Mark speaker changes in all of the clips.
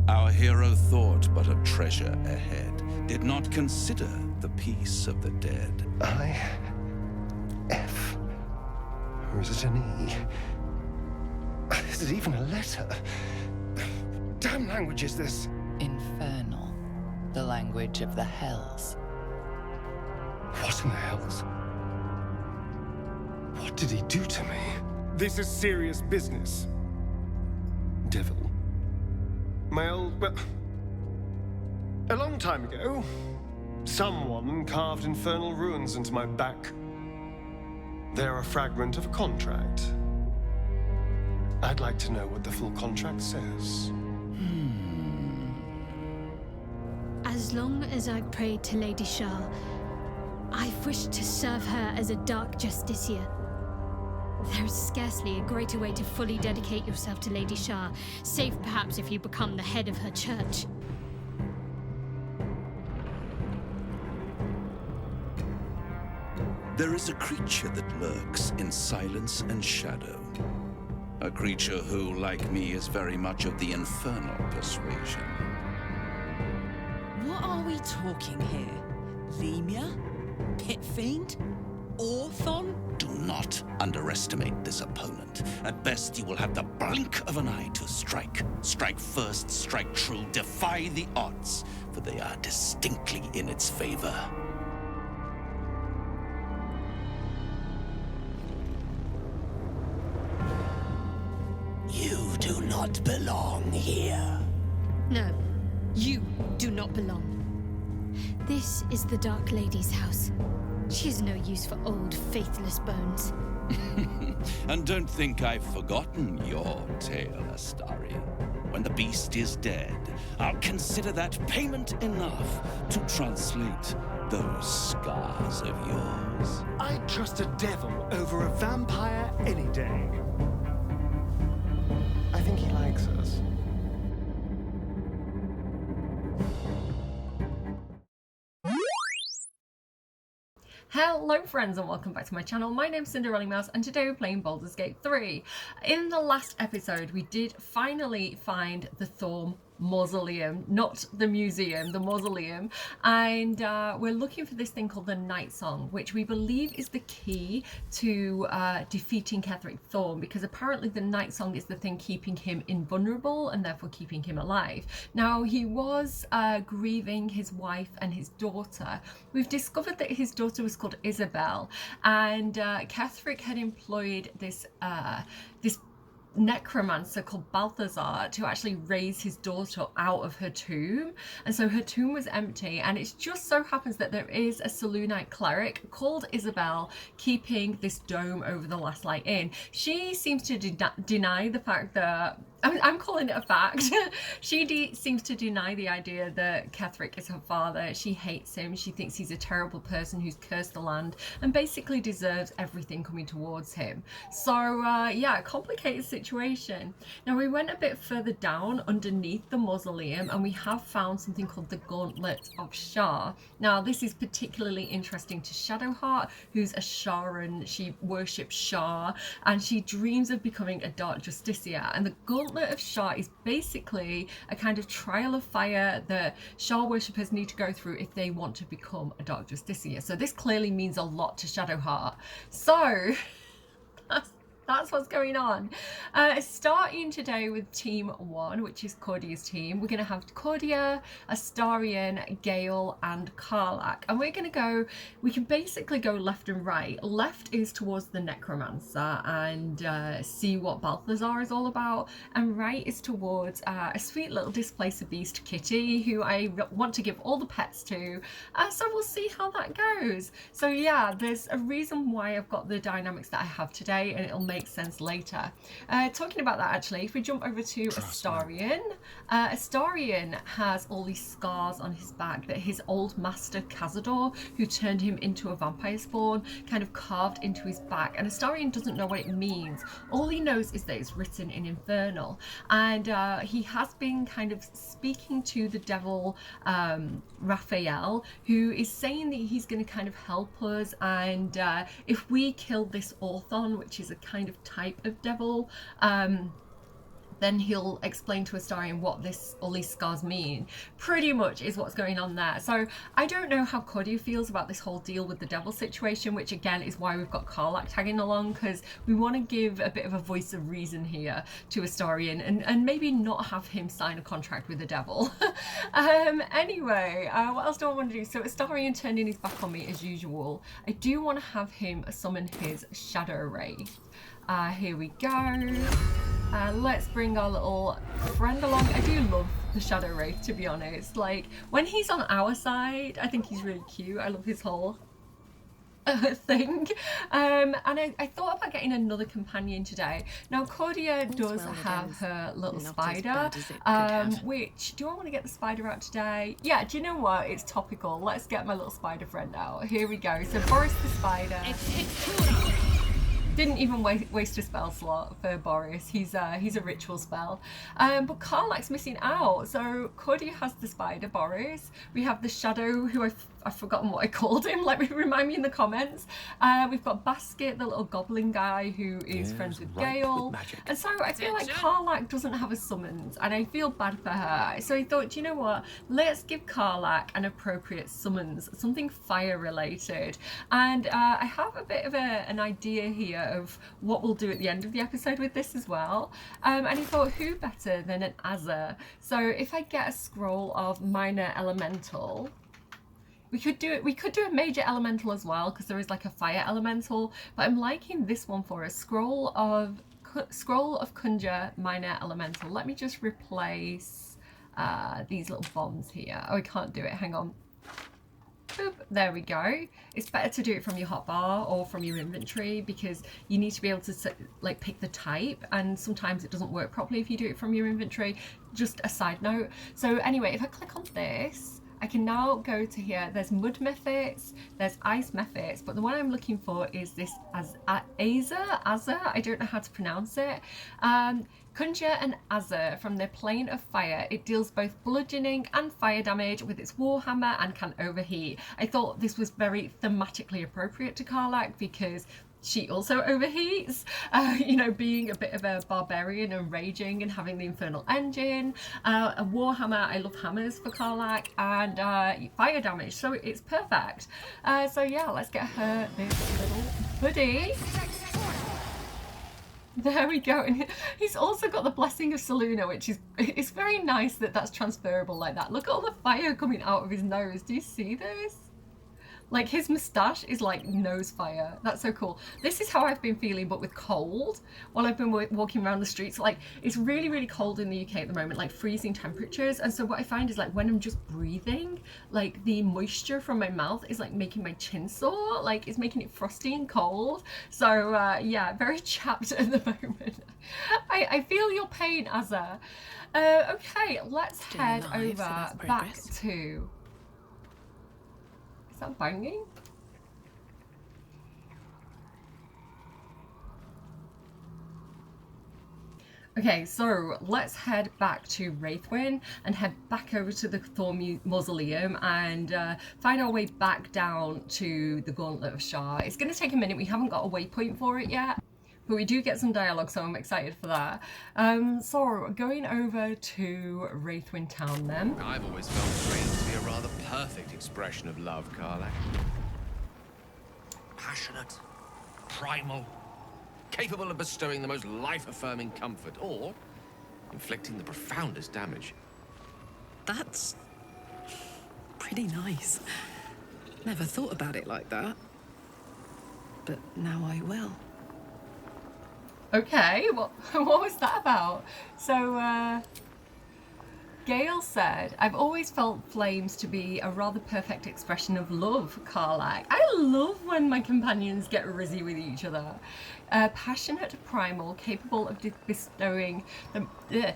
Speaker 1: Our hero thought but of treasure ahead, did not consider the peace of the dead.
Speaker 2: I-F. Or is it an E? Is it even a letter? Damn language is this?
Speaker 3: Infernal. The language of the hells.
Speaker 2: What in the hells? What did he do to me?
Speaker 4: This is serious business.
Speaker 2: Devil.
Speaker 4: Well, a long time ago, someone carved infernal runes into my back. They're a fragment of a contract. I'd like to know what the full contract says.
Speaker 5: As long as I've prayed to Lady Shah, I've wished to serve her as a Dark Justiciar. There is scarcely a greater way to fully dedicate yourself to Lady Shah, save perhaps if you become the head of her church.
Speaker 1: There is a creature that lurks in silence and shadow. A creature who, like me, is very much of the infernal persuasion.
Speaker 6: What are we talking here? Lemur? Pit Fiend? Orthon?
Speaker 1: Do not underestimate this opponent. At best, you will have the blink of an eye to strike. Strike first, strike true, defy the odds, for they are distinctly in its favor.
Speaker 6: You do not belong here.
Speaker 5: No, you do not belong. This is the Dark Lady's house. She has no use for old, faithless bones.
Speaker 1: And don't think I've forgotten your tale, Astari. When the beast is dead, I'll consider that payment enough to translate those scars of yours.
Speaker 4: I'd trust a devil over a vampire any day.
Speaker 2: I think he likes us.
Speaker 7: Hello friends and welcome back to my channel. My name's Cinderellimouse and today we're playing Baldur's Gate 3. In the last episode we did finally find the Thorm mausoleum, not the museum, the mausoleum, and we're looking for this thing called the Night Song, which we believe is the key to defeating Ketheric Thorm, because apparently the Night Song is the thing keeping him invulnerable and therefore keeping him alive. Now he was grieving his wife and his daughter. We've discovered that his daughter was called Isabel, and Ketheric had employed this necromancer called Balthazar to actually raise his daughter out of her tomb, and so her tomb was empty, and it just so happens that there is a Selûnite cleric called Isabel keeping this dome over the Last Light Inn. She seems to deny the fact that I'm calling it a fact. She seems to deny the idea that Ketheric is her father. She hates him. She thinks he's a terrible person who's cursed the land and basically deserves everything coming towards him. So yeah, complicated situation. Now we went a bit further down underneath the mausoleum and we have found something called the Gauntlet of Shah. Now this is particularly interesting to Shadowheart, who's a Sharan. She worships Shah and she dreams of becoming a Dark Justiciar, and the Gauntlet of Shah is basically a kind of trial of fire that Shah worshippers need to go through if they want to become a Dark Justiciar. So this clearly means a lot to Shadowheart. So that's what's going on. Starting today with Team 1, which is Cordia's team. We're going to have Cordia, Astarion, Gale, and Karlach. And we can basically go left and right. Left is towards the Necromancer and see what Balthazar is all about. And right is towards a sweet little displacer beast, Kitty, who I want to give all the pets to. So we'll see how that goes. So yeah, there's a reason why I've got the dynamics that I have today, and it'll make sense later. Talking about that, actually, if we jump over to Astarion, Astarion has all these scars on his back that his old master Cazador, who turned him into a vampire spawn, kind of carved into his back, and Astarion doesn't know what it means. All he knows is that it's written in Infernal, and he has been kind of speaking to the devil Raphael, who is saying that he's going to kind of help us, and if we kill this Orthon, which is a kind of type of devil, then he'll explain to Astarion what all these scars mean. Pretty much is what's going on there. So I don't know how Cordia feels about this whole deal with the devil situation, which again is why we've got Karlach tagging along, because we want to give a bit of a voice of reason here to Astarion and maybe not have him sign a contract with the devil. Anyway, what else do I want to do? So Astarion turning his back on me as usual. I do want to have him summon his Shadow Wraith. Here we go. Let's bring our little friend along. I do love the Shadow Wraith, to be honest. Like, when he's on our side, I think he's really cute. I love his whole thing. And I thought about getting another companion today. Now, Cordia does have her little spider, which, do I want to get the spider out today? Yeah, do you know what? It's topical. Let's get my little spider friend out. Here we go. So, Boris the spider. Didn't even waste a spell slot for Boris. He's a ritual spell. But Karlach's missing out. So Cordia has the spider, Boris. We have the shadow, who I've forgotten what I called him. Let me remind me in the comments. We've got Basket, the little goblin guy who is friends with Gale. And so I feel like Karlach doesn't have a summons, and I feel bad for her. So I thought, do you know what? Let's give Karlach an appropriate summons, something fire related. And I have a bit of an idea here of what we'll do at the end of the episode with this as well. And I thought, who better than an Azza? So if I get a scroll of minor elemental, we could do a major elemental as well, because there is like a fire elemental, but I'm liking this one for a scroll of conjure minor elemental. Let me just replace these little bombs here. Oh, I can't do it, hang on. Boop, there we go. It's better to do it from your hotbar or from your inventory, because you need to be able to like pick the type, and sometimes it doesn't work properly if you do it from your inventory. Just a side note. So anyway, if I click on this, I can now go to here. There's mud methods, there's ice methods, but the one I'm looking for is this Azza. I don't know how to pronounce it. Conjure an Azza from the plane of fire. It deals both bludgeoning and fire damage with its warhammer and can overheat. I thought this was very thematically appropriate to Karlach, because she also overheats, you know, being a bit of a barbarian and raging and having the infernal engine. A warhammer, I love hammers for Karlach, and fire damage, so it's perfect. So yeah, let's get her this little buddy. There we go. And he's also got the blessing of Selûne, which is, it's very nice that that's transferable like that. Look at all the fire coming out of his nose. Do you see this? Like, his moustache is like nose fire. That's so cool. This is how I've been feeling, but with cold, while I've been walking around the streets. Like, it's really, really cold in the UK at the moment, like freezing temperatures. And so what I find is, like, when I'm just breathing, like, the moisture from my mouth is like making my chin sore. Like, it's making it frosty and cold. So yeah, very chapped at the moment. I feel your pain, Azza. Okay, let's head over back to... Is that banging? Okay, so let's head back to Wraithwyn and head back over to the Thor Mausoleum and find our way back down to the Gauntlet of Shar. It's going to take a minute. We haven't got a waypoint for it yet, but we do get some dialogue, so I'm excited for that. So going over to Wraithwyn Town then.
Speaker 8: I've always felt strength to be a rather perfect expression of love, Karlach. Passionate, primal, capable of bestowing the most life-affirming comfort, or inflicting the profoundest damage.
Speaker 9: That's pretty nice. Never thought about it like that. But now I will.
Speaker 7: Okay, what was that about? So, Gale said, I've always felt flames to be a rather perfect expression of love, Karlach. I love when my companions get rizzy with each other. Passionate primal, capable of bestowing the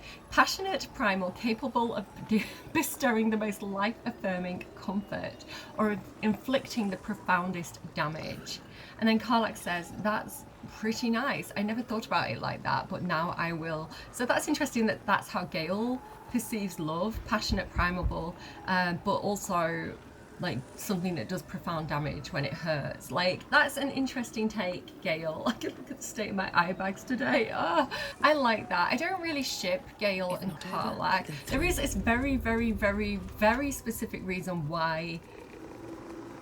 Speaker 7: bestowing the most life-affirming comfort, or of inflicting the profoundest damage. And then Karlach says, that's pretty nice. I never thought about it like that, but now I will. So that's interesting that that's how Gale perceives love, passionate, primal, but also like something that does profound damage when it hurts. Like, that's an interesting take, Gale. I can look at the state of my eye bags today. I like that. I don't really ship Gale and Karlach. There is this very, very, very, very specific reason why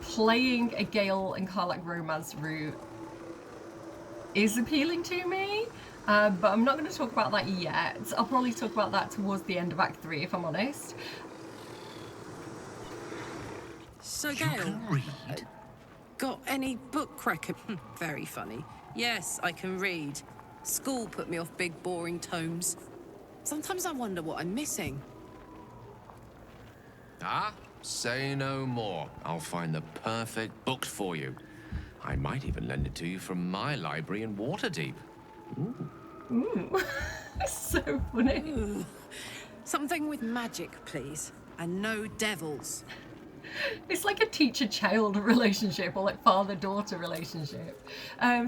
Speaker 7: playing a Gale and Karlach romance route is appealing to me. But I'm not going to talk about that yet. I'll probably talk about that towards the end of Act 3, if I'm honest.
Speaker 9: So, Gale, got any book Very funny. Yes, I can read. School put me off big, boring tomes. Sometimes I wonder what I'm missing.
Speaker 8: Ah, say no more. I'll find the perfect book for you. I might even lend it to you from my library in Waterdeep. Ooh.
Speaker 7: Ooh. So funny.
Speaker 9: Ooh. Something with magic, please. And no devils.
Speaker 7: It's like a teacher-child relationship, or like father-daughter relationship.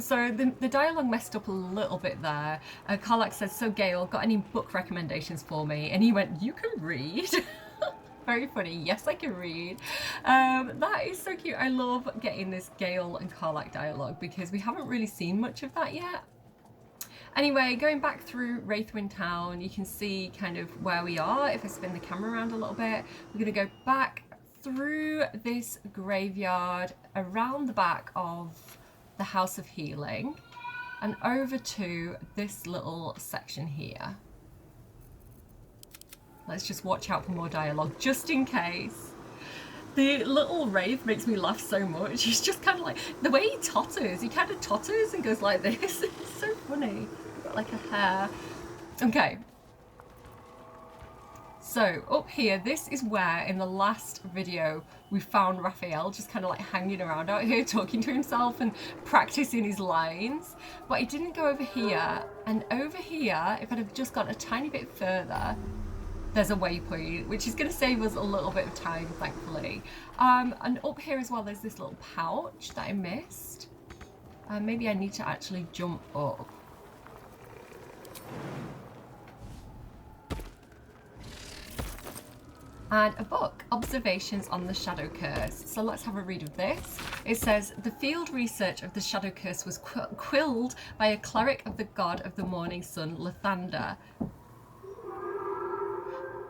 Speaker 7: So the dialogue messed up a little bit there. Karlach says, so Gale, got any book recommendations for me? And he went, you can read? Very funny. Yes, I can read. That is so cute. I love getting this Gale and Karlach dialogue because we haven't really seen much of that yet. Anyway, going back through Wraithwind Town, you can see kind of where we are. If I spin the camera around a little bit, we're going to go back through this graveyard, around the back of the House of Healing, and over to this little section here. Let's just watch out for more dialogue, just in case. The little wraith makes me laugh so much. He's just kind of like, the way he totters, he kind of totters and goes like this. It's so funny. He's got like a hair. Okay. So up here, this is where in the last video we found Raphael just kind of like hanging around out here talking to himself and practicing his lines. But he didn't go over here. And over here, if I'd have just gone a tiny bit further, there's a waypoint, which is going to save us a little bit of time, thankfully. And up here as well, there's this little pouch that I missed. Maybe I need to actually jump up. And a book, Observations on the Shadow Curse. So let's have a read of this. It says, the field research of the Shadow Curse was quilled by a cleric of the god of the morning sun, Lathander.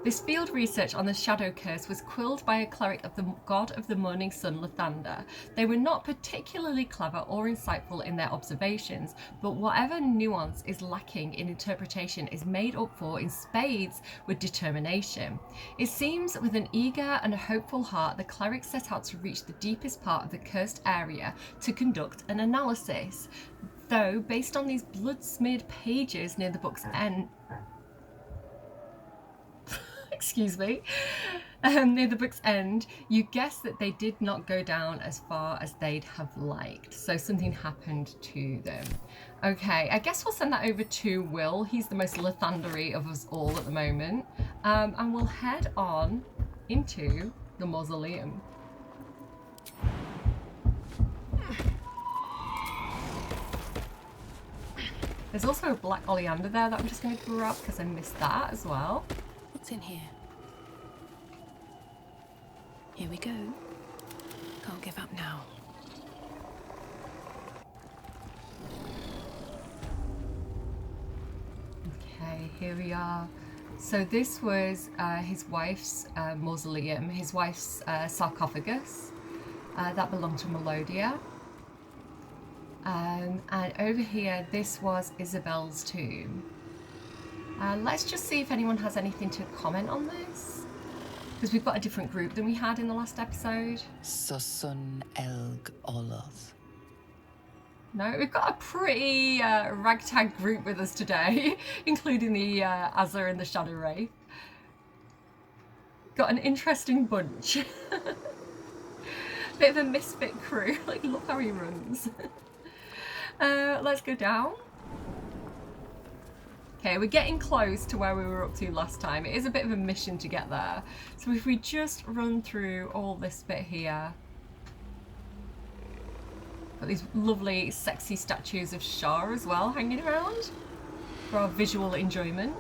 Speaker 7: This field research on the Shadow Curse was quilled by a cleric of the god of the morning sun, Lathander. They were not particularly clever or insightful in their observations, but whatever nuance is lacking in interpretation is made up for in spades with determination. It seems with an eager and a hopeful heart, the cleric set out to reach the deepest part of the cursed area to conduct an analysis. Though, based on these blood-smeared pages near the book's end, excuse me, near the book's end, you guess that they did not go down as far as they'd have liked. So something happened to them. Okay, I guess we'll send that over to Will. He's the most Lathandery of us all at the moment. And we'll head on into the mausoleum. There's also a black oleander there that I'm just going to grab because I missed that as well.
Speaker 9: What's in here? Here we go. Can't give up now.
Speaker 7: Okay, here we are. So this was his wife's mausoleum, his wife's sarcophagus. That belonged to Melodia. And over here, this was Isabel's tomb. Let's just see if anyone has anything to comment on this. Because we've got a different group than we had in the last episode.
Speaker 3: Susun Elg Olov.
Speaker 7: No, we've got a pretty ragtag group with us today, including the Azza and the Shadow Wraith. Got an interesting bunch. Bit of a misfit crew. Like, look how he runs. Let's go down. Okay, we're getting close to where we were up to last time. It is a bit of a mission to get there. So if we just run through all this bit here. Got these lovely, sexy statues of Shar as well hanging around for our visual enjoyment.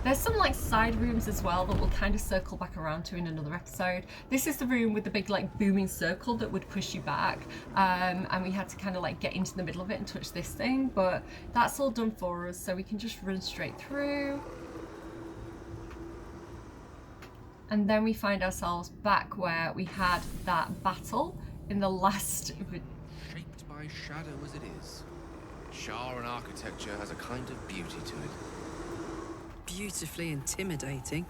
Speaker 7: There's some like side rooms as well that we'll kind of circle back around to in another episode. This is the room with the big like booming circle that would push you back, and we had to kind of like get into the middle of it and touch this thing, but that's all done for us, so we can just run straight through. And then we find ourselves back where we had that battle in the last...
Speaker 8: Shaped by shadow as it is, Shar architecture has a kind of beauty to it.
Speaker 9: Beautifully intimidating.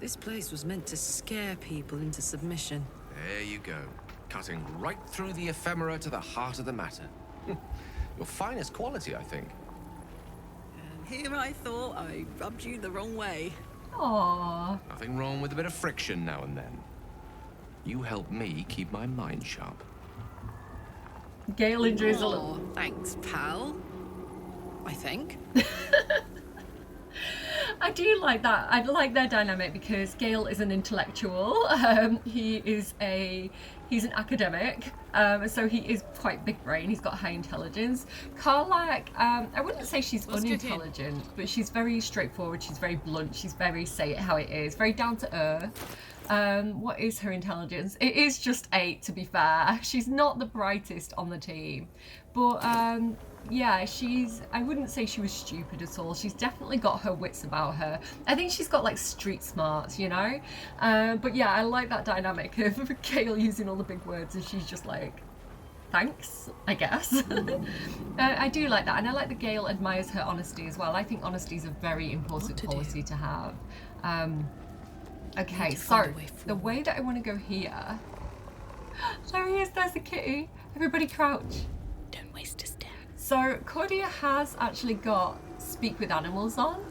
Speaker 9: This place was meant to scare people into submission.
Speaker 8: There you go. Cutting right through the ephemera to the heart of the matter. Your finest quality, I think.
Speaker 9: And here I thought I rubbed you the wrong way.
Speaker 7: Aww.
Speaker 8: Nothing wrong with a bit of friction now and then. You help me keep my mind sharp.
Speaker 7: Gale enjoys a little...
Speaker 9: Thanks, pal. I think.
Speaker 7: I do like that. I like their dynamic because Gale is an intellectual. He's an academic, so he is quite big brain. He's got high intelligence. Karlach, I wouldn't say she's unintelligent, but she's very straightforward. She's very blunt. She's very say it how it is. Very down to earth. What is her intelligence? It is just 8, to be fair. She's not the brightest on the team, but yeah, I wouldn't say she was stupid at all. She's definitely got her wits about her. I think she's got like street smarts, you know? But yeah, I like that dynamic of Gale using all the big words and she's just like, thanks, I guess. I do like that, and I like that Gale admires her honesty as well. I think honesty is a very important quality to have. Okay, so the way that I want to go here... There he is, there's the kitty. Everybody crouch.
Speaker 3: Don't waste a step.
Speaker 7: So Cordia has actually got Speak with Animals on.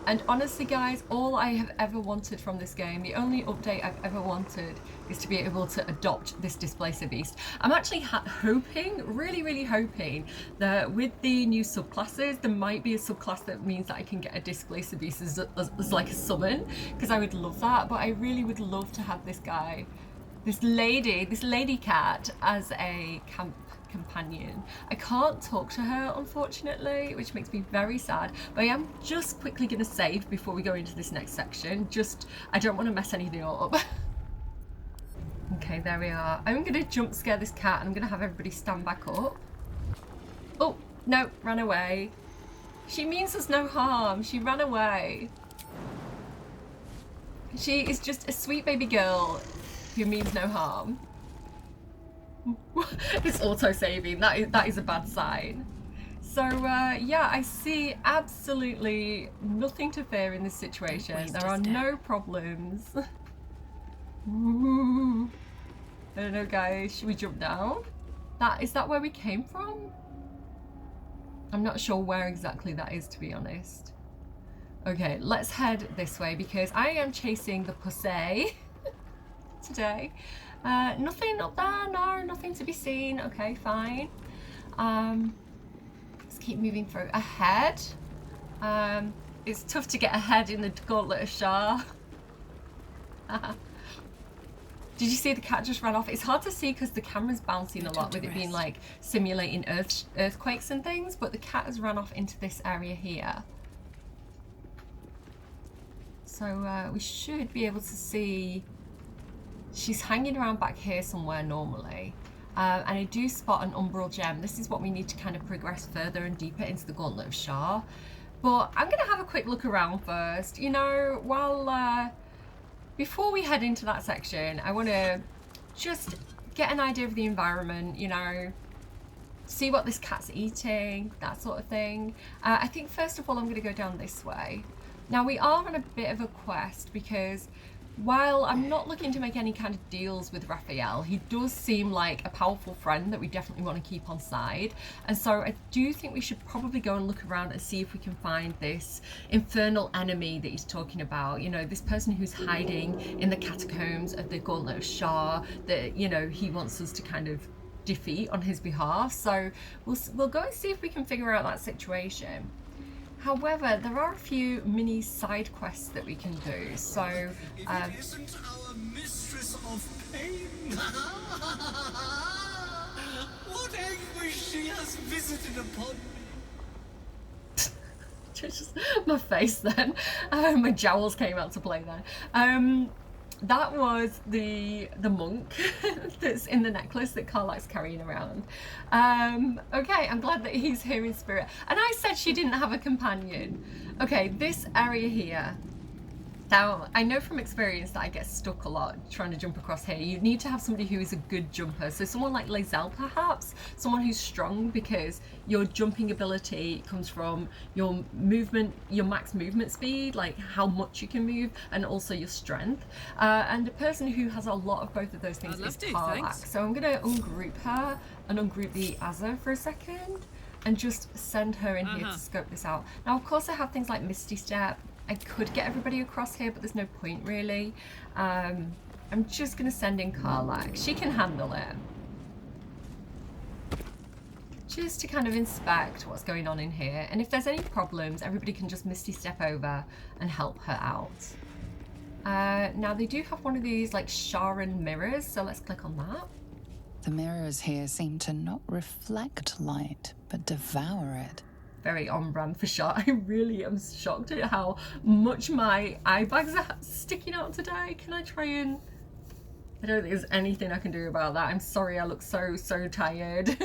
Speaker 7: And honestly guys, all I have ever wanted from this game, the only update I've ever wanted, is to be able to adopt this Displacer Beast. I'm actually hoping, really hoping, that with the new subclasses, there might be a subclass that means that I can get a Displacer Beast as like a summon, because I would love that, but I really would love to have this guy, this lady cat as a camp companion. I can't talk to her, unfortunately, which makes me very sad, but I am just quickly going to save before we go into this next section. I don't want to mess anything up. Okay, there we are. I'm going to jump scare this cat and I'm going to have everybody stand back up. Oh, no, ran away. She means us no harm. She ran away. She is just a sweet baby girl who means no harm. It's auto-saving. That is a bad sign. So yeah, I see absolutely nothing to fear in this situation. There are no problems. Ooh. I don't know, guys. Should we jump down? Is that where we came from? I'm not sure where exactly that is, to be honest. Okay, let's head this way because I am chasing the pussy today. Nothing up there, no, nothing to be seen. Okay, fine. Let's keep moving through. Ahead. It's tough to get ahead in the Gauntlet of Shar. Did you see the cat just ran off? It's hard to see because the camera's bouncing a lot with it being like simulating earthquakes and things, but the cat has run off into this area here. So we should be able to see. She's hanging around back here somewhere normally. And I do spot an umbral gem. This is what we need to kind of progress further and deeper into the Gauntlet of Shar. But I'm going to have a quick look around first. You know, while before we head into that section, I want to just get an idea of the environment, you know, see what this cat's eating, that sort of thing. I think first of all, I'm going to go down this way. Now, we are on a bit of a quest because while I'm not looking to make any kind of deals with Raphael, he does seem like a powerful friend that we definitely want to keep on side. And so I do think we should probably go and look around and see if we can find this infernal enemy that he's talking about. You know, this person who's hiding in the catacombs of the Gauntlet of Shar that, you know, he wants us to kind of defeat on his behalf. So we'll go and see if we can figure out that situation. However, there are a few mini side quests that we can do. So,
Speaker 10: if it isn't our mistress of pain, what anguish she has visited upon me.
Speaker 7: Just my face then. My jowls came out to play there. That was the monk that's in the necklace that Carlack's carrying around. Okay, I'm glad that he's here in spirit. And I said she didn't have a companion. Okay, this area here. Now, I know from experience that I get stuck a lot trying to jump across here. You need to have somebody who is a good jumper. So someone like Lae'zel perhaps, someone who's strong, because your jumping ability comes from your movement, your max movement speed, like how much you can move, and also your strength. And a person who has a lot of both of those things is Carlack. So I'm going to ungroup her and ungroup the Azza for a second and just send her in here to scope this out. Now, of course, I have things like Misty Step. I could get everybody across here, but there's no point really. I'm just going to send in Carlack. She can handle it. Just to kind of inspect what's going on in here. And if there's any problems, everybody can just Misty Step over and help her out. Now, they do have one of these like Sharon mirrors, so let's click on that.
Speaker 3: The mirrors here seem to not reflect light, but devour it.
Speaker 7: Very on brand for Char. I really am shocked at how much my eye bags are sticking out today. Can I try and... I don't think there's anything I can do about that. I'm sorry, I look so tired.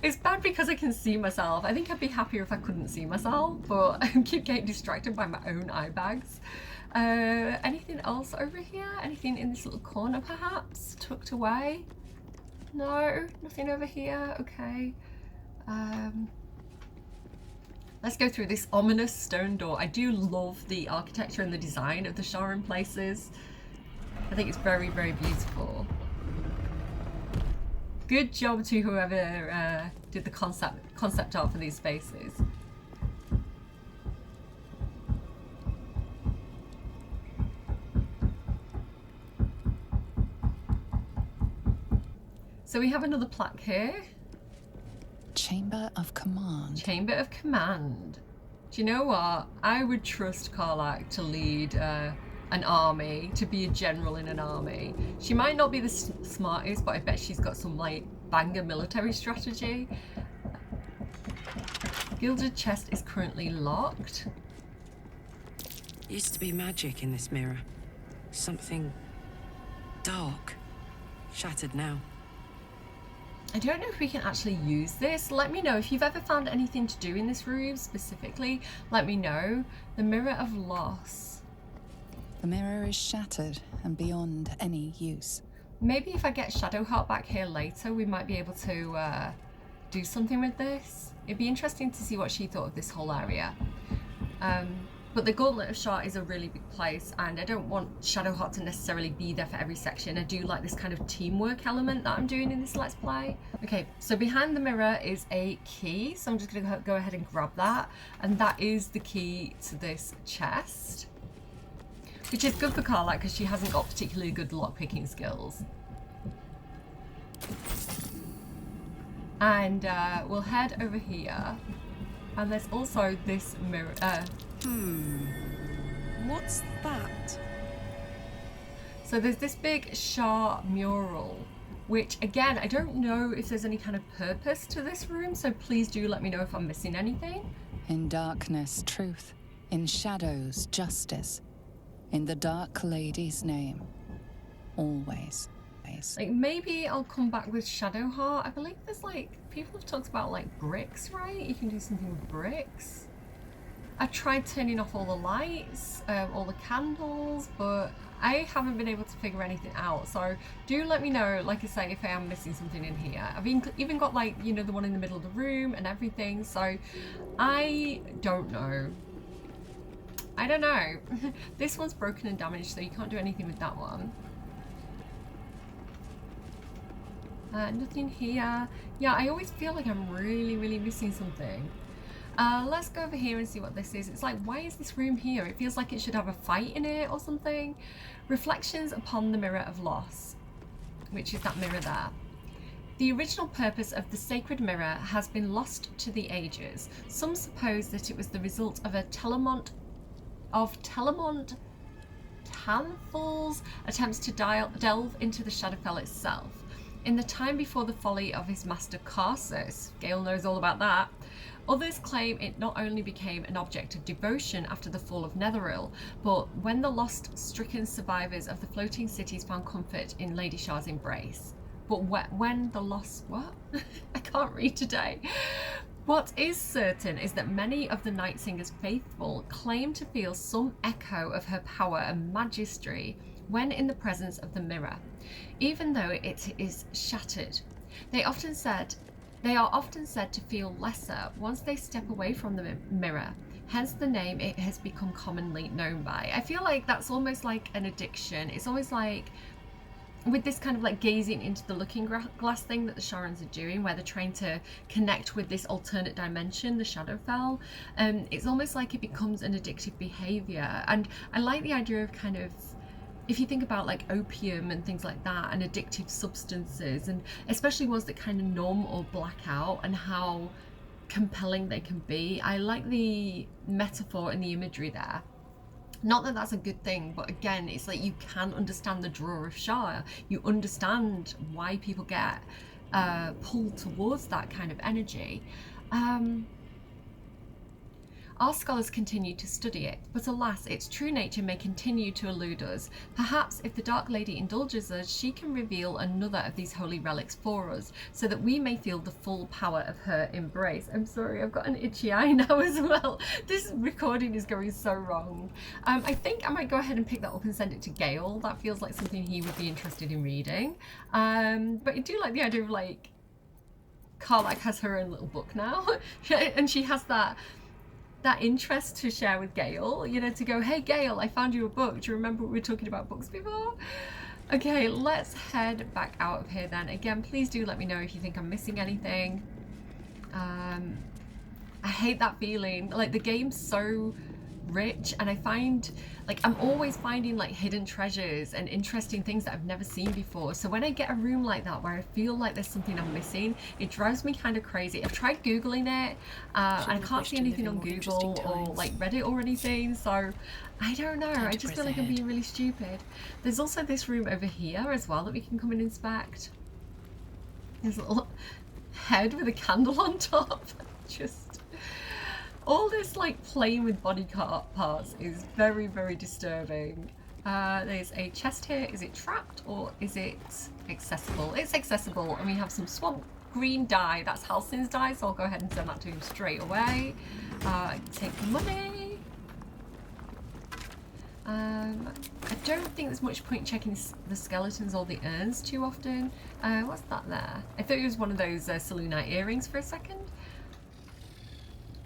Speaker 7: It's bad because I can see myself. I think I'd be happier if I couldn't see myself, but I keep getting distracted by my own eye bags. Anything else over here? Anything in this little corner perhaps? Tucked away? No, nothing over here. Okay. Let's go through this ominous stone door. I do love the architecture and the design of the Sharon places. I think it's very beautiful. Good job to whoever did the concept art for these spaces. So we have another plaque here.
Speaker 3: Chamber of Command.
Speaker 7: Chamber of Command. Do you know what? I would trust Carlack to lead an army, to be a general in an army. She might not be the smartest, but I bet she's got some like banger military strategy. Gilded chest is currently locked.
Speaker 9: Used to be magic in this mirror. Something dark. Shattered now.
Speaker 7: I don't know if we can actually use this. Let me know if you've ever found anything to do in this room specifically. Let me know. The Mirror of Loss.
Speaker 3: The mirror is shattered and beyond any use.
Speaker 7: Maybe if I get Shadowheart back here later, we might be able to do something with this. It'd be interesting to see what she thought of this whole area. But the Gauntlet of Shar is a really big place, and I don't want Shadowheart to necessarily be there for every section. I do like this kind of teamwork element that I'm doing in this Let's Play. Okay, so behind the mirror is a key, so I'm just going to go ahead and grab that, and that is the key to this chest, which is good for Carlack because she hasn't got particularly good lockpicking skills. And we'll head over here, and there's also this mirror.
Speaker 9: What's that?
Speaker 7: So there's this big Shar mural, which again, I don't know if there's any kind of purpose to this room, so please do let me know if I'm missing anything.
Speaker 3: In darkness, truth. In shadows, justice. In the Dark Lady's name. Always.
Speaker 7: Like maybe I'll come back with Shadowheart. I believe there's like, people have talked about like bricks, right? You can do something with bricks. I tried turning off all the lights, all the candles, but I haven't been able to figure anything out. So do let me know, like I say, if I am missing something in here. I've even got like, you know, the one in the middle of the room and everything. So I don't know. I don't know. This one's broken and damaged, so you can't do anything with that one. Nothing here. Yeah, I always feel like I'm really missing something. Let's go over here and see what this is. It's like, why is this room here? It feels like it should have a fight in it or something. Reflections upon the Mirror of Loss, which is that mirror there. The original purpose of the sacred mirror has been lost to the ages. Some suppose that it was the result of Telamont Tanful's attempts to delve into the Shadowfell itself. in the time before the folly of his master Karsus. Gale knows all about that. Others claim it not only became an object of devotion after the fall of Netheril, but when the lost, stricken survivors of the floating cities found comfort in Lady Shar's embrace. But when the lost... What? I can't read today. What is certain is that many of the Night Singer's faithful claim to feel some echo of her power and majesty when in the presence of the mirror, even though it is shattered. They are often said to feel lesser once they step away from the mirror, hence the name it has become commonly known by. I feel like that's almost like an addiction. It's always like with this kind of like gazing into the looking glass thing that the Sharons are doing, where they're trying to connect with this alternate dimension, the Shadowfell. It's almost like it becomes an addictive behavior. And I like the idea of kind of, if you think about like opium and things like that, and addictive substances, and especially ones that kind of numb or black out, and how compelling they can be. I like the metaphor and the imagery there. Not that that's a good thing, but again, it's like you can understand the draw of Shar. You understand why people get pulled towards that kind of energy. Our scholars continue to study it, but alas, its true nature may continue to elude us. Perhaps if the Dark Lady indulges us, she can reveal another of these holy relics for us, so that we may feel the full power of her embrace. I'm sorry, I've got an itchy eye now as well. This recording is going so wrong. I think I might go ahead and pick that up and send it to Gale. That feels like something he would be interested in reading. But I do like the idea of like, Karlach has her own little book now, and she has that interest to share with Gale, you know, to go, hey Gale, I found you a book. Do you remember we were talking about books before? Okay, let's head back out of here then. Again, please do let me know if you think I'm missing anything. I hate that feeling. Like, the game's so rich, and I find, like, I'm always finding like hidden treasures and interesting things that I've never seen before. So when I get a room like that where I feel like there's something I'm missing, it drives me kind of crazy. I've tried Googling it, and I can't see anything on Google or like Reddit or anything, so I don't know. I just feel like I'm being really stupid. There's also this room over here as well that we can come and inspect. There's a little head with a candle on top. Just all this like playing with body parts is very, very disturbing. There's a chest here. Is it trapped or is it accessible? It's accessible, and we have some swamp green dye. That's Halsin's dye, so I'll go ahead and send that to him straight away. Take the money. I don't think there's much point checking the skeletons or the urns too often. What's that there? I thought it was one of those Selûnite earrings for a second.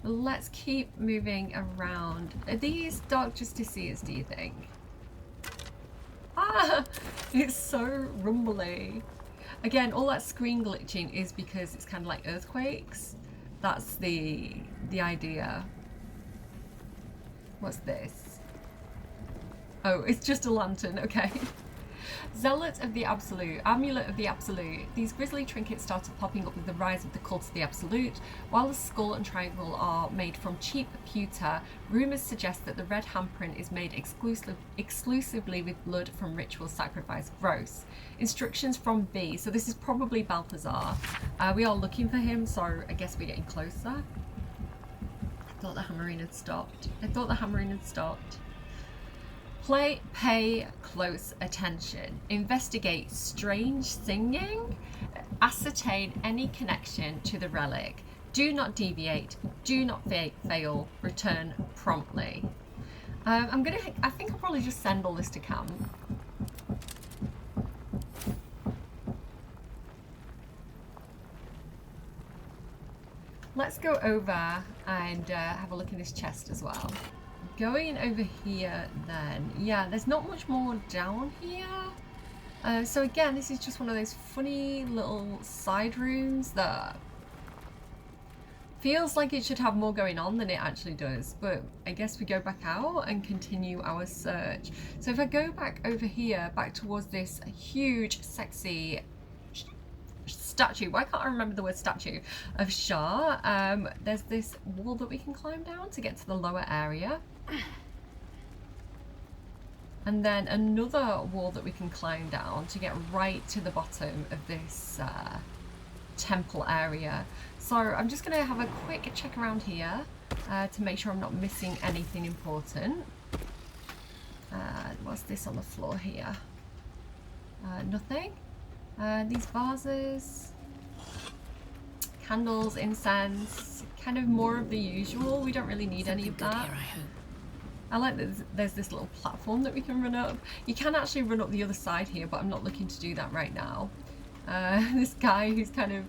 Speaker 7: Let's keep moving around. Are these Dark Justiciars, do you think? Ah! It's so rumbly. Again, all that screen glitching is because it's kind of like earthquakes. That's the idea. What's this? Oh, it's just a lantern, okay. Zealot of the Absolute, Amulet of the Absolute. These grisly trinkets started popping up with the rise of the cult of the Absolute. While the skull and triangle are made from cheap pewter, rumours suggest that the red handprint is made exclusively with blood from ritual sacrifice. Gross. Instructions from B. So this is probably Balthazar. We are looking for him, so I guess we're getting closer. I thought the hammering had stopped. Pay close attention. Investigate strange singing. Ascertain any connection to the relic. Do not deviate. Do not fail. Return promptly. I think I'll probably just send all this to Cam. Let's go over and have a look in this chest as well. Going over here then, yeah, there's not much more down here. So again, this is just one of those funny little side rooms that feels like it should have more going on than it actually does, but I guess we go back out and continue our search. So if I go back over here, back towards this huge, sexy statue, why can't I remember the word statue, of Shar, there's this wall that we can climb down to get to the lower area. And then another wall that we can climb down to get right to the bottom of this temple area. So I'm just going to have a quick check around here to make sure I'm not missing anything important. What's this on the floor here? Nothing. These vases, candles, incense, kind of more of the usual. We don't really need any of that. I like that there's this little platform that we can run up. You can actually run up the other side here, but I'm not looking to do that right now. This guy who's kind of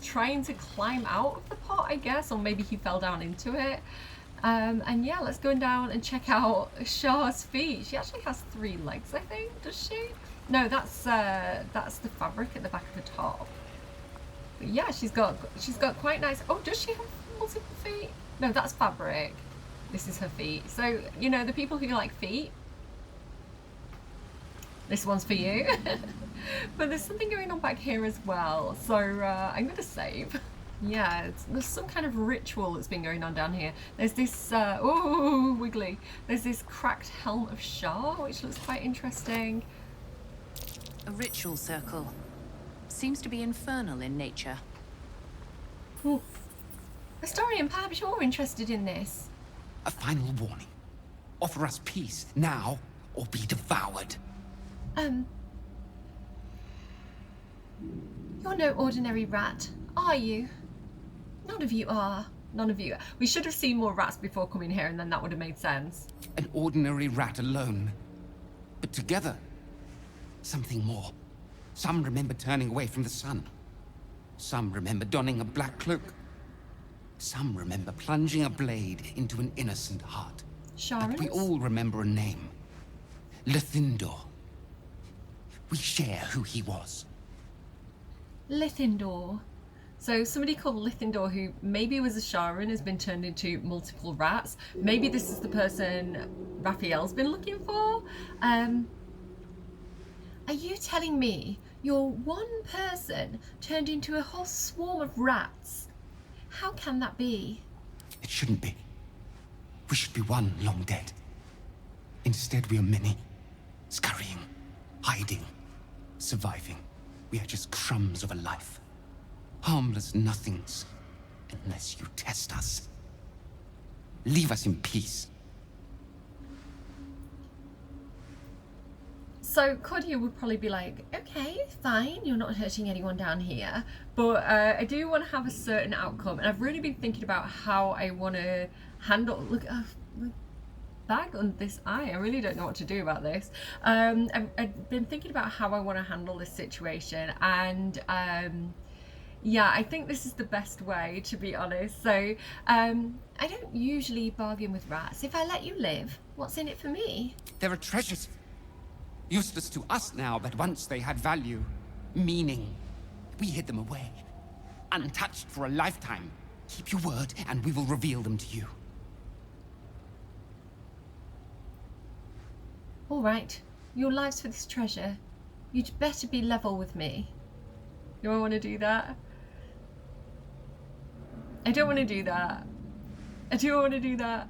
Speaker 7: trying to climb out of the pot, I guess, or maybe he fell down into it. And yeah, let's go down and check out Shah's feet. She actually has 3 legs, I think, does she? No, that's the fabric at the back of the top. But yeah, she's got quite nice. Oh, does she have multiple feet? No, that's fabric. This is her feet. So, you know, the people who like feet, this one's for you. But there's something going on back here as well. So I'm going to save. Yeah, there's some kind of ritual that's been going on down here. There's this, oh, wiggly. There's this cracked helm of Shah, which looks quite interesting.
Speaker 9: A ritual circle. Seems to be infernal in nature.
Speaker 7: Ooh. Historian, perhaps you're interested in this.
Speaker 11: A final warning. Offer us peace now, or be devoured.
Speaker 7: You're no ordinary rat, are you? None of you are. None of you. We should have seen more rats before coming here, and then that would have made sense.
Speaker 11: An ordinary rat alone. But together, something more. Some remember turning away from the sun. Some remember donning a black cloak. Some remember plunging a blade into an innocent heart.
Speaker 7: Sharon's?
Speaker 11: But we all remember a name. Lithindor. We share who he was.
Speaker 7: Lithindor. So somebody called Lithindor, who maybe was a Sharon, has been turned into multiple rats. Maybe this is the person Raphael's been looking for. Are you telling me you're one person turned into a whole swarm of rats? How can that be?
Speaker 11: It shouldn't be. We should be one long dead. Instead, we are many. Scurrying, hiding, surviving. We are just crumbs of a life. Harmless nothings, unless you test us. Leave us in peace.
Speaker 7: So Cordia would probably be like, okay, fine, you're not hurting anyone down here. But I do want to have a certain outcome. And I've really been thinking about how I want to handle... Look, bag on this eye. I really don't know what to do about this. I've been thinking about how I want to handle this situation. And... yeah, I think this is the best way, to be honest. So, I don't usually bargain with rats. If I let you live, what's in it for me?
Speaker 11: There are treasures. Useless to us now, but once they had value, meaning. We hid them away, untouched for a lifetime. Keep your word, and we will reveal them to you.
Speaker 7: All right, your lives for this treasure. You'd better be level with me. Do I want to do that? I don't want to do that. I do want to do that.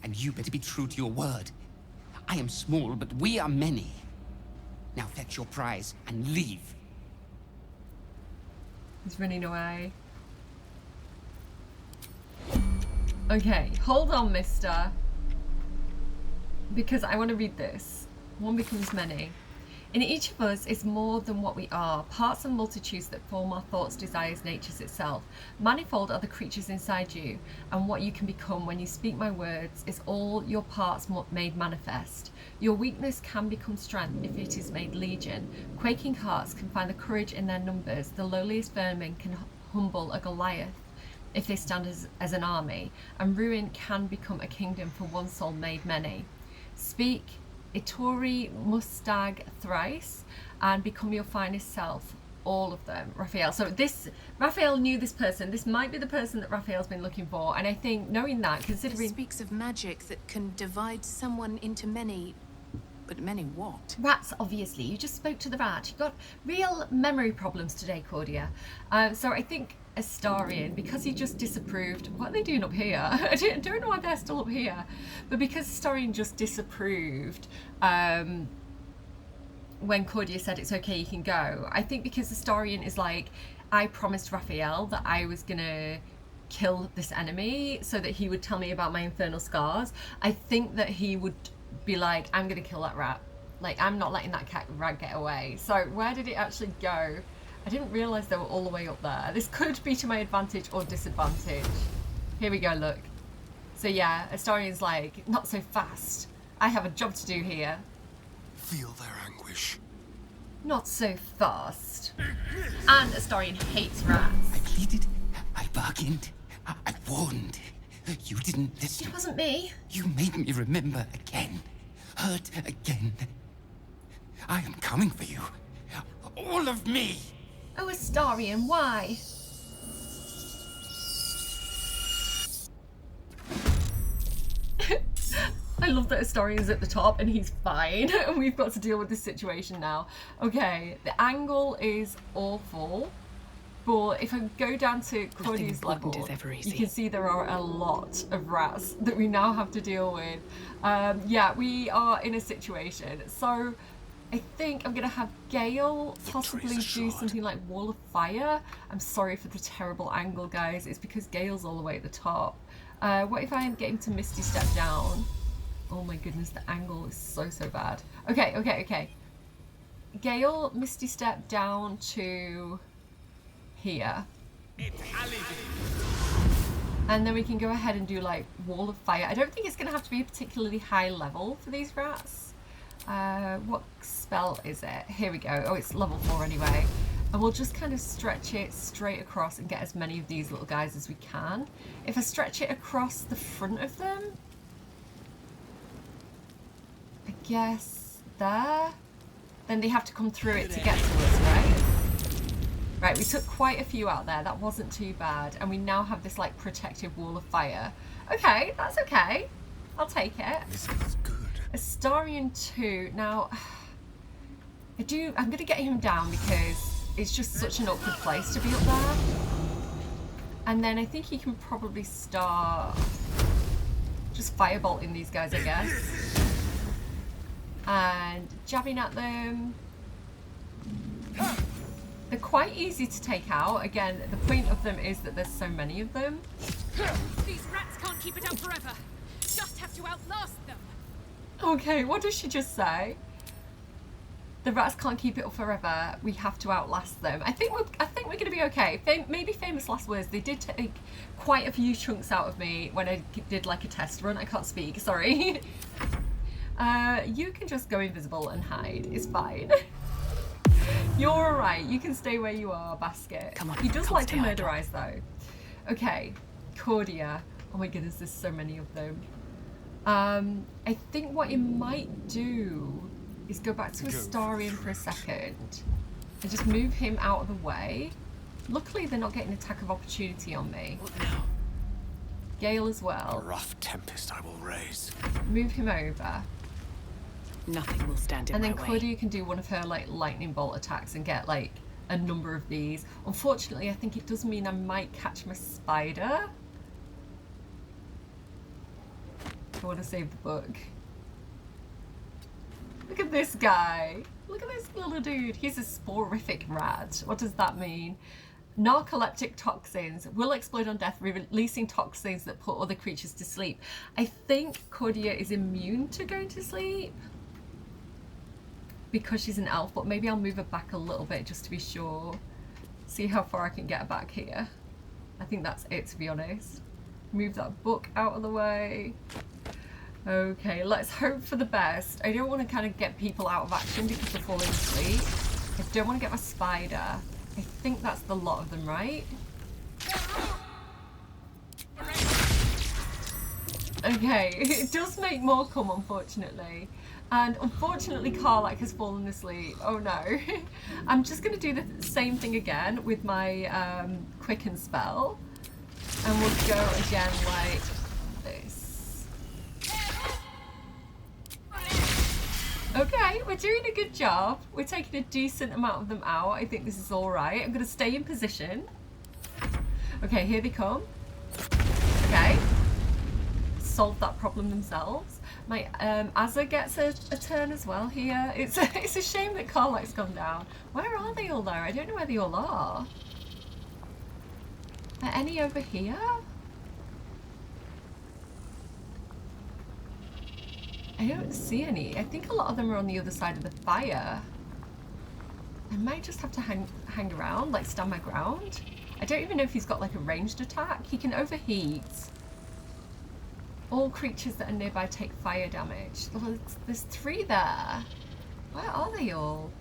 Speaker 11: And you better be true to your word. I am small, but we are many. Now fetch your prize and leave.
Speaker 7: He's running away. Okay, hold on, mister. Because I want to read this. One becomes many. In each of us is more than what we are, parts and multitudes that form our thoughts, desires, natures itself. Manifold are the creatures inside you, and what you can become when you speak my words is all your parts made manifest. Your weakness can become strength if it is made legion. Quaking hearts can find the courage in their numbers. The lowliest vermin can humble a Goliath if they stand as an army, and ruin can become a kingdom for one soul made many. Speak Toarie Mustag thrice and become your finest self, all of them. Raphael. So Raphael knew this person. This might be the person that Raphael's been looking for, and I think knowing that, considering...
Speaker 9: It speaks of magic that can divide someone into many. But many what?
Speaker 7: Rats, obviously. You just spoke to the rat. You've got real memory problems today, Cordia. So I think Astarion, because he just disapproved... What are they doing up here? I don't know why they're still up here. But because Astarion just disapproved when Cordia said it's okay, you can go. I think because Astarion is like, I promised Raphael that I was going to kill this enemy so that he would tell me about my infernal scars. I think that he would be like, I'm gonna kill that rat. Like, I'm not letting that rat get away. So where did it actually go? I didn't realise they were all the way up there. This could be to my advantage or disadvantage. Here we go, look. So yeah, Astarion's like, not so fast. I have a job to do here.
Speaker 11: Feel their anguish.
Speaker 7: Not so fast. And Astarion hates rats.
Speaker 11: I pleaded, I bargained, I warned. You didn't listen.
Speaker 7: It wasn't me.
Speaker 11: You made me remember again. Hurt again. I am coming for you. All of me.
Speaker 7: Oh, Astarion, why? I love that Astarion's at the top and he's fine. And we've got to deal with this situation now. Okay, the angle is awful. But if I go down to Cordia's level, you can see there are a lot of rats that we now have to deal with. Yeah, we are in a situation. So I think I'm going to have Gale possibly do something like Wall of Fire. I'm sorry for the terrible angle, guys. It's because Gale's all the way at the top. What if I get him to Misty Step down? Oh my goodness, the angle is so bad. Okay. Gale, Misty Step down to... here, and then we can go ahead and do like Wall of Fire. I don't think it's going to have to be a particularly high level for these rats. What spell is it? Here we go. Oh, it's level 4 anyway, and we'll just kind of stretch it straight across and get as many of these little guys as we can. If I stretch it across the front of them, I guess there, then they have to come through it to get to us, right? Right, we took quite a few out there. That wasn't too bad. And we now have this, like, protective Wall of Fire. Okay, that's okay. I'll take it.
Speaker 11: This is good.
Speaker 7: Astarion 2. Now, I'm going to get him down because it's just such an awkward place to be up there. And then I think he can probably start just firebolting these guys, I guess. And jabbing at them. They're quite easy to take out. Again, the point of them is that there's so many of them.
Speaker 12: These rats can't keep it up forever. Just have to outlast them.
Speaker 7: Okay, what does she just say? The rats can't keep it up forever. We have to outlast them. I think we're going to be okay. Maybe famous last words. They did take quite a few chunks out of me when I did like a test run. I can't speak. Sorry. You can just go invisible and hide. It's fine. You're alright, you can stay where you are, Basket.
Speaker 9: Come on,
Speaker 7: he does like to murderize though. Okay, Cordia. Oh my goodness, there's so many of them. I think what you might do is go back to Astarion for a second and just move him out of the way. Luckily they're not getting attack of opportunity on me.
Speaker 11: What now?
Speaker 7: Gale as well.
Speaker 11: A rough tempest I will raise.
Speaker 7: Move him over.
Speaker 9: Nothing will stand in my way.
Speaker 7: And then Cordia can do one of her like lightning bolt attacks and get like a number of these. Unfortunately, I think it does mean I might catch my spider. I want to save the book. Look at this guy. Look at this little dude. He's a sporific rat. What does that mean? Narcoleptic toxins will explode on death, releasing toxins that put other creatures to sleep. I think Cordia is immune to going to sleep because she's an elf, but maybe I'll move her back a little bit just to be sure. See how far I can get her back here. I think that's it, to be honest. Move that book out of the way. Okay, let's hope for the best. I don't want to kind of get people out of action because they're falling asleep. I don't want to get my spider. I think that's the lot of them, right? Okay, it does make more come, unfortunately. And unfortunately, Karlak has fallen asleep. Oh no. I'm just going to do the same thing again with my quicken spell. And we'll go again like this. Okay, we're doing a good job. We're taking a decent amount of them out. I think this is all right. I'm going to stay in position. Okay, here they come. Okay. Solve that problem themselves. My Azza gets a turn as well here. It's a shame that Karlach's gone down. Where are they all though? I don't know where they all are. Are any over here? I don't see any. I think a lot of them are on the other side of the fire. I might just have to hang around, like stand my ground. I don't even know if he's got like a ranged attack. He can overheat. All creatures that are nearby take fire damage. There's 3 there. Where are they all?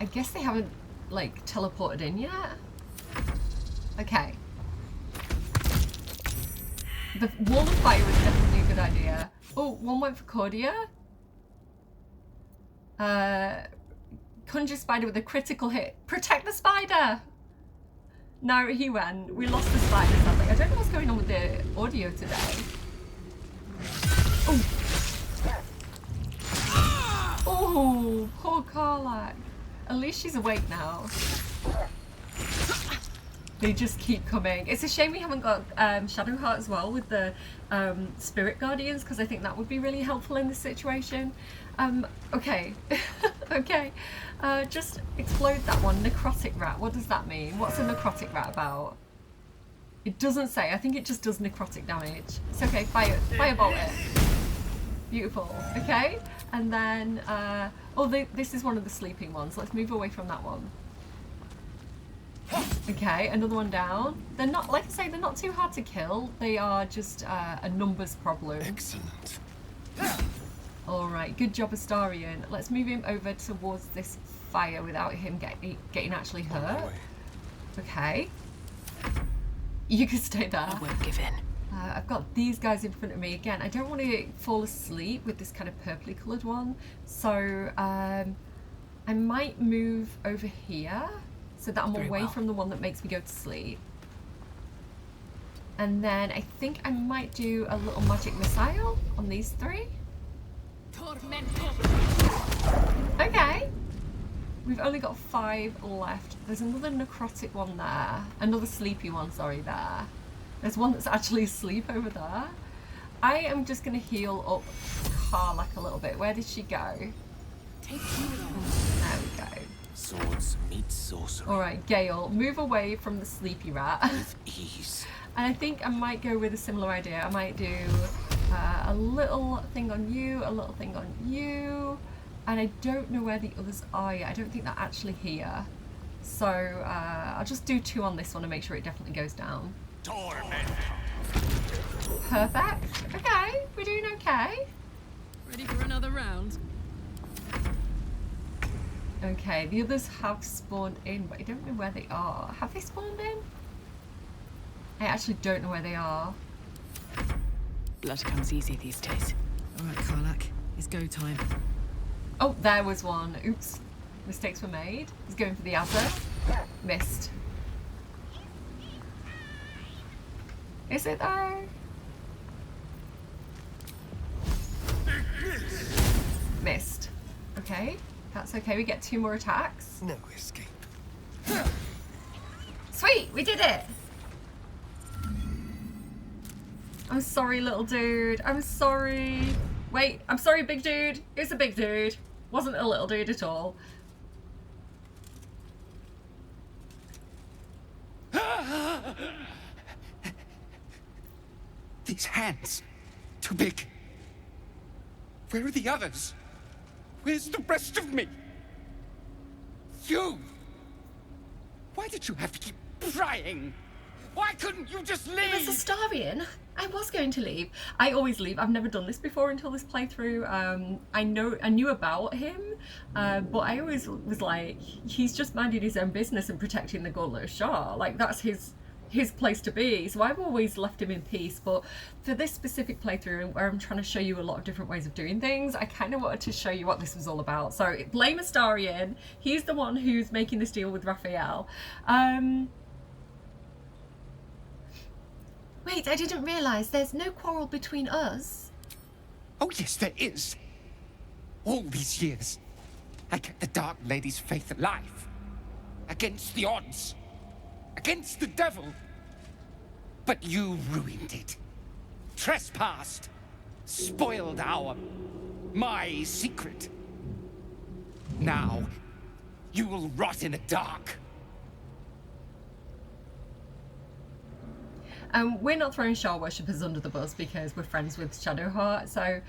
Speaker 7: I guess they haven't like teleported in yet. Okay. The wall of fire was definitely a good idea. Oh, one went for Cordia. Conjure spider with a critical hit. Protect the spider! No, he went. We lost the spider, sadly. I don't know what's going on with the audio today. Oh, oh, poor Karlach. At least she's awake now. They just keep coming. It's a shame we haven't got Shadowheart as well with the Spirit Guardians, because I think that would be really helpful in this situation. Okay. Okay. Just explode that one. Necrotic rat. What does that mean? What's a necrotic rat about? It doesn't say. I think it just does necrotic damage. It's okay. Firebolt it. Beautiful. Okay. And then, this is one of the sleeping ones. Let's move away from that one. Okay, another one down. They're not, like I say, they're not too hard to kill. They are just a numbers problem.
Speaker 4: Excellent.
Speaker 7: Alright, good job, Astarion. Let's move him over towards this fire without him getting actually hurt. Okay. You can stay there.
Speaker 6: I won't give in.
Speaker 7: I've got these guys in front of me. Again, I don't want to fall asleep with this kind of purpley coloured one. So, I might move over here so that I'm away from the one that makes me go to sleep. And then I think I might do a little magic missile on these 3. Okay. We've only got 5 left. There's another necrotic one there. Another sleepy one, sorry, there. There's one that's actually asleep over there. I am just going to heal up Karlach a little bit. Where did she go? There we go.
Speaker 8: Swords meet sorcery.
Speaker 7: Alright, Gale, move away from the sleepy rat.
Speaker 8: With ease.
Speaker 7: And I think I might go with a similar idea. I might do a little thing on you, a little thing on you. And I don't know where the others are yet. I don't think they're actually here. So I'll just do 2 on this one and make sure it definitely goes down. Perfect. Okay, we're doing okay.
Speaker 9: Ready for another round?
Speaker 7: Okay, the others have spawned in, but I don't know where they are. Have they spawned in? I actually don't know where they are.
Speaker 6: Blood comes easy these days.
Speaker 9: All right, Karlach, it's go time.
Speaker 7: Oh, there was one. Oops. Mistakes were made. He's going for the Azza. Missed. Is it though? Missed. Okay. That's okay. We get 2 more attacks.
Speaker 4: No escape.
Speaker 7: Sweet! We did it! I'm sorry, little dude. I'm sorry. Wait, I'm sorry, big dude. It's a big dude. Wasn't a little dude at all.
Speaker 11: These hands. Too big. Where are the others? Where's the rest of me? You! Why did you have to keep prying? Why couldn't you just leave?
Speaker 7: It was Astarion. I was going to leave. I always leave. I've never done this before until this playthrough. I knew about him, but I always was like, he's just minding his own business and protecting the Gauntlet of Shah. Like, that's his place to be. So I've always left him in peace. But for this specific playthrough, where I'm trying to show you a lot of different ways of doing things, I kind of wanted to show you what this was all about. So blame Astarion. He's the one who's making this deal with Raphael. Wait, I didn't realise there's no quarrel between us.
Speaker 11: Oh, yes, there is. All these years, I kept the Dark Lady's faith alive. Against the odds. Against the devil. But you ruined it. Trespassed. Spoiled my secret. Now, you will rot in the dark.
Speaker 7: We're not throwing Shah worshippers under the bus because we're friends with Shadowheart, so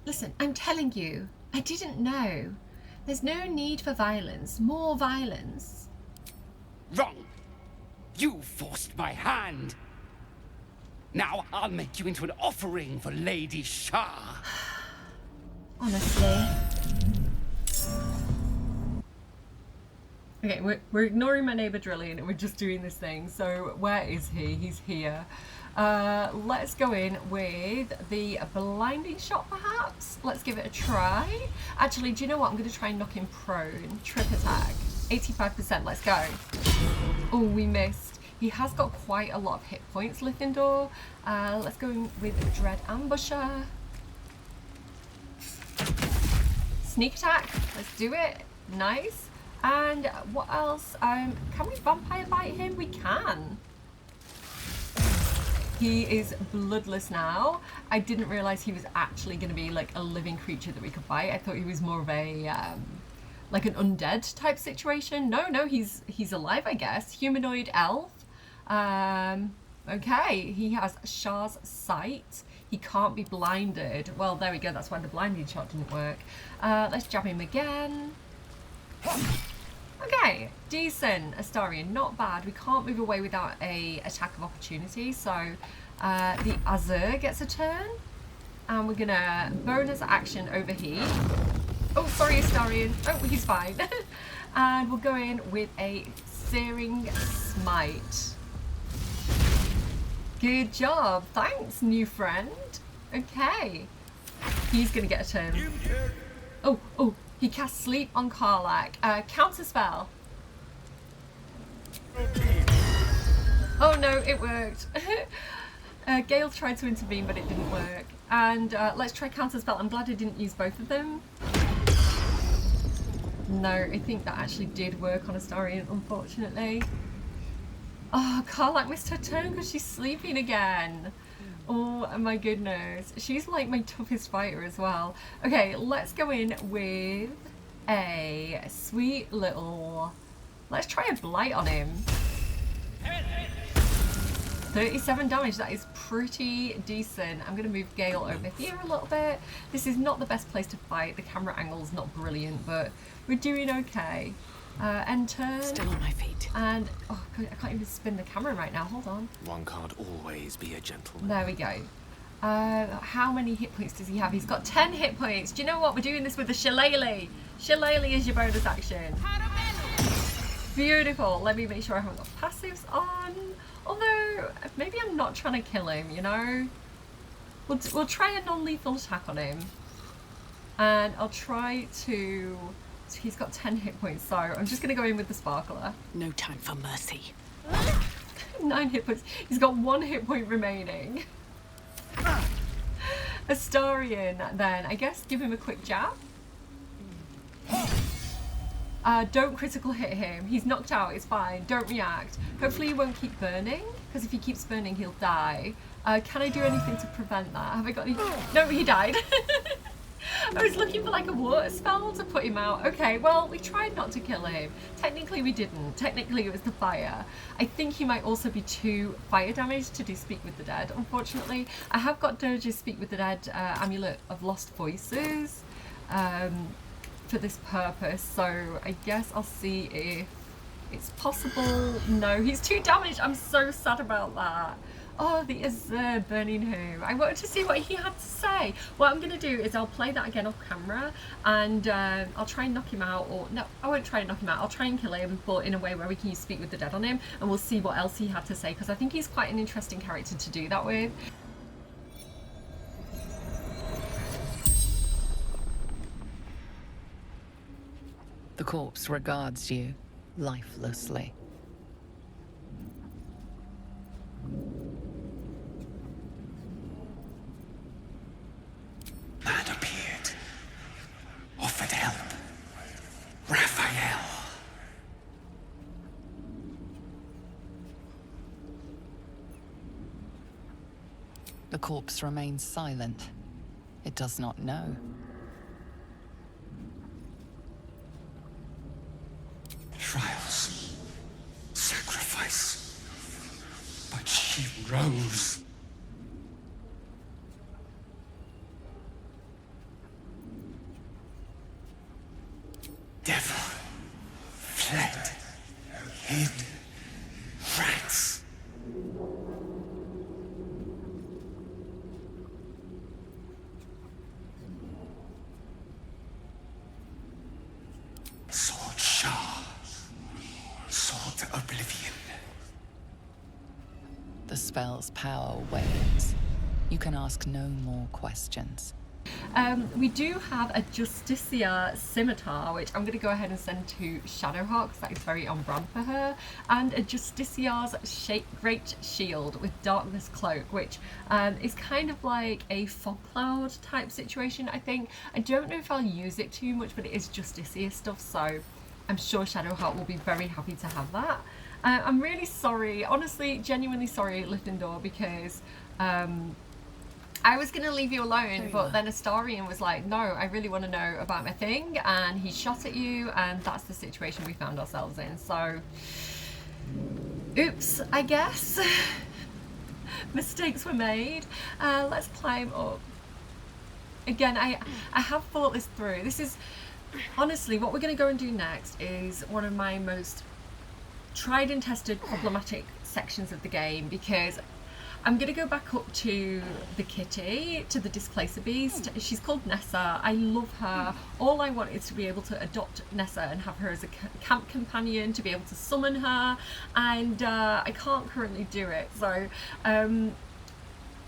Speaker 7: listen, I'm telling you, I didn't know. There's no need for violence. More violence.
Speaker 11: Wrong. You forced my hand. Now I'll make you into an offering for Lady Shah.
Speaker 7: Honestly. Okay, we're ignoring my neighbour Drillian and we're just doing this thing. So where is he? He's here. Let's go in with the blinding shot perhaps. Let's give it a try. Actually, do you know what? I'm going to try and knock him prone. Trip attack. 85%. Let's go. Oh, we missed. He has got quite a lot of hit points, Lithendor. Let's go in with Dread Ambusher. Sneak attack. Let's do it. Nice. And what else? Can we vampire bite him? We can. He is bloodless now. I didn't realize he was actually going to be like a living creature that we could bite. I thought he was more of a like an undead type situation. No, he's alive, I guess. Humanoid elf. Okay, he has Shah's sight. He can't be blinded. Well, there we go. That's why the blinding shot didn't work. Let's jab him again. Okay, decent. Astarion, not bad. We can't move away without a attack of opportunity. So the Azur gets a turn. And we're gonna bonus action overheat. Oh, sorry, Astarion. Oh, he's fine. And we'll go in with a Searing Smite. Good job. Thanks, new friend. Okay. He's gonna get a turn. Oh, he casts Sleep on Karlach. Counter spell. Oh no, it worked. Gale tried to intervene, but it didn't work. And let's try counter spell. I'm glad I didn't use both of them. No, I think that actually did work on Astarion, unfortunately. Oh, Karlach missed her turn because she's sleeping again. Oh my goodness. She's like my toughest fighter as well. Okay, let's go in with a sweet little... Let's try a blight on him. 37 damage, that is pretty decent. I'm going to move Gale over here a little bit. This is not the best place to fight. The camera angle's not brilliant, but we're doing okay. End turn.
Speaker 6: Still on my feet.
Speaker 7: And, oh God, I can't even spin the camera right now. Hold on.
Speaker 8: One can't always be a gentleman.
Speaker 7: There we go. How many hit points does he have? He's got 10 hit points. Do you know what? We're doing this with the Shillelagh. Shillelagh is your bonus action. Beautiful. Let me make sure I haven't got passives on. Although, maybe I'm not trying to kill him, you know? We'll try a non-lethal attack on him. And I'll try to... He's got 10 hit points, so I'm just going to go in with the Sparkler.
Speaker 6: No time for mercy.
Speaker 7: 9 hit points. He's got 1 hit point remaining. Astarion, then. I guess give him a quick jab. Don't critical hit him. He's knocked out. It's fine. Don't react. Hopefully he won't keep burning, because if he keeps burning, he'll die. Can I do anything to prevent that? Have I got any... No, he died. I was looking for like a water spell to put him out. Okay, well, we tried not to kill him. Technically, we didn't. Technically, it was the fire. I think he might also be 2 fire damage to do Speak with the Dead, unfortunately. I have got Dirge's Speak with the Dead Amulet of Lost Voices for this purpose, so I guess I'll see if it's possible. No, he's 2 damaged. I'm so sad about that. Oh, the Azur burning him. I wanted to see what he had to say. What I'm going to do is I'll play that again off camera and I'll try and knock him out. Or no, I won't try and knock him out. I'll try and kill him, but in a way where we can use Speak with the Dead on him, and we'll see what else he had to say, because I think he's quite an interesting character to do that with.
Speaker 3: The corpse regards you lifelessly. The corpse remains silent. It does not know.
Speaker 11: Trials. Sacrifice. But she rose. Devil. Fled. Hid. Rats. Sword Shah. Sword Oblivion.
Speaker 3: The spell's power wanes. You can ask no more questions.
Speaker 7: We do have a Justicia scimitar, which I'm going to go ahead and send to Shadowheart because that is very on brand for her, and a Justicia's Great Shield with Darkness Cloak, which is kind of like a fog cloud type situation, I think. I don't know if I'll use it too much, but it is Justicia stuff, so I'm sure Shadowheart will be very happy to have that. I'm really sorry, honestly, genuinely sorry, Lythindor, because I was going to leave you alone, but then Astarion was like, no, I really want to know about my thing, and he shot at you, and that's the situation we found ourselves in. So, oops, I guess. Mistakes were made. Let's climb up. Again, I have thought this through. This is, honestly, what we're going to go and do next is one of my most tried and tested problematic sections of the game, because I'm going to go back up to the kitty, to the Displacer Beast. She's called Nessa. I love her. All I want is to be able to adopt Nessa and have her as a camp companion, to be able to summon her, and I can't currently do it. So,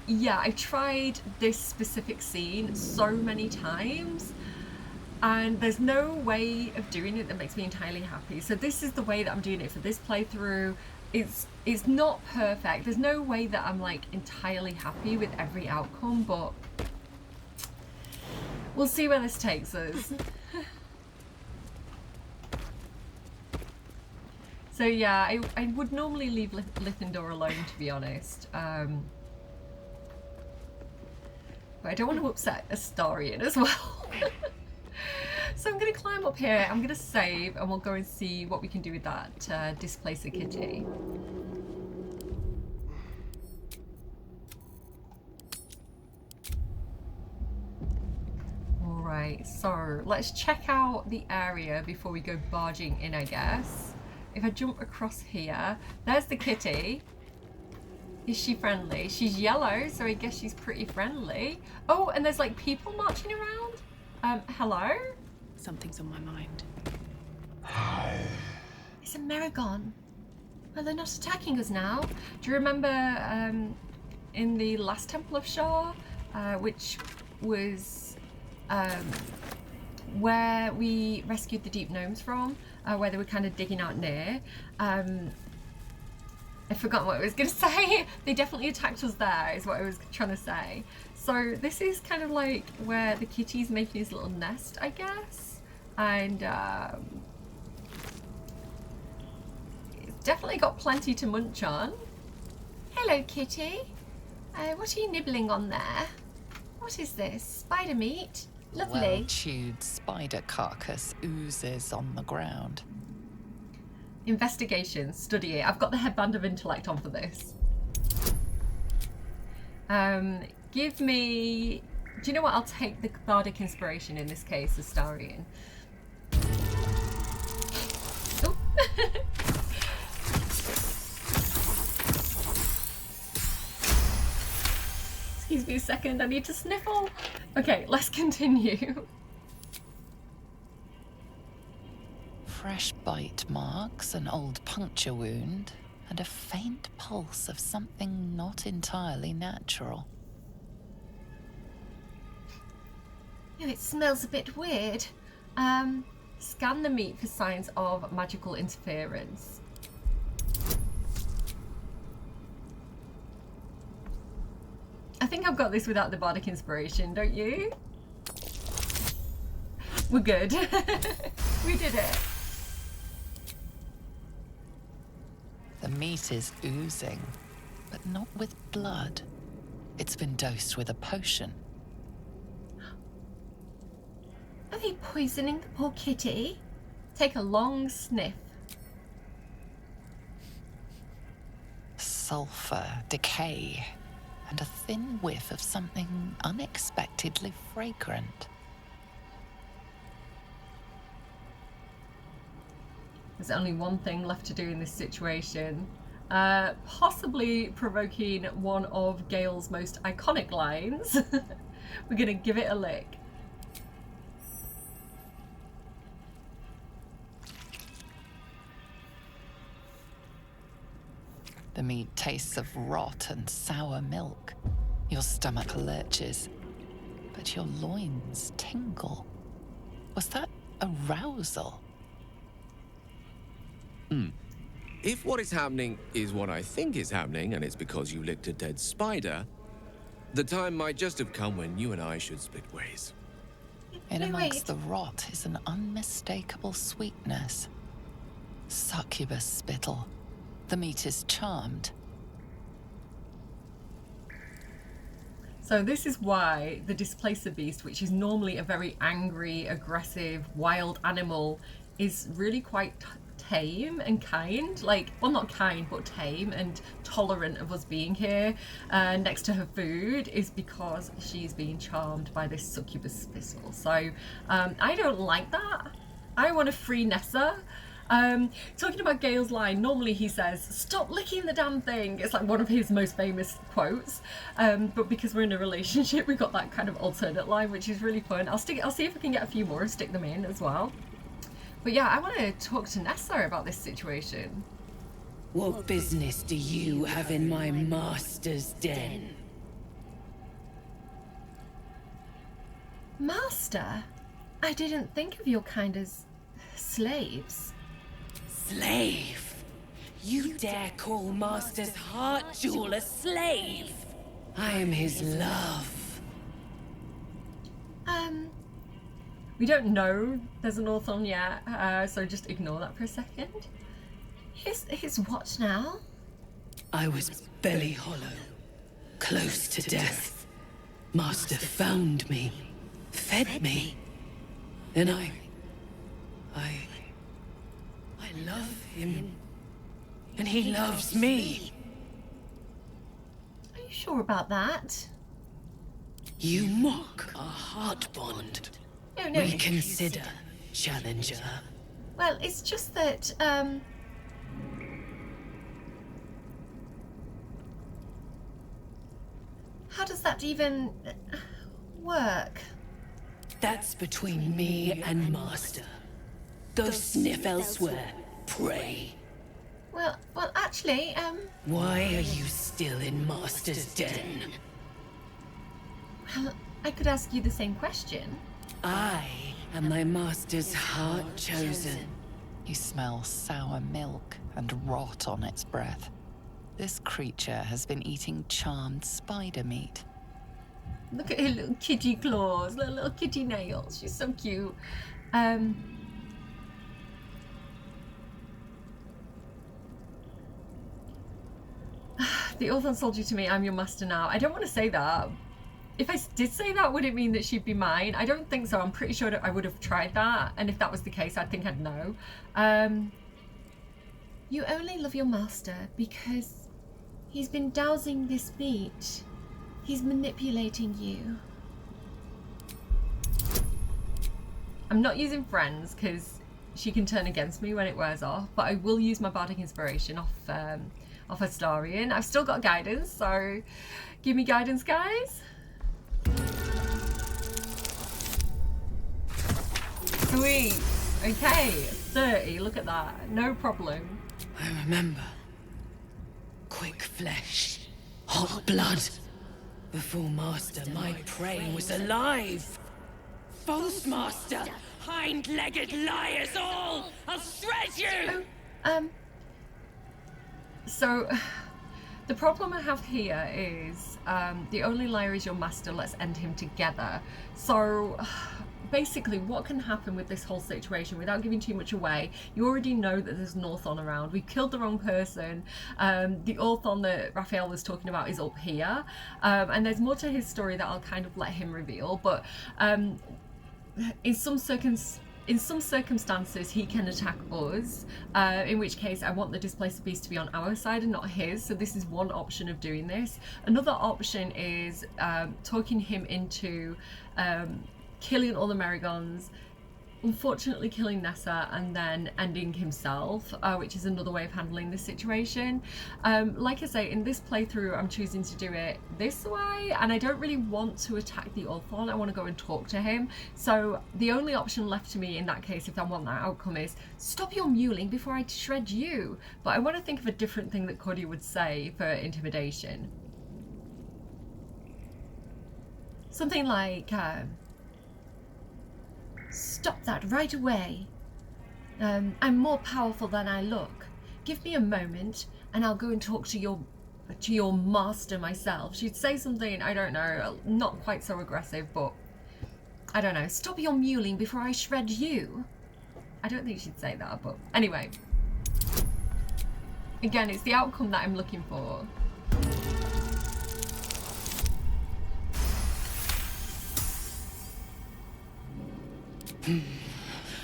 Speaker 7: yeah, I've tried this specific scene so many times, and there's no way of doing it that makes me entirely happy. So this is the way that I'm doing it for this playthrough. It's not perfect. There's no way that I'm like entirely happy with every outcome, but we'll see where this takes us. So yeah, I would normally leave Lythindor alone, to be honest. But I don't want to upset Astarion as well. So I'm going to climb up here, I'm going to save, and we'll go and see what we can do with that Displacer kitty. Alright, so let's check out the area before we go barging in, I guess. If I jump across here, there's the kitty. Is she friendly? She's yellow, so I guess she's pretty friendly. Oh, and there's like people marching around. Hello?
Speaker 9: Something's on my mind.
Speaker 7: It's a Meragon. Well, they're not attacking us now. Do you remember in the last Temple of Shah, which was where we rescued the deep gnomes from, where they were kind of digging out near? I've forgotten what I was going to say. They definitely attacked us there, is what I was trying to say. So this is kind of like where the kitty's making his little nest, I guess. And it's definitely got plenty to munch on. Hello, kitty. What are you nibbling on there? What is this? Spider meat? Lovely.
Speaker 3: Well-chewed spider carcass oozes on the ground.
Speaker 7: Investigation, study it. I've got the headband of intellect on for this. Give me... Do you know what? I'll take the bardic inspiration in this case, Astarion. Oh. Excuse me a second, I need to sniffle. Okay, let's continue.
Speaker 3: Fresh bite marks, an old puncture wound, and a faint pulse of something not entirely natural.
Speaker 7: Oh, it smells a bit weird. Scan the meat for signs of magical interference. I think I've got this without the bardic inspiration, don't you? We're good. We did it.
Speaker 3: The meat is oozing, but not with blood. It's been dosed with a potion.
Speaker 7: Are they poisoning the poor kitty? Take a long sniff.
Speaker 3: Sulfur, decay, and a thin whiff of something unexpectedly fragrant.
Speaker 7: There's only one thing left to do in this situation. Possibly provoking one of Gale's most iconic lines. We're gonna give it a lick.
Speaker 3: The meat tastes of rot and sour milk. Your stomach lurches, but your loins tingle. Was that arousal?
Speaker 8: If what is happening is what I think is happening, and it's because you licked a dead spider, the time might just have come when you and I should split ways.
Speaker 3: In amongst the rot is an unmistakable sweetness. Succubus spittle. The meat is charmed.
Speaker 7: So this is why the Displacer Beast, which is normally a very angry, aggressive, wild animal, is really quite tame and kind. Like, well, not kind, but tame and tolerant of us being here next to her food, is because she's being charmed by this succubus spittle. So I don't like that. I want to free Nessa. Talking about Gale's line, normally he says, "Stop licking the damn thing." It's like one of his most famous quotes. But because we're in a relationship, we've got that kind of alternate line, which is really fun. I'll see if I can get a few more and stick them in as well. But yeah, I want to talk to Nessa about this situation.
Speaker 13: What business do you have in my master's den?
Speaker 7: Master? I didn't think of your kind as slaves.
Speaker 13: Slave? You dare call Master's heart jewel a slave? I am his love.
Speaker 7: We don't know there's an author yet, so just ignore that for a second. His what now?
Speaker 13: I was belly hollow, close to death. Master found me, fed me. Then I love him, and he loves me.
Speaker 7: Are you sure about that?
Speaker 13: You mock our heart bond.
Speaker 7: No.
Speaker 13: Reconsider, challenger.
Speaker 7: Well, it's just that, how does that even work?
Speaker 13: That's between me and Master. Go sniff elsewhere, pray.
Speaker 7: Well, actually,
Speaker 13: Why are you still in Master's den?
Speaker 7: Well, I could ask you the same question.
Speaker 13: I am my master's heart chosen.
Speaker 3: You smell sour milk and rot on its breath. This creature has been eating charmed spider meat.
Speaker 7: Look at her little kitty claws, little kitty nails. She's so cute. The author told you to me, I'm your master now. I don't want to say that. If I did say that, would it mean that she'd be mine? I don't think so. I'm pretty sure that I would have tried that. And if that was the case, I think I'd know. You only love your master because he's been dousing this meat. He's manipulating you. I'm not using friends because she can turn against me when it wears off, but I will use my bardic inspiration off Astarion. I've still got guidance, so give me guidance, guys. Sweet. Okay, 30. Look at that. No problem.
Speaker 13: I remember. Quick flesh, hot blood. Before Master, my prey was alive. False Master, hind-legged liars all! I'll shred you!
Speaker 7: So, the problem I have here is the only liar is your master. Let's end him together. So, basically what can happen with this whole situation, without giving too much away, you already know that there's an Orthon around. We've killed the wrong person. The Orthon that Raphael was talking about is up here, and there's more to his story that I'll kind of let him reveal, but in some circumstances he can attack us, in which case I want the displaced beast to be on our side and not his, so this is one option of doing this. Another option is talking him into killing all the Merigons, unfortunately killing Nessa, and then ending himself, which is another way of handling this situation. Like I say, in this playthrough I'm choosing to do it this way, and I don't really want to attack the Orthon. I want to go and talk to him, so the only option left to me in that case, if I want that outcome, is stop your mewling before I shred you. But I want to think of a different thing that Cody would say for intimidation. Something like stop that right away. I'm more powerful than I look. Give me a moment and I'll go and talk to your master myself. She'd say something, I don't know, not quite so aggressive, but I don't know. Stop your mewling before I shred you. I don't think she'd say that, but anyway. Again, it's the outcome that I'm looking for.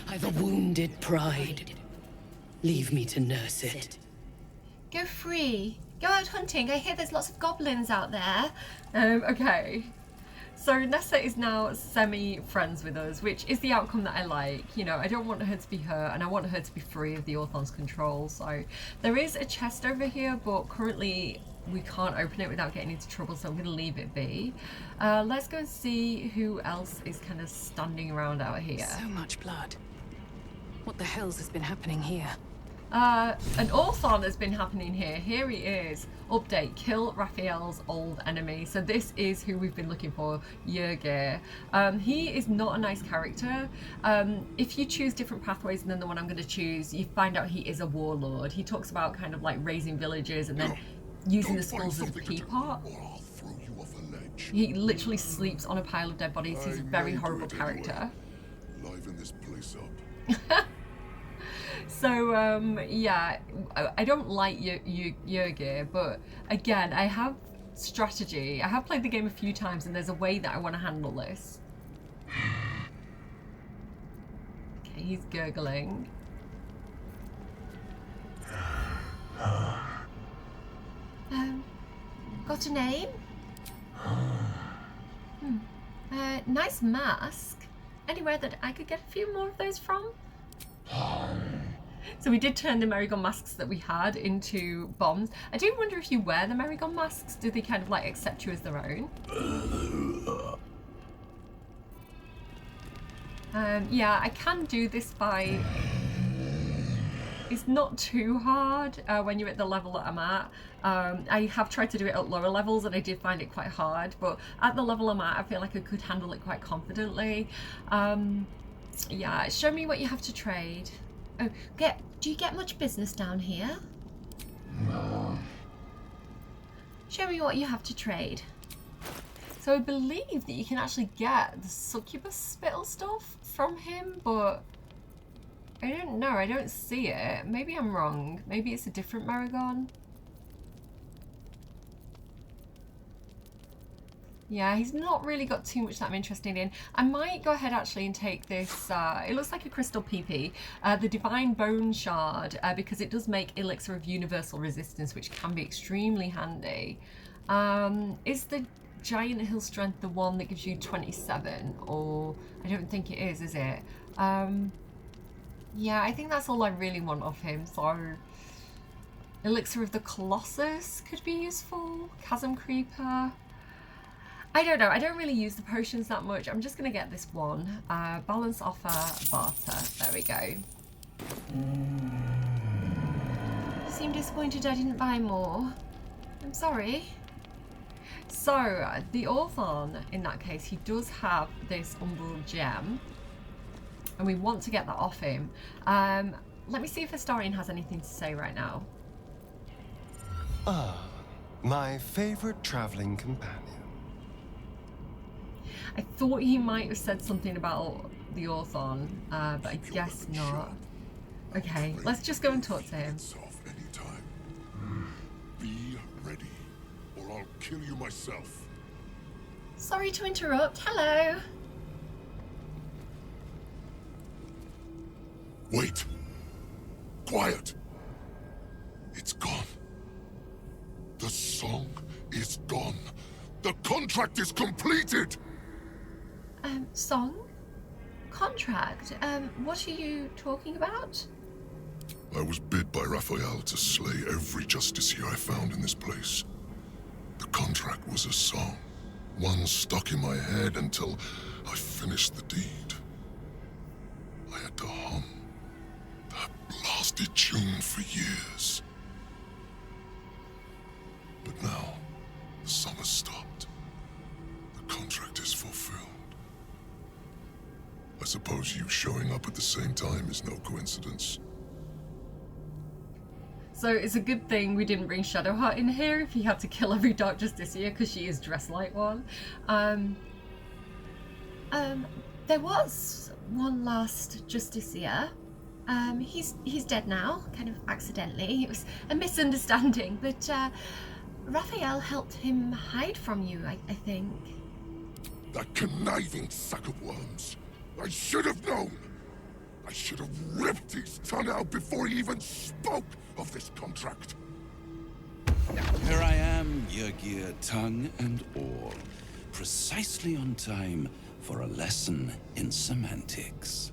Speaker 13: I've a wounded pride. Leave me to nurse it.
Speaker 7: Go free. Go out hunting. I hear there's lots of goblins out there. Okay. So Nessa is now semi-friends with us, which is the outcome that I like. You know, I don't want her to be hurt, and I want her to be free of the Orthon's control. So there is a chest over here, but currently we can't open it without getting into trouble, so I'm going to leave it be. Let's go and see who else is kind of standing around out here.
Speaker 14: So much blood. What the hell's has been happening here?
Speaker 7: An Orthon has been happening here. Here he is. Update, kill Raphael's old enemy. So this is who we've been looking for, Yergir. He is not a nice character. If you choose different pathways than the one I'm going to choose, you find out he is a warlord. He talks about kind of like raising villages and then using the skulls as a teapot. He literally sleeps on a pile of dead bodies. He's a very horrible character.
Speaker 15: Liven this place up.
Speaker 7: So yeah, I don't like Yergir, but again, I have strategy. I have played the game a few times, and there's a way that I want to handle this. Okay, he's gurgling. Got a name? Nice mask. Anywhere that I could get a few more of those from? So we did turn the Merigon masks that we had into bombs. I do wonder if you wear the Merigon masks, do they kind of like accept you as their own? Yeah, I can do this by... It's not too hard when you're at the level that I'm at. I have tried to do it at lower levels and I did find it quite hard, but at the level I'm at, I feel like I could handle it quite confidently. Yeah, show me what you have to trade. Oh, do you get much business down here? No. Show me what you have to trade. So I believe that you can actually get the succubus spittle stuff from him, but I don't know, I don't see it. Maybe I'm wrong. Maybe it's a different Merigon. Yeah, he's not really got too much that I'm interested in. I might go ahead actually and take this, it looks like a crystal PP, the Divine Bone Shard, because it does make Elixir of Universal Resistance, which can be extremely handy. Is the Giant Hill Strength the one that gives you 27? Or, I don't think it is it? Yeah, I think that's all I really want of him, so... Elixir of the Colossus could be useful. Chasm Creeper. I don't know, I don't really use the potions that much. I'm just going to get this one. Balance offer, barter. There we go. You seem disappointed I didn't buy more. I'm sorry. So, the Orthon, in that case, he does have this Umbral Gem. And we want to get that off him. Let me see if Astarion has anything to say right now.
Speaker 4: Ah, my favorite traveling companion.
Speaker 7: I thought he might have said something about the Orthon, but I guess not. Okay, let's just go and talk to him.
Speaker 15: Be ready, or I'll kill you myself.
Speaker 7: Sorry to interrupt. Hello.
Speaker 15: Wait. Quiet. It's gone. The song is gone. The contract is completed.
Speaker 7: Song? Contract? What are you talking about?
Speaker 15: I was bid by Raphael to slay every justiciar I found in this place. The contract was a song, one stuck in my head until I finished the deed. I had to hum that blasted tune for years. But now, the song has stopped. The contract is fulfilled. I suppose you showing up at the same time is no coincidence.
Speaker 7: So it's a good thing we didn't bring Shadowheart in here if he had to kill every Dark Justiciar, because she is dressed like one. There was one last Justiciar. He's dead now, kind of accidentally. It was a misunderstanding, but Raphael helped him hide from you, I think.
Speaker 15: That conniving sack of worms. I should have known. I should have ripped his tongue out before he even spoke of this contract.
Speaker 1: Here I am, Yrgir, tongue and all, precisely on time for a lesson in semantics.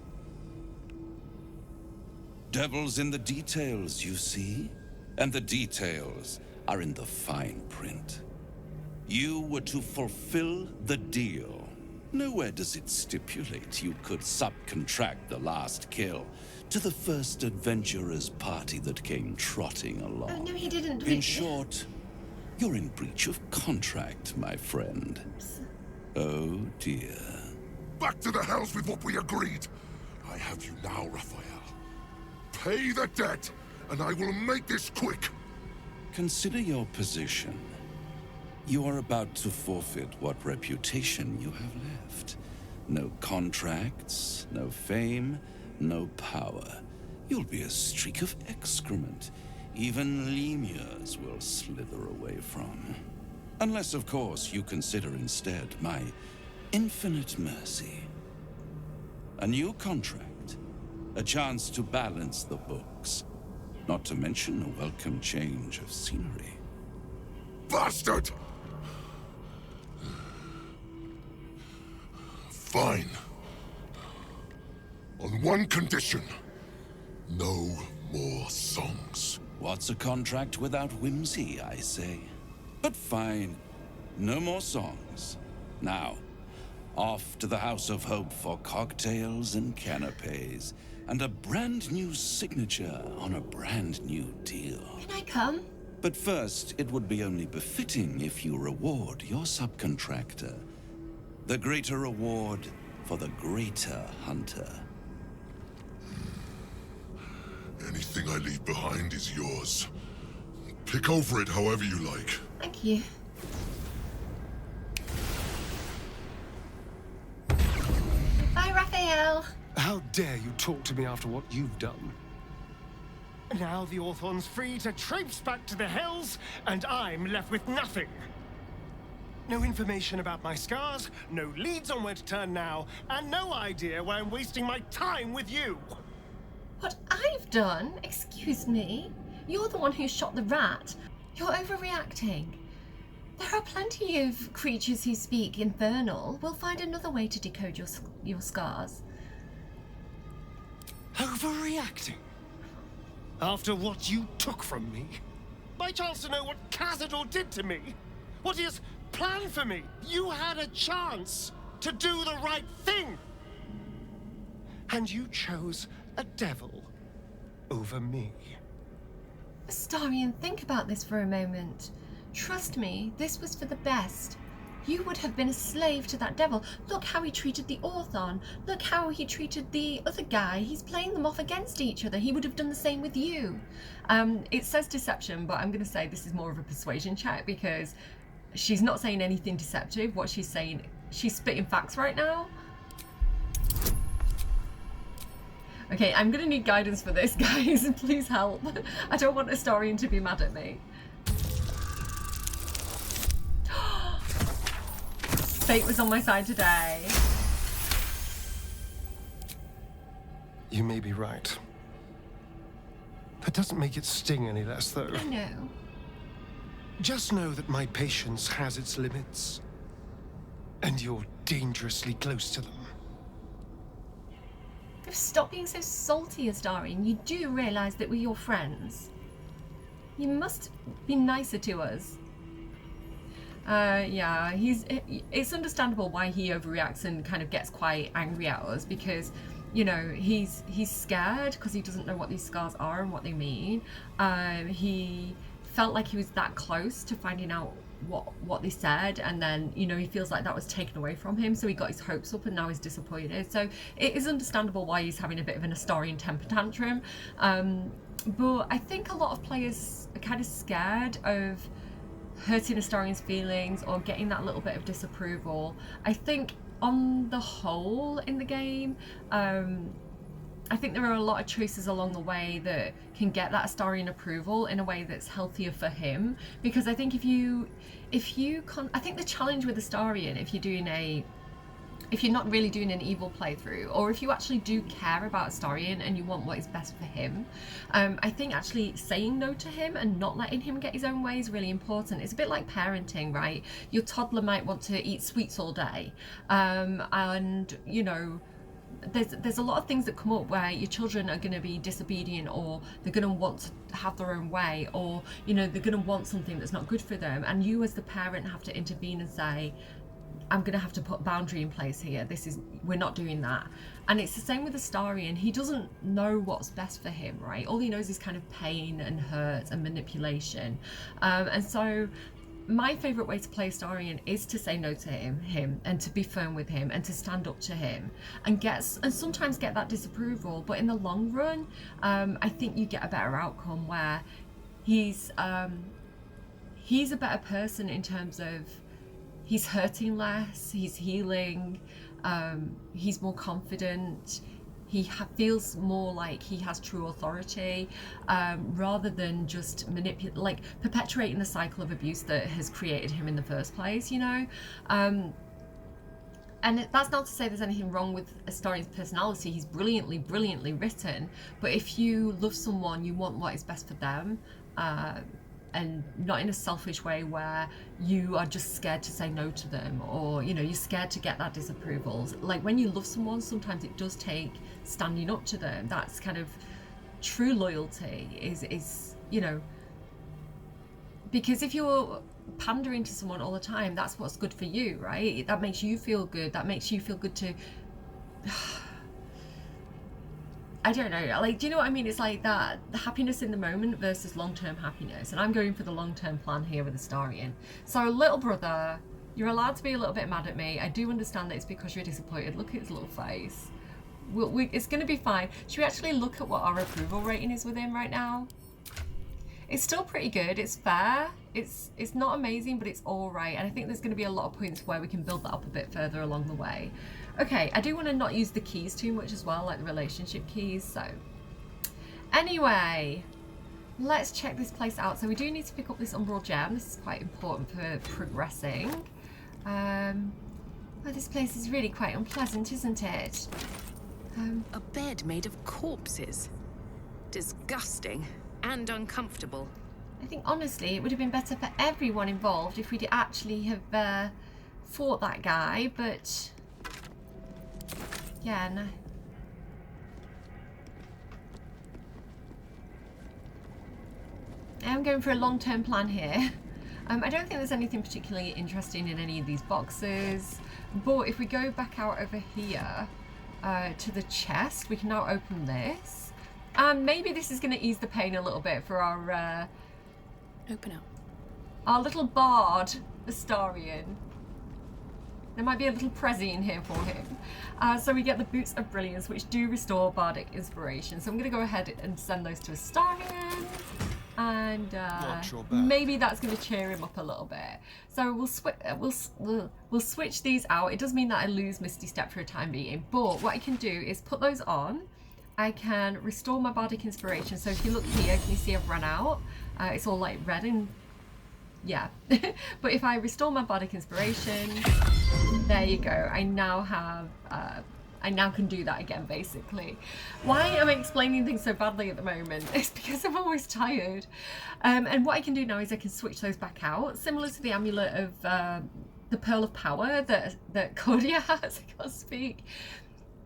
Speaker 1: Devil's in the details, you see, and the details are in the fine print. You were to fulfill the deal. Nowhere does it stipulate you could subcontract the last kill to the first adventurer's party that came trotting along.
Speaker 7: Oh, no, he didn't.
Speaker 1: In short, you're in breach of contract, my friend. Oh, dear.
Speaker 15: Back to the hells with what we agreed. I have you now, Raphael. Pay the debt, and I will make this quick.
Speaker 1: Consider your position. You are about to forfeit what reputation you have left. No contracts, no fame, no power. You'll be a streak of excrement. Even lemurs will slither away from. Unless, of course, you consider instead my infinite mercy. A new contract, a chance to balance the books, not to mention a welcome change of scenery.
Speaker 15: Bastard! Fine. On one condition. No more songs.
Speaker 1: What's a contract without whimsy, I say? But fine. No more songs. Now, off to the House of Hope for cocktails and canapes, and a brand new signature on a brand new deal.
Speaker 7: Can I come?
Speaker 1: But first, it would be only befitting if you reward your subcontractor. The greater reward for the greater hunter.
Speaker 15: Anything I leave behind is yours. Pick over it however you like.
Speaker 7: Thank you. Bye, Raphael.
Speaker 4: How dare you talk to me after what you've done? Now the Orthon's free to traipse back to the Hells, and I'm left with nothing. No information about my scars, no leads on where to turn now, and no idea why I'm wasting my time with you.
Speaker 7: What I've done? Excuse me? You're the one who shot the rat. You're overreacting. There are plenty of creatures who speak infernal. We'll find another way to decode your scars.
Speaker 4: Overreacting? After what you took from me? By chance to know what Cazador did to me? What he has planned for me? You had a chance to do the right thing! And you chose a devil over me.
Speaker 7: Astarion, think about this for a moment. Trust me, this was for the best. You would have been a slave to that devil. Look how he treated the Orthon. Look how he treated the other guy. He's playing them off against each other. He would have done the same with you. It says deception, but I'm going to say this is more of a persuasion check because she's not saying anything deceptive. What she's saying she's spitting facts right now. Okay, I'm gonna need guidance for this, guys. Please help. I don't want Astarion to be mad at me. Fate was on my side today.
Speaker 4: You may be right. That doesn't make it sting any less, though.
Speaker 7: I know.
Speaker 4: Just know that my patience has its limits. And you're dangerously close to them.
Speaker 7: Stop being so salty, Astarion. You do realise that we're your friends. You must be nicer to us. Yeah, it's understandable why he overreacts and kind of gets quite angry at us, because, you know, he's scared because he doesn't know what these scars are and what they mean. He felt like he was that close to finding out what they said, and then, you know, he feels like that was taken away from him, so he got his hopes up and now he's disappointed. So it is understandable why he's having a bit of an Astarion temper tantrum. But I think a lot of players are kind of scared of hurting Astarion's feelings or getting that little bit of disapproval. I think on the whole in the game, I think there are a lot of choices along the way that can get that Astarion approval in a way that's healthier for him. Because I think I think the challenge with Astarion, if you're not really doing an evil playthrough, or if you actually do care about Astarion and you want what is best for him, I think actually saying no to him and not letting him get his own way is really important. It's a bit like parenting, right? Your toddler might want to eat sweets all day, and, you know, there's a lot of things that come up where your children are going to be disobedient, or they're going to want to have their own way, or, you know, they're going to want something that's not good for them, and you as the parent have to intervene and say, I'm going to have to put a boundary in place here. We're not doing that. And it's the same with Astarion. He doesn't know what's best for him, right? All he knows is kind of pain and hurt and manipulation. And so my favourite way to play Astarion is to say no to him and to be firm with him and to stand up to him and sometimes get that disapproval. But in the long run, I think you get a better outcome where he's a better person in terms of he's hurting less, he's healing, he's more confident, he feels more like he has true authority, rather than just perpetuating the cycle of abuse that has created him in the first place, you know? And that's not to say there's anything wrong with Astarion's personality. He's brilliantly, brilliantly written. But if you love someone, you want what is best for them, and not in a selfish way where you are just scared to say no to them, or, you know, you're scared to get that disapproval. Like, when you love someone, sometimes it does take standing up to them. That's kind of true loyalty, is you know, because if you're pandering to someone all the time, that's what's good for you, right? That makes you feel good. That makes you feel good to I don't know, like, do you know what I mean? It's like that, the happiness in the moment versus long-term happiness. And I'm going for the long-term plan here with Astarion. So, little brother, you're allowed to be a little bit mad at me. I do understand that it's because you're disappointed. Look at his little face. It's going to be fine. Should we actually look at what our approval rating is with him right now? It's still pretty good. It's fair. It's not amazing, but it's all right. And I think there's going to be a lot of points where we can build that up a bit further along the way. Okay, I do want to not use the keys too much as well, like the relationship keys. So anyway, let's check this place out. So we do need to pick up this Umbral Gem. This is quite important for progressing. Well, this place is really quite unpleasant, isn't it?
Speaker 14: A bed made of corpses. Disgusting and uncomfortable.
Speaker 7: I think, honestly, it would have been better for everyone involved if we'd actually have fought that guy, but yeah, no. I'm going for a long-term plan here. I don't think there's anything particularly interesting in any of these boxes, but if we go back out over here to the chest, we can now open this. And maybe this is going to ease the pain a little bit for our
Speaker 14: open up.
Speaker 7: Our little bard, Astarion. There might be a little prezi in here for him. So we get the Boots of Brilliance, which do restore bardic inspiration. So I'm going to go ahead and send those to Astarion. and
Speaker 4: Watch your back.
Speaker 7: maybe that's going to cheer him up a little bit. So we'll switch these out. It does mean that I lose Misty Step for a time being, but what I can do is put those on. I can restore my bardic inspiration. So if you look here, can you see I've run out? It's all like red and yeah. But if I restore my bardic inspiration, there you go. I now have I now can do that again, basically. Why am I explaining things so badly at the moment? It's because I'm always tired. And what I can do now is I can switch those back out, similar to the amulet of the Pearl of Power that Cordia has. I can't speak.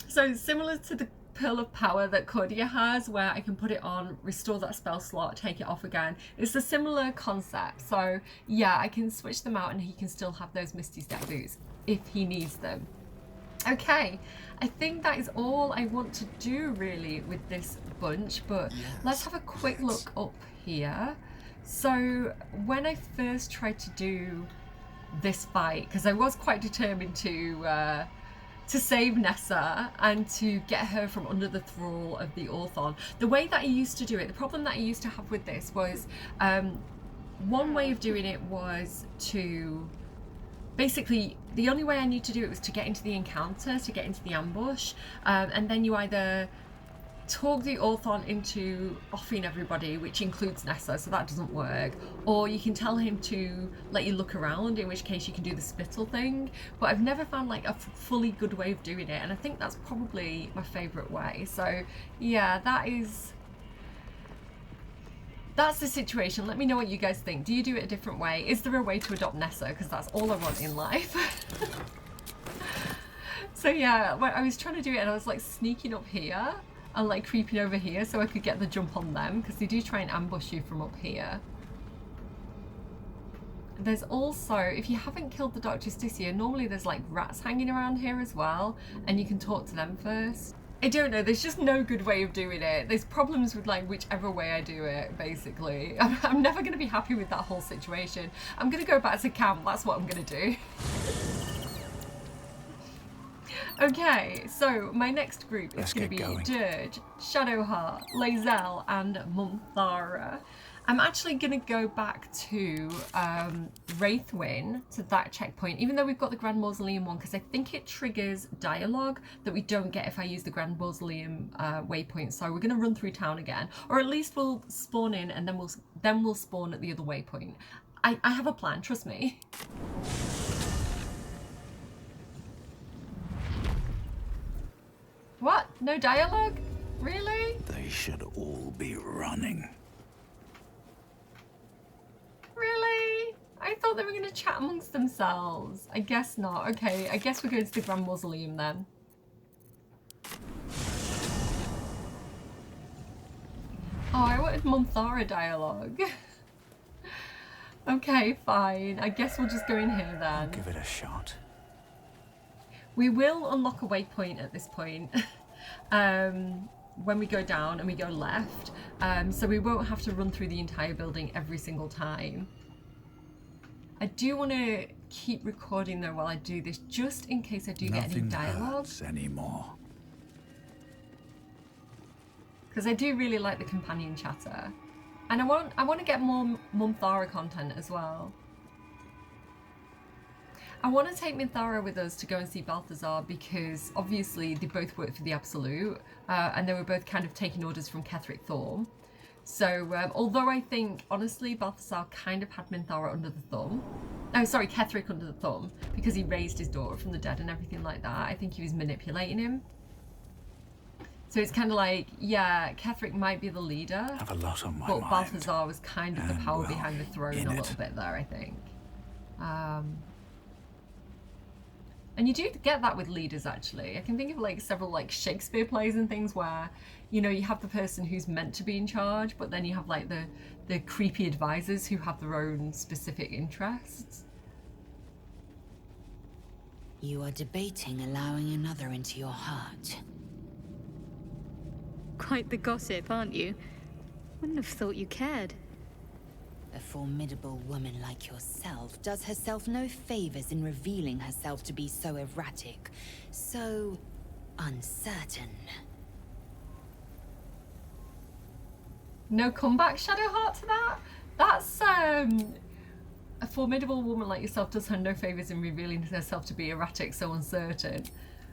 Speaker 7: So similar to the Pearl of Power that Cordia has, where I can put it on, restore that spell slot, take it off again. It's a similar concept. So yeah, I can switch them out and he can still have those Misty Step boots if he needs them. Okay, I think that is all I want to do really with this bunch, but let's have a quick look up here. So when I first tried to do this fight, because I was quite determined to save Nessa and to get her from under the thrall of the Orthon, the way that I used to do it, the problem that I used to have with this was one way of doing it was to basically, the only way I need to do it was to get into the encounter, to get into the ambush, and then you either talk the Orthon into offing everybody, which includes Nessa, so that doesn't work, or you can tell him to let you look around, in which case you can do the spittle thing. But I've never found like a fully good way of doing it, and I think that's probably my favourite way. So yeah, that's the situation. Let me know what you guys think. Do you do it a different way? Is there a way to adopt Nessa? Because that's all I want in life. So yeah, I was trying to do it and I was like sneaking up here and like creeping over here so I could get the jump on them, because they do try and ambush you from up here. There's also, if you haven't killed the Dark Justicia, normally there's like rats hanging around here as well, and you can talk to them first. I don't know, there's just no good way of doing it. There's problems with like whichever way I do it, basically. I'm never going to be happy with that whole situation. I'm going to go back to camp, that's what I'm going to do. Okay, so my next group is going to be Dirge, Shadowheart, Lae'zel, and Monthara. I'm actually going to go back to Wraithwyn, to that checkpoint, even though we've got the Grand Mausoleum one, because I think it triggers dialogue that we don't get if I use the Grand Mausoleum waypoint. So we're going to run through town again, or at least we'll spawn in and then we'll spawn at the other waypoint. I have a plan, trust me. What? No dialogue? Really?
Speaker 1: They should all be running.
Speaker 7: Really? I thought they were going to chat amongst themselves. I guess not. Okay, I guess we're going to the Grand Mausoleum then. Oh, I wanted Monthara dialogue. Okay, fine. I guess we'll just go in here then.
Speaker 1: I'll give it a shot.
Speaker 7: We will unlock a waypoint at this point. When we go down and we go left, so we won't have to run through the entire building every single time. I do want to keep recording though while I do this, just in case I do get any dialogue.
Speaker 1: Anymore.
Speaker 7: Because I do really like the companion chatter, and I want to get more Monthara content as well. I want to take Monthara with us to go and see Balthazar, because obviously they both work for the Absolute, and they were both kind of taking orders from Ketheric Thorm. So although I think honestly Balthazar kind of had Monthara under the thumb, oh sorry, Ketheric under the thumb, because he raised his daughter from the dead and everything like that. I think he was manipulating him. So it's kind of like, yeah, Ketheric might be the leader,
Speaker 1: I have a lot on my
Speaker 7: but
Speaker 1: mind.
Speaker 7: Balthazar was kind of the power behind the throne a little bit there, I think. And you do get that with leaders, actually. I can think of like several like Shakespeare plays and things where, you know, you have the person who's meant to be in charge, but then you have like the creepy advisors who have their own specific interests.
Speaker 16: You are debating allowing another into your heart.
Speaker 5: Quite the gossip, aren't you? Wouldn't have thought you cared.
Speaker 16: A formidable woman like yourself does herself no favors in revealing herself to be so erratic, so uncertain.
Speaker 7: No comeback, Shadowheart, to that? That's, a formidable woman like yourself does her no favours in revealing herself to be erratic, so uncertain.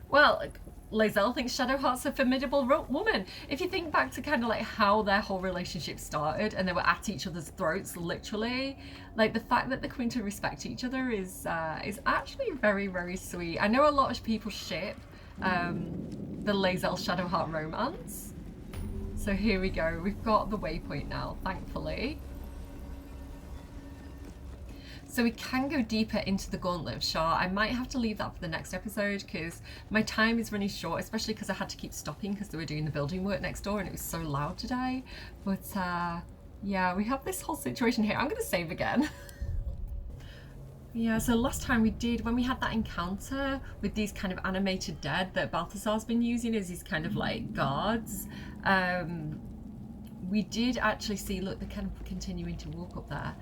Speaker 7: Well, Lae'zel thinks Shadowheart's a formidable woman. If you think back to kind of like how their whole relationship started and they were at each other's throats, literally, like the fact that they're coming to respect each other is actually very, very sweet. I know a lot of people ship the Lae'zel Shadowheart romance. So here we go. We've got the waypoint now, thankfully. So we can go deeper into the Gauntlet of Shar. I might have to leave that for the next episode because my time is running short, especially because I had to keep stopping because they were doing the building work next door and it was so loud today. But yeah, we have this whole situation here. I'm going to save again. Yeah, so last time we did, when we had that encounter with these kind of animated dead that Balthazar's been using as these kind of like guards, we did actually see, look, they're kind of continuing to walk up there.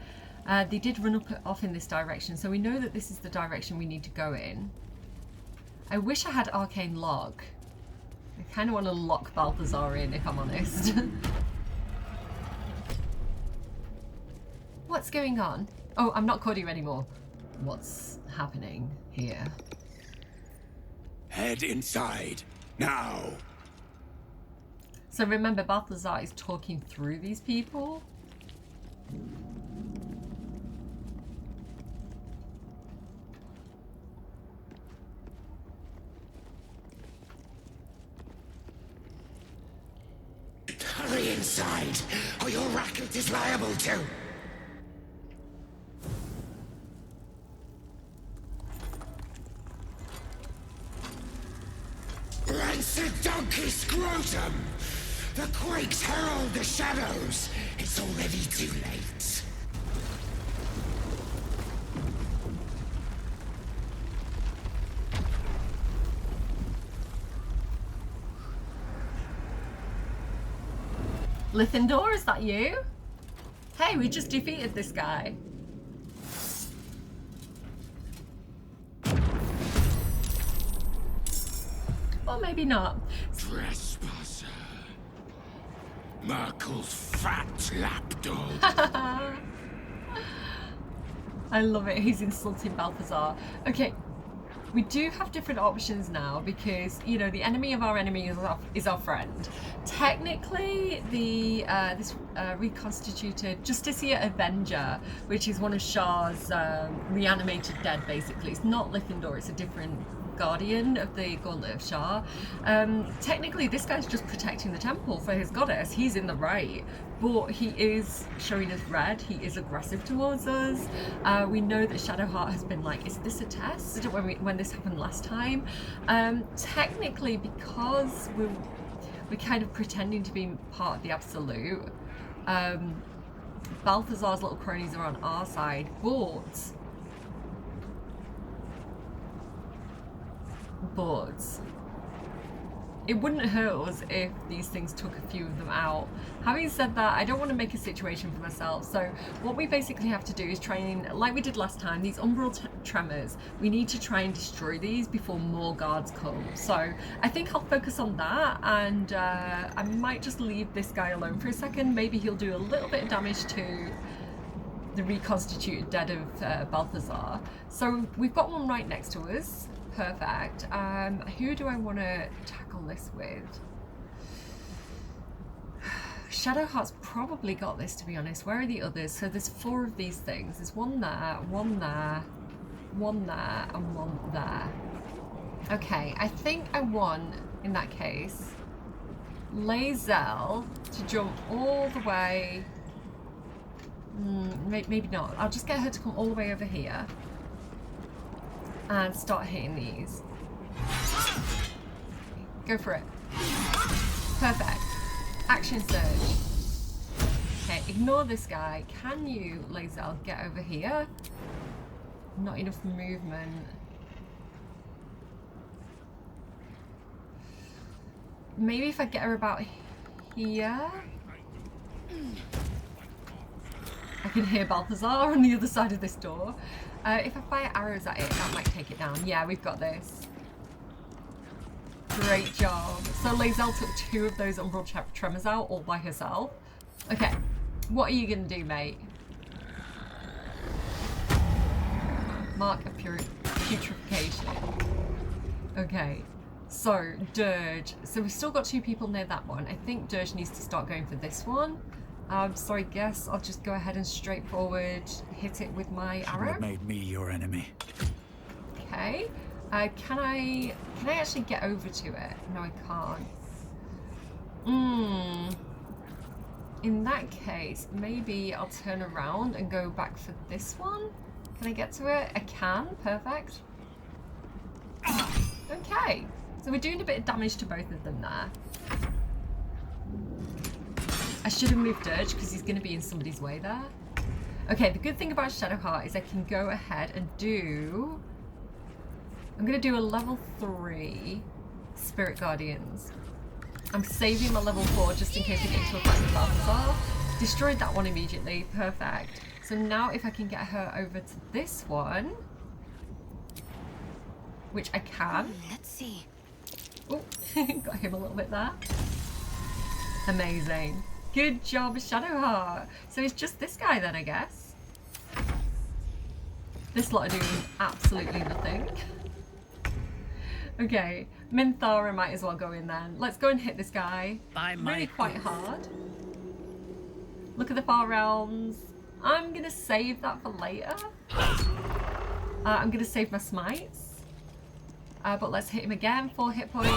Speaker 7: They did run off in this direction, so we know that this is the direction we need to go in. I wish I had Arcane Lock. I kind of want to lock Balthazar in, if I'm honest. What's going on? Oh, I'm not Cordy anymore. What's happening here?
Speaker 11: Head inside, now!
Speaker 7: So remember, Balthazar is talking through these people.
Speaker 11: Hurry inside, or your racket is liable to. Rancid donkey scrotum! The quakes herald the shadows. It's already too late.
Speaker 7: Lithendor, is that you? Hey, we just defeated this guy. Or maybe not.
Speaker 11: Trespasser. Merkel's fat lapdog.
Speaker 7: I love it. He's insulting Balthazar. Okay, we do have different options now because, you know, the enemy of our enemy is our friend. Technically, the this reconstituted Justicia Avenger, which is one of Shar's reanimated dead, basically. It's not Lithendor, it's a different guardian of the Gauntlet of Shar. Technically, this guy's just protecting the temple for his goddess. He's in the right, but he is showing us red. He is aggressive towards us. We know that Shadowheart has been like, is this a test? When this happened last time. Technically, because we're kind of pretending to be part of the Absolute, Balthazar's little cronies are on our side, but it wouldn't hurt us if these things took a few of them out. Having said that, I don't want to make a situation for myself, so what we basically have to do is try and, like we did last time, these umbral tremors, we need to try and destroy these before more guards come. So I think I'll focus on that, and I might just leave this guy alone for a second. Maybe he'll do a little bit of damage to the reconstituted dead of Balthazar. So we've got one right next to us. Perfect. Who do I want to tackle this with? Shadowheart's probably got this, to be honest. Where are the others? So there's 4 of these things. There's one there, one there, one there, and one there. Okay, I think I want, in that case, Lae'zel to jump all the way. Maybe not. I'll just get her to come all the way over here and start hitting these. Go for it. Perfect. Action surge. Okay, ignore this guy. Can you, Lae'zel, get over here? Not enough movement. Maybe if I get her about here? I can hear Balthazar on the other side of this door. If I fire arrows at it, that might take it down. Yeah, we've got this. Great job. So Lae'zel took 2 of those umbral tremors out all by herself. Okay, what are you gonna do, mate? Mark of putrefaction. Okay, so Dirge. So we've still got 2 people near that one. I think Dirge needs to start going for this one. So I guess I'll just go ahead and straightforward hit it with my arrow.
Speaker 17: Shouldn't have made me your enemy.
Speaker 7: Okay. Can I actually get over to it? No, I can't. In that case, maybe I'll turn around and go back for this one. Can I get to it? I can. Perfect. Okay. So we're doing a bit of damage to both of them there. I should have moved Dirge because he's going to be in somebody's way there. Okay, the good thing about Shadowheart is I can go ahead and do... I'm going to do a level 3 Spirit Guardians. I'm saving my level 4 just in case I get into a fight with Baldur. Destroyed that one immediately. Perfect. So now if I can get her over to this one, which I can.
Speaker 5: Let's see.
Speaker 7: Oh, got him a little bit there. Amazing. Good job, Shadowheart. So it's just this guy then, I guess. This lot are doing absolutely nothing. Okay, Minthara might as well go in then. Let's go and hit this guy. Really quite hard. Look at the Far Realms. I'm gonna save that for later. I'm gonna save my smites. But let's hit him again. 4 hit points.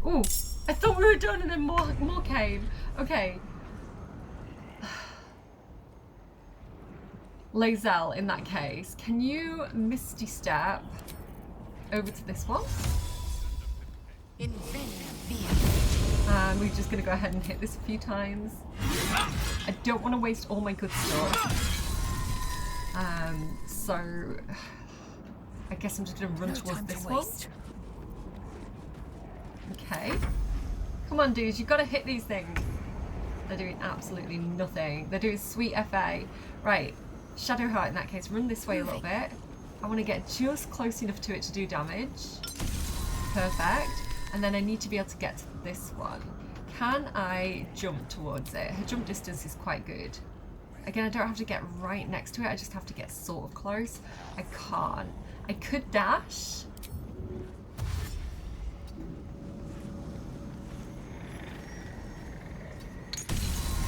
Speaker 7: Ooh, I thought we were done and then more came. Okay. Lae'zel, in that case, can you Misty Step over to this one? We're just gonna go ahead and hit this a few times. I don't want to waste all my good stuff. So I guess I'm just gonna run towards this one. Okay. Come on, dudes, you've got to hit these things. They're doing absolutely nothing. They're doing sweet FA. Right, Shadowheart in that case, run this way a little bit. I want to get just close enough to it to do damage. Perfect. And then I need to be able to get to this one. Can I jump towards it? Her jump distance is quite good. Again, I don't have to get right next to it. I just have to get sort of close. I can't. I could dash.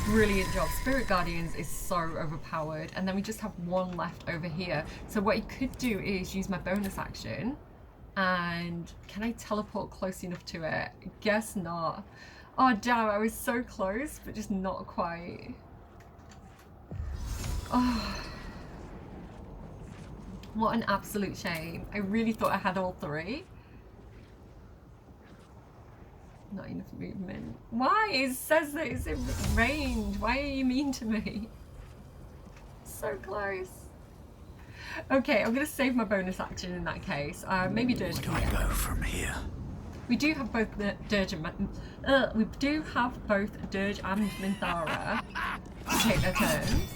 Speaker 7: Brilliant job. Spirit Guardians is so overpowered. And then we just have one left over here. So what I could do is use my bonus action. And can I teleport close enough to it? Guess not. Oh damn, I was so close, but just not quite. Oh. What an absolute shame. I really thought I had all 3. Not enough movement. Why? It says that it's in range. Why are you mean to me? So close. Okay, I'm gonna save my bonus action in that case. Maybe Dirge can get
Speaker 17: go from here.
Speaker 7: We do have both Dirge and Minthara to take their turns.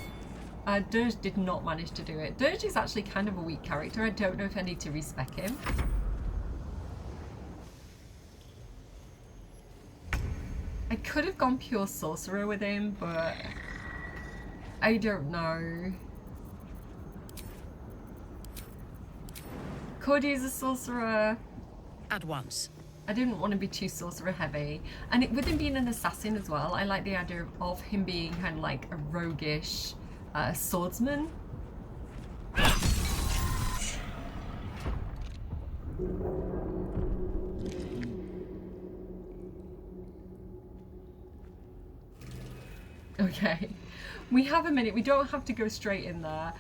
Speaker 7: Dirge did not manage to do it. Dirge is actually kind of a weak character. I don't know if I need to respec him. I could have gone pure sorcerer with him, but I don't know. Could use a sorcerer.
Speaker 9: At once.
Speaker 7: I didn't want to be too sorcerer heavy. And with him being an assassin as well, I like the idea of him being kind of like a roguish swordsman. Okay, we have a minute. We don't have to go straight in there.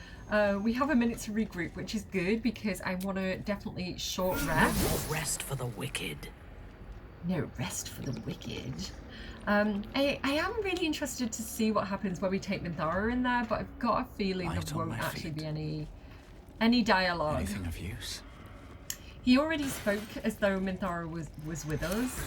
Speaker 7: We have a minute to regroup, which is good because I want to definitely short rest.
Speaker 13: No rest for the wicked.
Speaker 7: No rest for the wicked. I am really interested to see what happens when we take Minthara in there, but I've got a feeling there won't actually be any dialogue.
Speaker 17: Anything of use?
Speaker 7: He already spoke as though Minthara was with us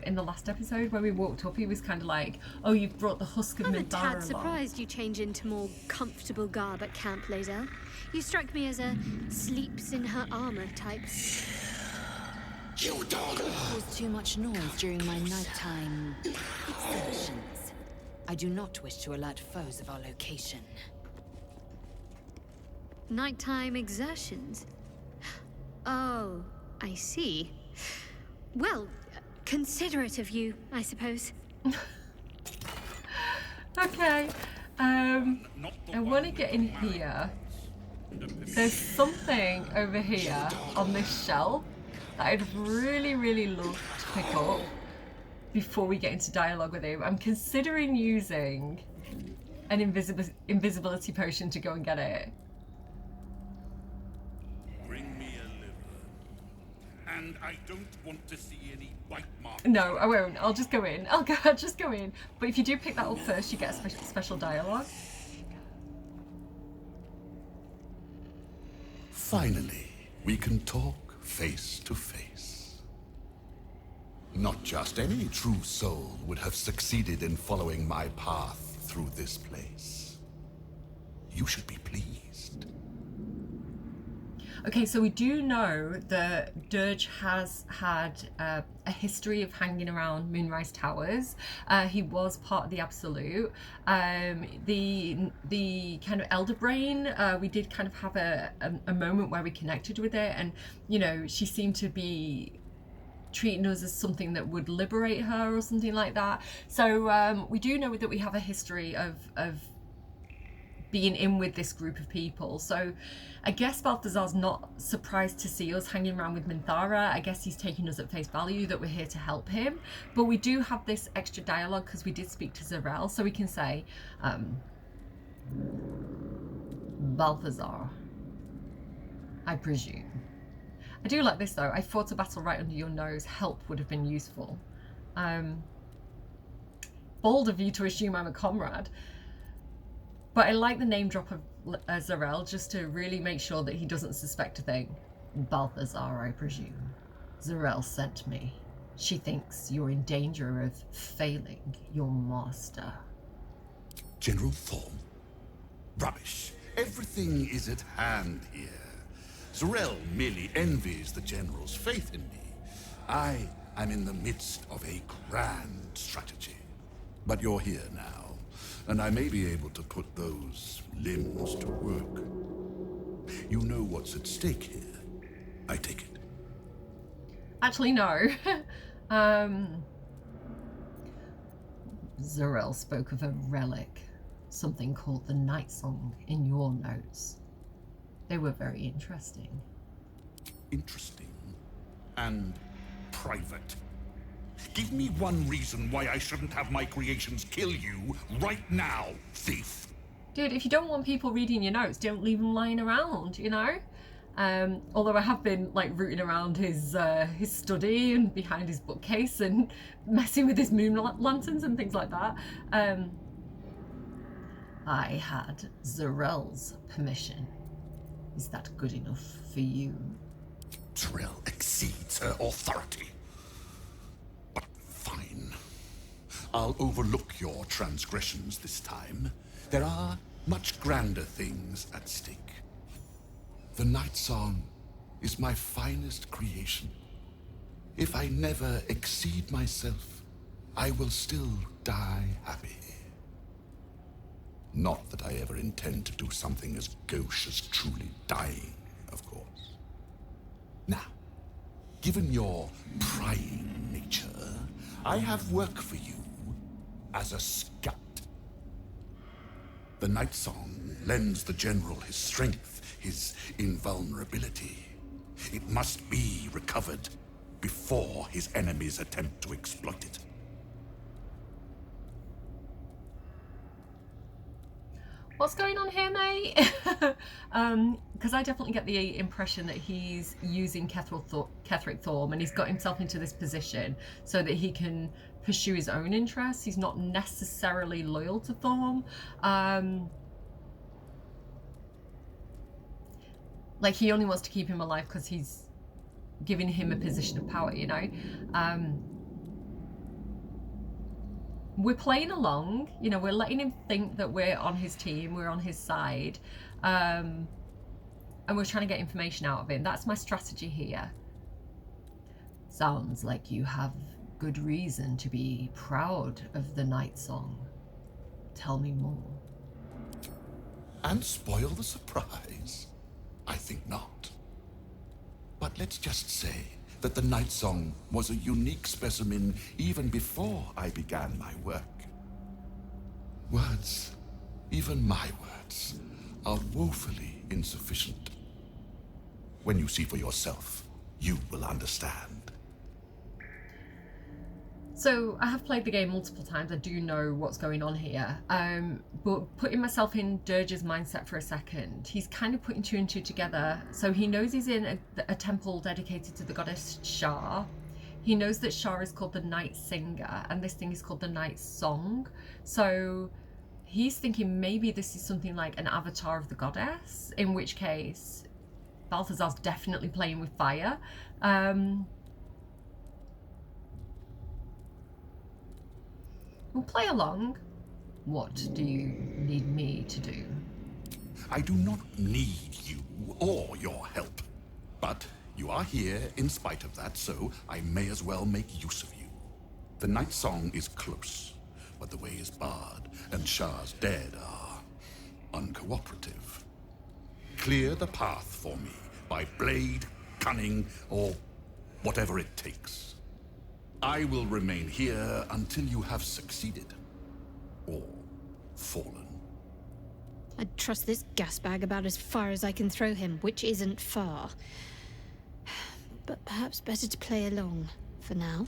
Speaker 7: in the last episode. When we walked up, he was kind of like, oh, you've brought the husk of Minthara along.
Speaker 5: I'm a tad surprised you change into more comfortable garb at Camp Lae'zel. You struck me as a sleeps in her armor type.
Speaker 16: You dog! Caused too much noise during my nighttime exertions. I do not wish to alert foes of our location.
Speaker 5: Nighttime exertions? Oh, I see. Well, considerate of you, I suppose.
Speaker 7: Okay. I want to get in here. There's something over here on this shelf that I'd really, really love to pick up before we get into dialogue with him. I'm considering using an invisibility potion to go and get it.
Speaker 18: Bring me a liver. And I don't want to see any bite marks.
Speaker 7: No, I won't. I'll just go in. I'll just go in. But if you do pick that up first, you get a special dialogue.
Speaker 18: Finally, we can talk face to face. Not just any true soul would have succeeded in following my path through this place. You should be pleased.
Speaker 7: Okay, so we do know that Dirge has had a history of hanging around Moonrise Towers. He was part of the Absolute. The kind of Elder Brain, we did kind of have a moment where we connected with it, and you know, she seemed to be treating us as something that would liberate her or something like that. So we do know that we have a history of being in with this group of people. So I guess Balthazar's not surprised to see us hanging around with Minthara. I guess he's taking us at face value that we're here to help him. But we do have this extra dialogue because we did speak to Zerel, so we can say, Balthazar, I presume. I do like this though. I fought a battle right under your nose. Help would have been useful. Bold of you to assume I'm a comrade. But I like the name drop of Zerel just to really make sure that he doesn't suspect a thing. Balthazar, I presume. Zerel sent me. She thinks you're in danger of failing your master.
Speaker 18: General Thorm? Rubbish. Everything is at hand here. Zerel merely envies the General's faith in me. I am in the midst of a grand strategy. But you're here now, and I may be able to put those limbs to work. You know what's at stake here, I take it.
Speaker 7: Actually, no. Zerel spoke of a relic, something called the Night Song, in your notes. They were very interesting.
Speaker 18: Interesting and private. Give me one reason why I shouldn't have my creations kill you right now, thief.
Speaker 7: Dude, if you don't want people reading your notes, don't leave them lying around, you know? Although I have been like rooting around his study and behind his bookcase and messing with his moon lanterns and things like that. I had Zerel's permission. Is that good enough for you?
Speaker 18: Zerel exceeds her authority. But fine. I'll overlook your transgressions this time. There are much grander things at stake. The Night Song is my finest creation. If I never exceed myself, I will still die happy. Not that I ever intend to do something as gauche as truly dying, of course. Now, given your prying nature, I have work for you as a scout. The Night Song lends the General his strength, his invulnerability. It must be recovered before his enemies attempt to exploit it.
Speaker 7: What's going on here, mate? Because I definitely get the impression that he's using Ketheric Thorm and he's got himself into this position so that he can pursue his own interests. He's not necessarily loyal to Thorm. Like, he only wants to keep him alive because he's giving him a position of power, you know? We're playing along, you know, we're letting him think that we're on his team, we're on his side, and we're trying to get information out of him. That's my strategy here. Sounds like you have good reason to be proud of the night song. Tell me more.
Speaker 18: And spoil the surprise? I think not. But let's just say that the night song was a unique specimen even before I began my work. Words, even my words, are woefully insufficient. When you see for yourself, you will understand.
Speaker 7: So I have played the game multiple times. I do know what's going on here. But putting myself in Dirge's mindset for a second, he's kind of putting two and two together. So he knows he's in a temple dedicated to the goddess Shar. He knows that Shar is called the Night Singer, and this thing is called the Night Song. So he's thinking maybe this is something like an avatar of the goddess, in which case Balthazar's definitely playing with fire. We'll play along. What do you need me to do?
Speaker 18: I do not need you or your help. But you are here in spite of that, so I may as well make use of you. The night song is close, but the way is barred, and Shar's dead are uncooperative. Clear the path for me by blade, cunning, or whatever it takes. I will remain here until you have succeeded. Or fallen.
Speaker 5: I'd trust this gas bag about as far as I can throw him, which isn't far. But perhaps better to play along for now.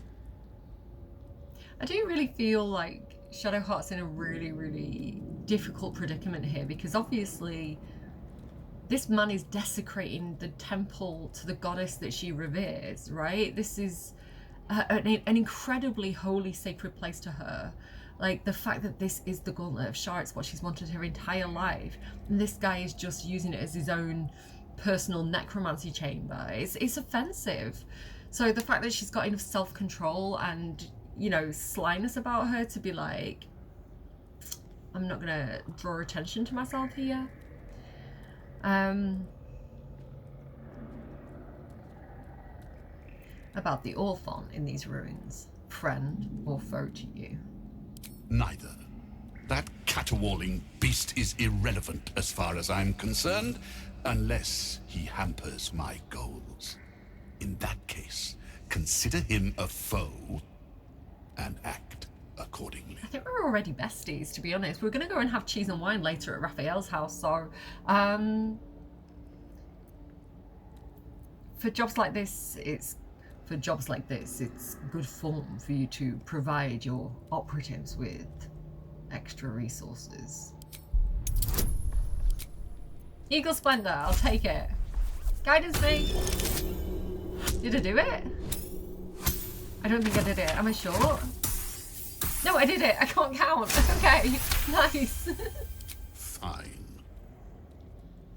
Speaker 7: I do really feel like Shadowheart's in a really, really difficult predicament here, because obviously this man is desecrating the temple to the goddess that she reveres, right? This is an incredibly holy, sacred place to her. Like, the fact that this is the Gauntlet of Shar, it's what she's wanted her entire life, and this guy is just using it as his own personal necromancy chamber. It's offensive. So the fact that she's got enough self-control and, you know, slyness about her to be like, I'm not gonna draw attention to myself here. About the Orphon in these ruins, friend or foe to you?
Speaker 18: Neither. That caterwauling beast is irrelevant as far as I'm concerned, unless he hampers my goals. In that case, consider him a foe and act accordingly.
Speaker 7: I think we're already besties, to be honest. We're going to go and have cheese and wine later at Raphael's house, so for jobs like this, it's good form for you to provide your operatives with extra resources. Eagle Splendor, I'll take it. Guidance me. Did I do it? I don't think I did it. Am I sure? No, I did it. I can't count. Okay, nice.
Speaker 18: Fine.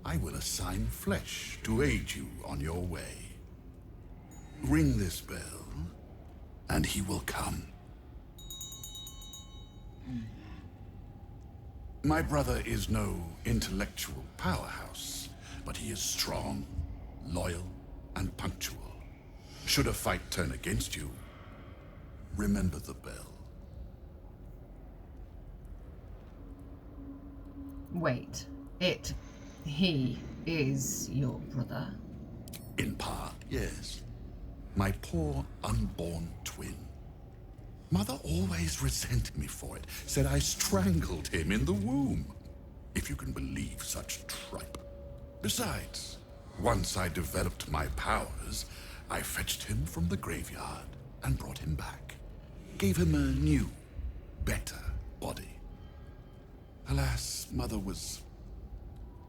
Speaker 18: I will assign Flesh to aid you on your way. Ring this bell, and he will come. My brother is no intellectual powerhouse, but he is strong, loyal, and punctual. Should a fight turn against you, remember the bell.
Speaker 7: Wait, he is your brother?
Speaker 18: In part, yes. My poor unborn twin. Mother always resented me for it, said I strangled him in the womb. If you can believe such tripe. Besides, once I developed my powers, I fetched him from the graveyard and brought him back. Gave him a new, better body. Alas, Mother was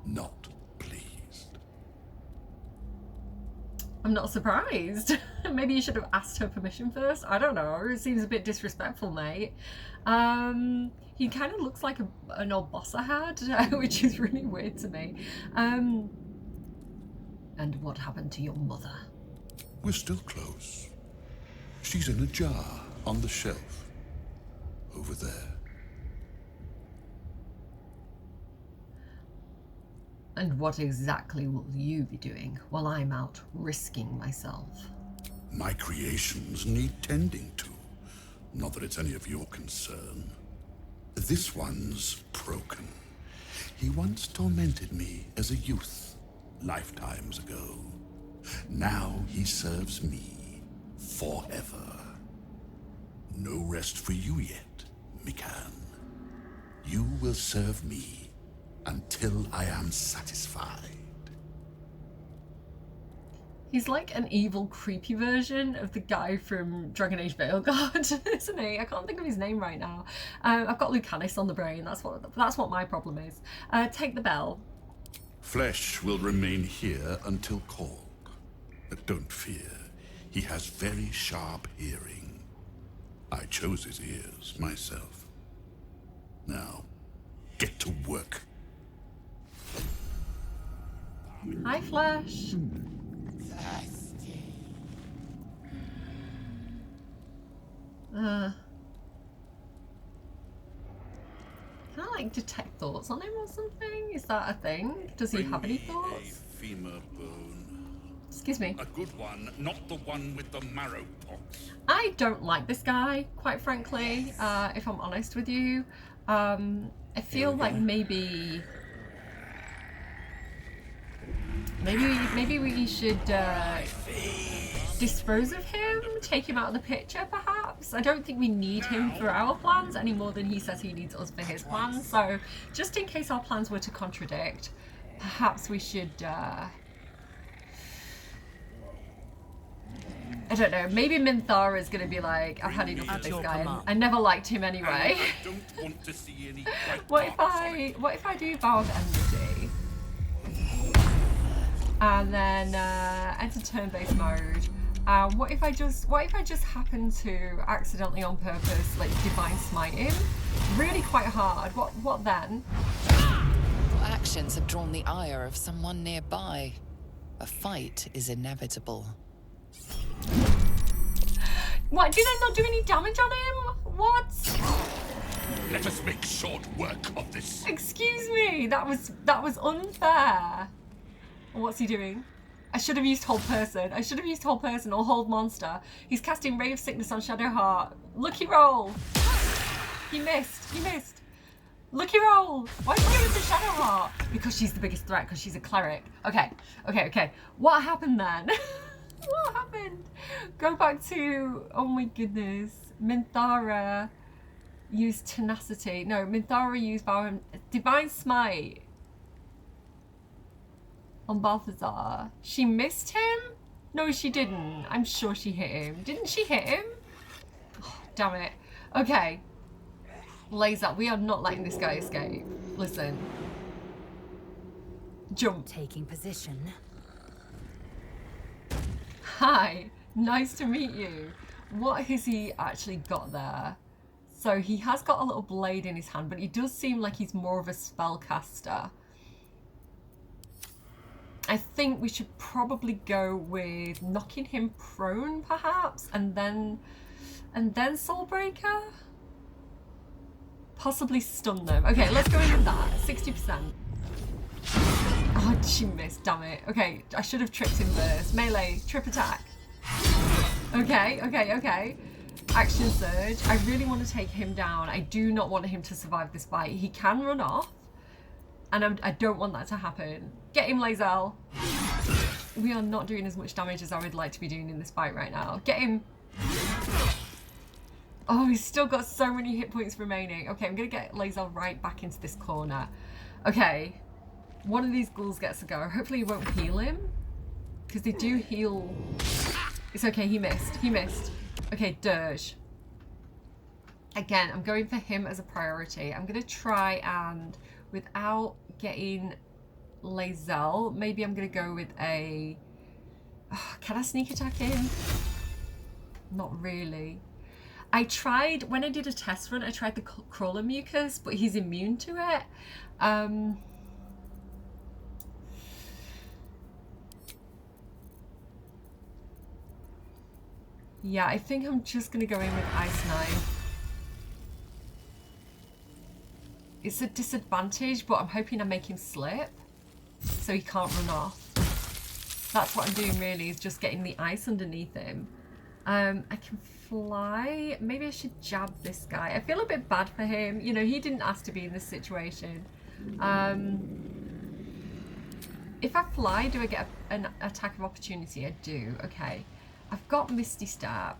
Speaker 18: not pleased.
Speaker 7: I'm not surprised. Maybe you should have asked her permission first. I don't know. It seems a bit disrespectful, mate. He kind of looks like an old boss I had, which is really weird to me. And what happened to your mother?
Speaker 18: We're still close. She's in a jar on the shelf. Over there.
Speaker 7: And what exactly will you be doing while I'm out risking myself?
Speaker 18: My creations need tending to. Not that it's any of your concern. This one's broken. He once tormented me as a youth, lifetimes ago. Now he serves me forever. No rest for you yet, Mikan. You will serve me until I am satisfied.
Speaker 7: He's like an evil, creepy version of the guy from Dragon Age Veilguard, isn't he? I can't think of his name right now. I've got Lucanus on the brain. That's what my problem is. Take the bell.
Speaker 18: Flesh will remain here until called. But don't fear, he has very sharp hearing. I chose his ears myself. Now, get to work.
Speaker 7: Hi, Flesh. Can I like detect thoughts on him or something? Is that a thing? Does he have any thoughts?
Speaker 18: Femur bone.
Speaker 7: Excuse me.
Speaker 18: A good one, not the one with the marrow pox.
Speaker 7: I don't like this guy, quite frankly, if I'm honest with you. I feel like maybe we should dispose of him, take him out of the picture perhaps. I don't think we need him for our plans any more than he says he needs us for his plans, so just in case our plans were to contradict, perhaps we should I don't know, maybe Minthara is going to be like, I've had enough of this guy. I never liked him anyway. What if I do Vow of Enmity? And then enter turn-based mode. What if I just happen to accidentally on purpose like divine smite him? Really quite hard. What then?
Speaker 3: Your actions have drawn the ire of someone nearby. A fight is inevitable.
Speaker 7: What? Did I not do any damage on him? What?
Speaker 18: Let us make short work of this.
Speaker 7: Excuse me. That was unfair. What's he doing? I should have used Hold Person. I should have used Hold Person or Hold Monster. He's casting Ray of Sickness on Shadowheart. Lucky roll. He missed. He missed. Lucky roll. Why did he go into Shadowheart? Because she's the biggest threat, because she's a cleric. Okay. What happened then? What happened? Go back to... Oh my goodness. Minthara used Tenacity. No, Minthara used Divine Smite on Balthazar. She missed him? No, she didn't. I'm sure she hit him. Didn't she hit him? Oh, damn it. Okay. Laser, we are not letting this guy escape. Listen. Jump.
Speaker 16: Taking position.
Speaker 7: Hi. Nice to meet you. What has he actually got there? So he has got a little blade in his hand, but he does seem like he's more of a spellcaster. I think we should probably go with knocking him prone, perhaps, and then Soulbreaker? Possibly stun them. Okay, let's go in with that. 60%. Oh, she missed, damn it. Okay, I should have tripped him first. Melee, trip attack. Okay. Action Surge. I really want to take him down. I do not want him to survive this fight. He can run off, and I don't want that to happen. Get him, Lae'zel. We are not doing as much damage as I would like to be doing in this fight right now. Get him. Oh, he's still got so many hit points remaining. Okay, I'm going to get Lae'zel right back into this corner. Okay, one of these ghouls gets a go. Hopefully he won't heal him, because they do heal. It's okay, he missed. Okay, Dirge. Again, I'm going for him as a priority. I'm going to try and, without getting Lae'zel, maybe I'm going to go with a... Oh, can I sneak attack him? Not really. I tried, when I did a test run, I tried the Crawler Mucus, but he's immune to it. Yeah, I think I'm just going to go in with Ice Knife. It's a disadvantage, but I'm hoping I make him slip so he can't run off. That's what I'm doing really, is just getting the ice underneath him. I can fly. Maybe I should jab this guy. I feel a bit bad for him. You know, he didn't ask to be in this situation. If I fly, do I get an attack of opportunity? I do. Okay. I've got Misty Stab.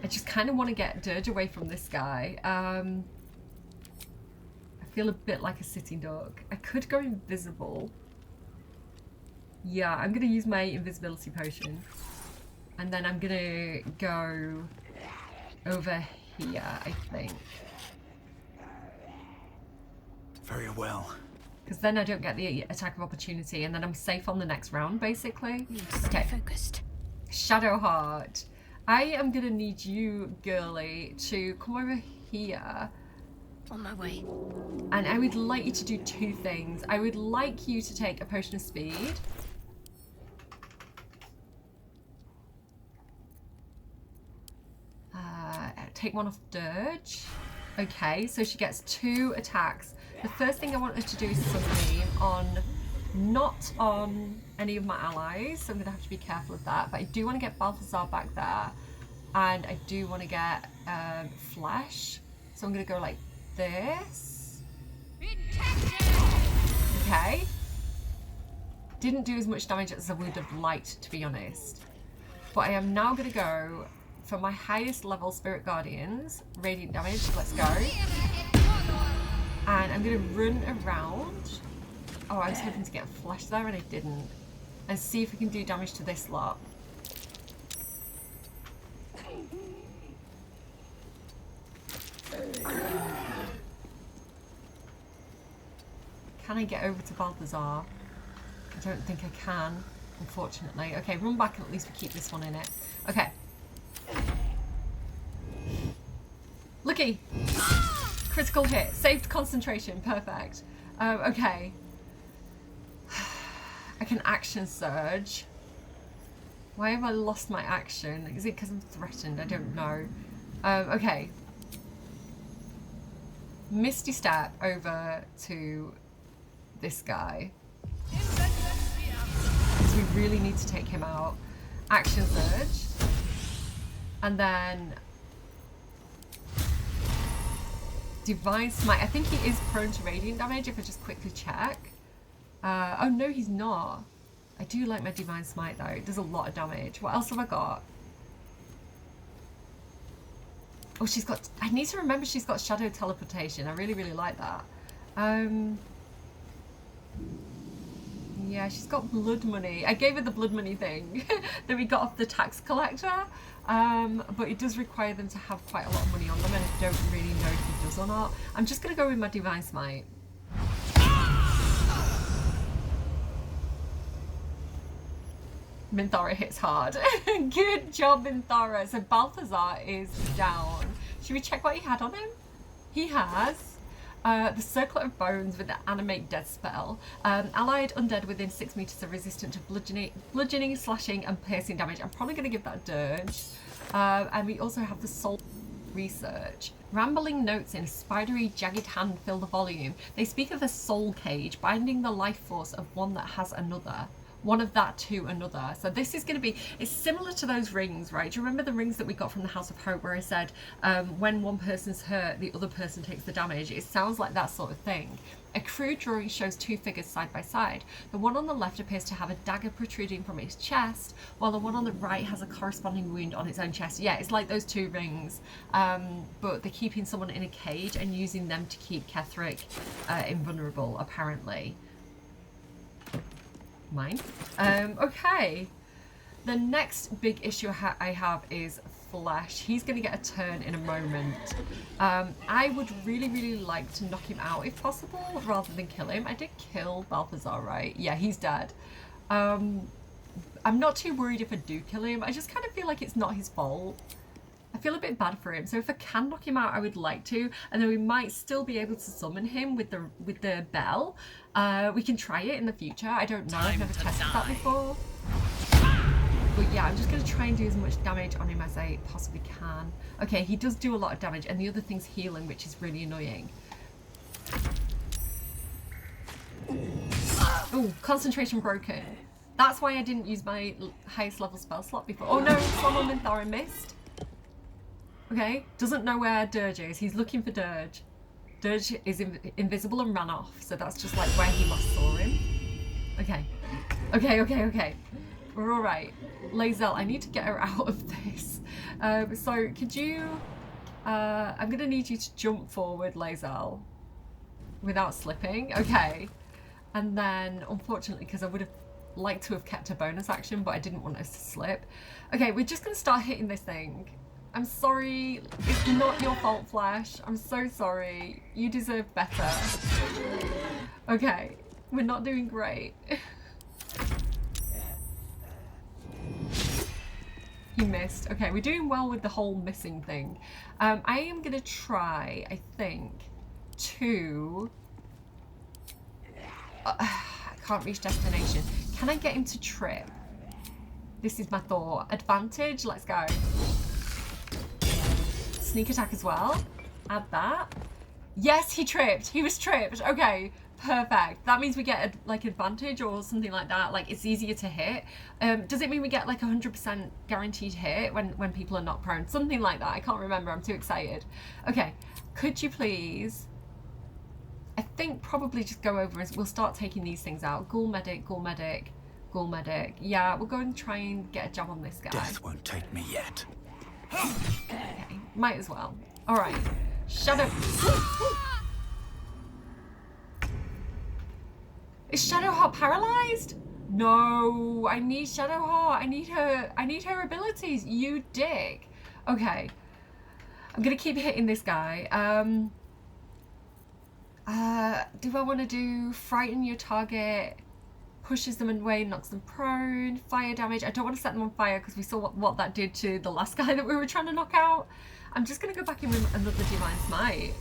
Speaker 7: I just kind of want to get Dirge away from this guy. I feel a bit like a sitting duck. I could go invisible. Yeah, I'm going to use my invisibility potion. And then I'm going to go over here, I think.
Speaker 17: Very well.
Speaker 7: Because then I don't get the attack of opportunity, and then I'm safe on the next round, basically.
Speaker 5: Okay. Focused.
Speaker 7: Shadowheart. I am going to need you, girly, to come over here.
Speaker 5: On my way.
Speaker 7: And I would like you to do two things. I would like you to take a potion of speed. Take one off Dirge. Okay, so she gets 2 attacks. The first thing I want her to do is Sunbeam on, not on any of my allies, so I'm going to have to be careful of that. But I do want to get Balthazar back there, and I do want to get Flesh. So I'm going to go like this. Okay. Didn't do as much damage as I would have liked, to be honest. But I am now going to go for my highest level Spirit Guardians. Radiant damage, let's go. And I'm going to run around. Oh, I was hoping to get a Flesh there and I didn't. And see if we can do damage to this lot. Can I get over to Balthazar? I don't think I can, unfortunately. Okay, run back and at least we keep this one in it. Okay. Looky! Critical hit. Saved concentration. Perfect. Okay. I can action surge. Why have I lost my action? Is it because I'm threatened? I don't know. Okay. Misty Step over to this guy. Because we really need to take him out. Action surge. And then Divine Smite. I think he is prone to radiant damage if I just quickly check. Oh no, he's not. I do like my Divine Smite though. It does a lot of damage. What else have I got? Oh, she's got... I need to remember she's got Shadow Teleportation. I really, really like that. Yeah, she's got Blood Money. I gave her the Blood Money thing that we got off the tax collector. But it does require them to have quite a lot of money on them, and I don't really know if he does or not. I'm just going to go with my Divine Smite. Minthara hits hard. Good job, Minthara. So Balthazar is down. Should we check what he had on him? He has the Circlet of Bones with the Animate Death spell. Allied undead within 6 meters are resistant to bludgeoning, slashing, and piercing damage. I'm probably going to give that Dirge. And we also have the Soul Research. Rambling notes in a spidery, jagged hand fill the volume. They speak of a soul cage, binding the life force of one that has another. One of that to another. So this is going to be, it's similar to those rings, right? Do you remember the rings that we got from the House of Hope where I said when one person's hurt, the other person takes the damage? It sounds like that sort of thing. A crude drawing shows 2 figures side by side. The one on the left appears to have a dagger protruding from its chest, while the one on the right has a corresponding wound on its own chest. Yeah, it's like those 2 rings, but they're keeping someone in a cage and using them to keep Ketheric invulnerable, apparently. Mine. Okay. The next big issue I have is Flesh. He's going to get a turn in a moment. I would really, really like to knock him out if possible, rather than kill him. I did kill Balthazar, right? Yeah, he's dead. I'm not too worried if I do kill him. I just kind of feel like it's not his fault. I feel a bit bad for him, so if I can knock him out, I would like to, and then we might still be able to summon him with the bell. We can try it in the future. I don't know. I've never tested that before. But yeah, I'm just going to try and do as much damage on him as I possibly can. Okay, he does do a lot of damage, and the other thing's healing, which is really annoying. Oh, concentration broken. That's why I didn't use my highest level spell slot before. Oh no, someone Minthara missed. Okay, doesn't know where Dirge is. He's looking for Dirge. Dirge is invisible and ran off, so that's just like where he last saw him. Okay. Okay. We're alright. Lae'zel, I need to get her out of this. So could you... I'm going to need you to jump forward, Lae'zel, without slipping. Okay. And then, unfortunately, because I would have liked to have kept a bonus action, but I didn't want us to slip. Okay, we're just going to start hitting this thing. I'm sorry, it's not your fault, Flesh. I'm so sorry. You deserve better. Okay, we're not doing great. He missed. Okay, we're doing well with the whole missing thing. I am gonna try, I think, to... I can't reach destination. Can I get him to trip? This is my thought. Advantage, let's go. Sneak attack as well. Add that. Yes, he tripped. He was tripped. Okay, perfect. That means we get like advantage or something like that. Like it's easier to hit. Does it mean we get like 100% guaranteed hit when people are not prone? Something like that. I can't remember. I'm too excited. Okay, could you please? I think probably just go over as we'll start taking these things out. Ghoul medic, ghoul medic, ghoul medic. Yeah, we'll go and try and get a jab on this guy.
Speaker 17: Death won't take me yet.
Speaker 7: Okay, might as well. All right, Shadow. Is Shadowheart paralyzed? No, I need Shadowheart. I need her abilities. You dick. Okay, I'm gonna keep hitting this guy. Do I want to do frighten your target? Pushes them away, knocks them prone, fire damage. I don't want to set them on fire because we saw what that did to the last guy that we were trying to knock out. I'm just going to go back in with another Divine Smite.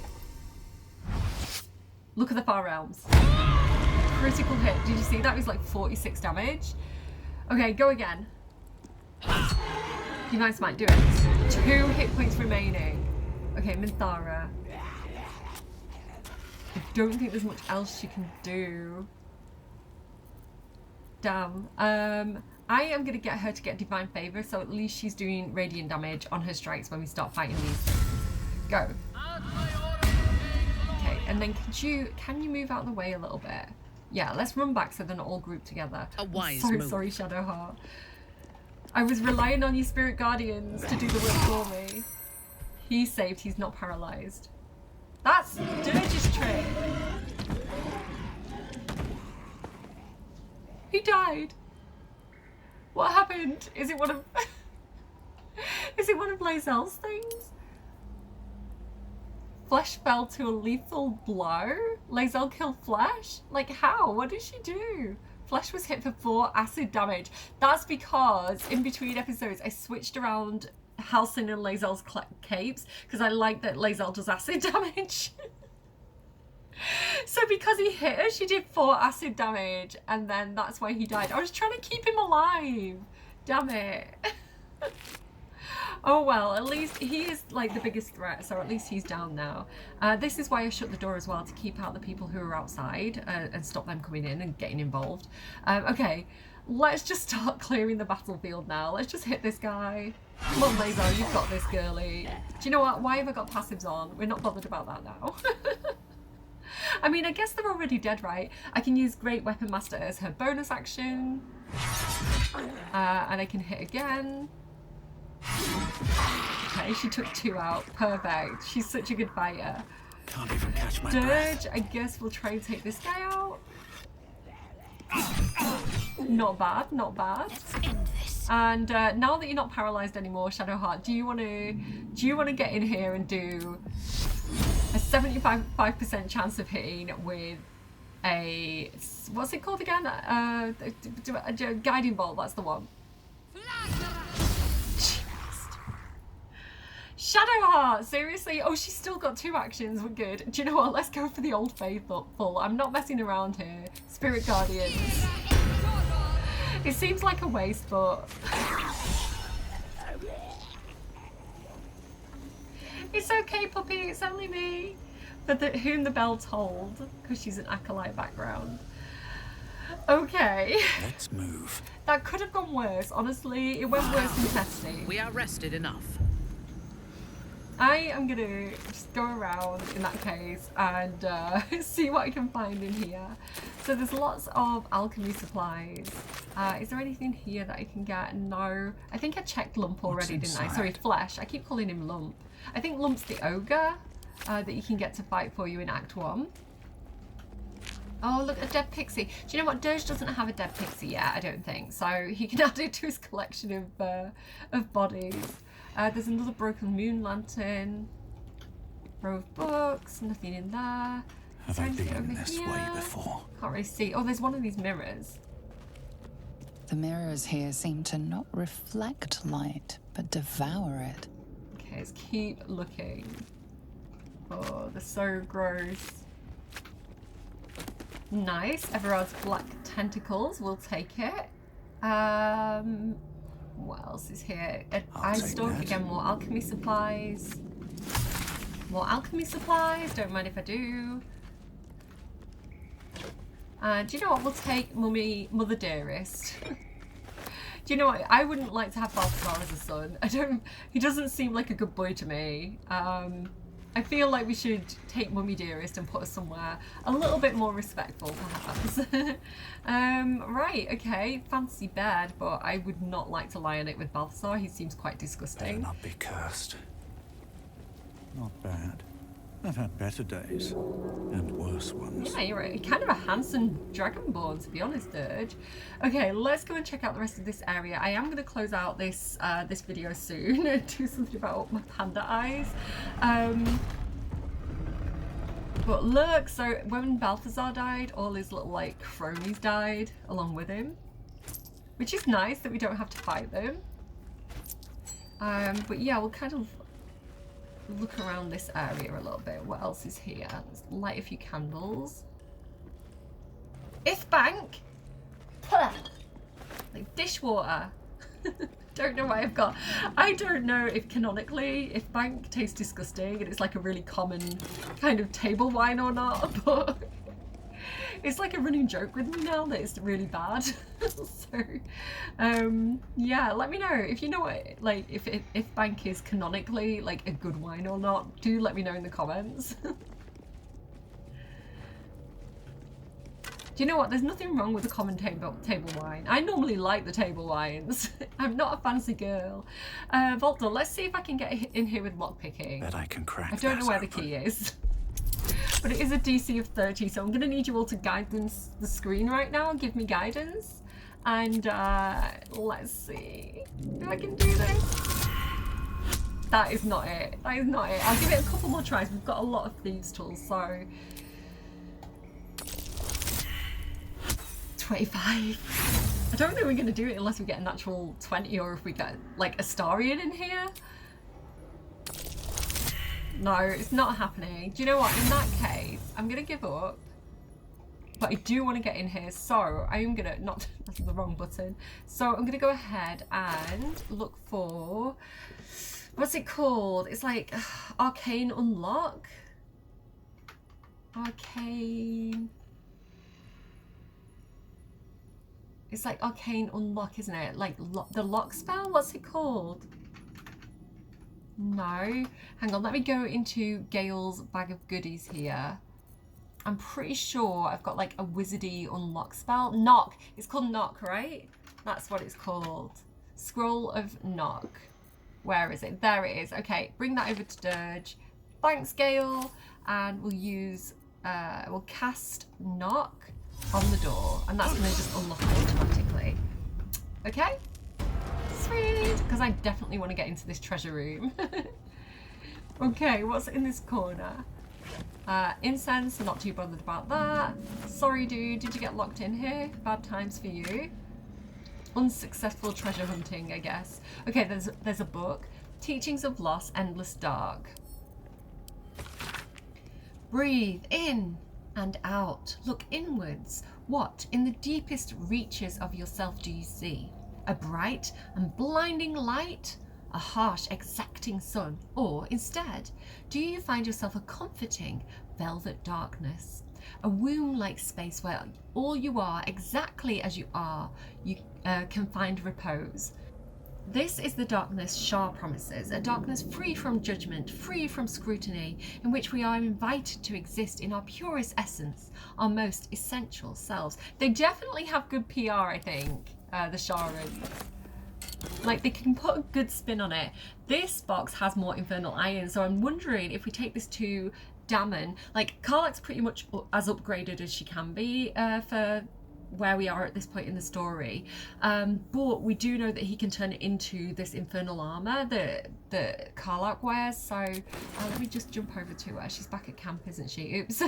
Speaker 7: Look at the Far Realms. Critical hit. Did you see that? It was like 46 damage. Okay, go again. Divine Smite, do it. 2 hit points remaining. Okay, Minthara. I don't think there's much else she can do. Damn. I am going to get her to get Divine Favor, so at least she's doing radiant damage on her strikes when we start fighting these things. Go. Okay, and then can you move out of the way a little bit? Yeah, let's run back so they're not all grouped together.
Speaker 9: A wise
Speaker 7: I'm so
Speaker 9: move.
Speaker 7: sorry, Shadowheart. I was relying on you Spirit Guardians to do the work for me. He's saved, he's not paralyzed. That's Dirge's trick. He died. What happened? Is it one of is it one of Lae'zel's things? Flesh fell to a lethal blow? Lae'zel killed Flesh? Like how? What did she do? Flesh was hit for 4 acid damage. That's because in between episodes I switched around Halsin and Lae'zel's capes because I like that Lae'zel does acid damage. So because he hit her, she did 4 acid damage, and then that's why he died. I was trying to keep him alive. Damn it. Oh well, at least he is like the biggest threat, so at least he's down now. This is why I shut the door as well, to keep out the people who are outside and stop them coming in and getting involved. Okay, let's just start clearing the battlefield now. Let's just hit this guy. Come on, Lae'zel, you've got this, girly. Do you know what? Why have I got passives on? We're not bothered about that now. I mean, I guess they're already dead, right? I can use Great Weapon Master as her bonus action. And I can hit again. Okay, she took 2 out. Perfect. She's such a good fighter.
Speaker 17: Can't even catch my
Speaker 7: Dirge,
Speaker 17: breath.
Speaker 7: I guess we'll try and take this guy out. Not bad, not bad. And now that you're not paralyzed anymore, Shadowheart, do you want to get in here and do a 75% chance of hitting with a, what's it called again? A guiding bolt. That's the one. Shadowheart, seriously? Oh, she's still got 2 actions. We're good. Do you know what? Let's go for the Old Faithful. I'm not messing around here. Spirit Guardians. It seems like a waste, but it's okay, puppy. It's only me. But whom the bell tolled, because she's an acolyte background. Okay.
Speaker 17: Let's move.
Speaker 7: That could have gone worse. Honestly, it went worse than testing.
Speaker 9: We are rested enough.
Speaker 7: I am gonna just go around in that case and see what I can find in here. So there's lots of alchemy supplies. Is there anything here that I can get? No. I think I checked Lump already, didn't I? Sorry, Flesh. I keep calling him Lump. I think Lump's the ogre that you can get to fight for you in Act 1. Oh, look, a dead pixie. Do you know what? Dirge doesn't have a dead pixie yet, I don't think. So he can add it to his collection of bodies. There's another broken moon lantern. Row of books, nothing in there.
Speaker 17: Have I been this way before?
Speaker 7: Can't really see. Oh, there's one of these mirrors.
Speaker 3: The mirrors here seem to not reflect light, but devour it.
Speaker 7: Okay, let's keep looking. Oh, they're so gross. Nice. Everard's black tentacles. We'll take it. What else is here? Eye stalk. Again, more alchemy supplies. More alchemy supplies. Don't mind if I do. Do you know what? We'll take Mother Dearest. Do you know what? I wouldn't like to have Baldur as a son. He doesn't seem like a good boy to me. I feel like we should take Mummy Dearest and put her somewhere a little bit more respectful, perhaps. Right, okay, fancy bed, but I would not like to lie on it with Balthazar. He seems quite disgusting.
Speaker 17: Better not be cursed. Not bad. I've had better days and worse ones.
Speaker 7: Yeah, you're right. Kind of a handsome dragonborn, to be honest, Dirge. Okay, let's go and check out the rest of this area. I am going to close out this this video soon and do something about my panda eyes. But look, so when Balthazar died, all his little like cronies died along with him, which is nice that we don't have to fight them. But yeah, we'll kind of look around this area a little bit. What else is here? Let's light a few candles. Bank, like dishwater. Don't know why I don't know if canonically Bank tastes disgusting and it's like a really common kind of table wine or not, but it's like a running joke with me now that it's really bad. So yeah, let me know if you know what, like if Bank is canonically like a good wine or not. Do let me know in the comments. Do you know what? There's nothing wrong with a common table wine. I normally like the table wines. I'm not a fancy girl. Baldur, let's see if I can get in here with lockpicking.
Speaker 17: Bet I can crack.
Speaker 7: I don't know where the key is. But it is a DC of 30, so I'm going to need you all to guidance the screen right now and give me guidance. And let's see if I can do this. That is not it. That is not it. I'll give it a couple more tries. We've got a lot of thieves tools, so 25. I don't think we're going to do it unless we get a natural 20 or if we get like Astarion in here. No, it's not happening. Do you know what? In that case, I'm going to give up. But I do want to get in here, so I am going to, not, that's the wrong button. So I'm going to go ahead and look for, what's it called? It's like Arcane Unlock. Arcane. It's like Arcane Unlock, isn't it? Like the lock spell? What's it called? No. Hang on, let me go into Gale's bag of goodies here. I'm pretty sure I've got like a wizardy unlock spell. Knock. It's called Knock, right? That's what it's called. Scroll of Knock. Where is it? There it is. Okay, bring that over to Dirge. Thanks, Gale. And we'll use, we'll cast Knock on the door. And that's going to just unlock it automatically. Okay? Sweet. Because I definitely want to get into this treasure room. Okay, what's in this corner? Incense, not too bothered about that. Sorry dude, did you get locked in here? Bad times for you. Unsuccessful treasure hunting, I guess. Okay, there's a book. Teachings of Loss, Endless Dark. Breathe in and out. Look inwards. What in the deepest reaches of yourself do you see? A bright and blinding light? A harsh, exacting sun? Or instead, do you find yourself a comforting velvet darkness? a womb-like space where all you are, exactly as you are, you can find repose. This is the darkness Shar promises, a darkness free from judgment, free from scrutiny, in which we are invited to exist in our purest essence, our most essential selves. They definitely have good PR, I think, the Sharan. Like, they can put a good spin on it. This box has more infernal iron, so I'm wondering if we take this to Dammon. Like, Karlach's pretty much as upgraded as she can be for where we are at this point in the story, but we do know that he can turn it into this infernal armor that Karlach wears. So let me just jump over to her. She's back at camp, isn't she? Oops.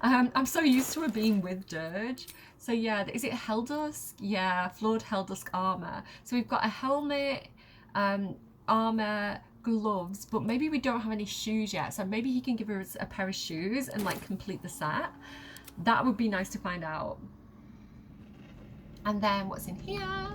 Speaker 7: I'm so used to her being with Dirge. So yeah, is it Heldusk? Yeah, flawed Heldusk armor. So we've got a helmet, armor, gloves, but maybe we don't have any shoes yet. So maybe he can give her a pair of shoes and like complete the set. That would be nice to find out. And then what's in here?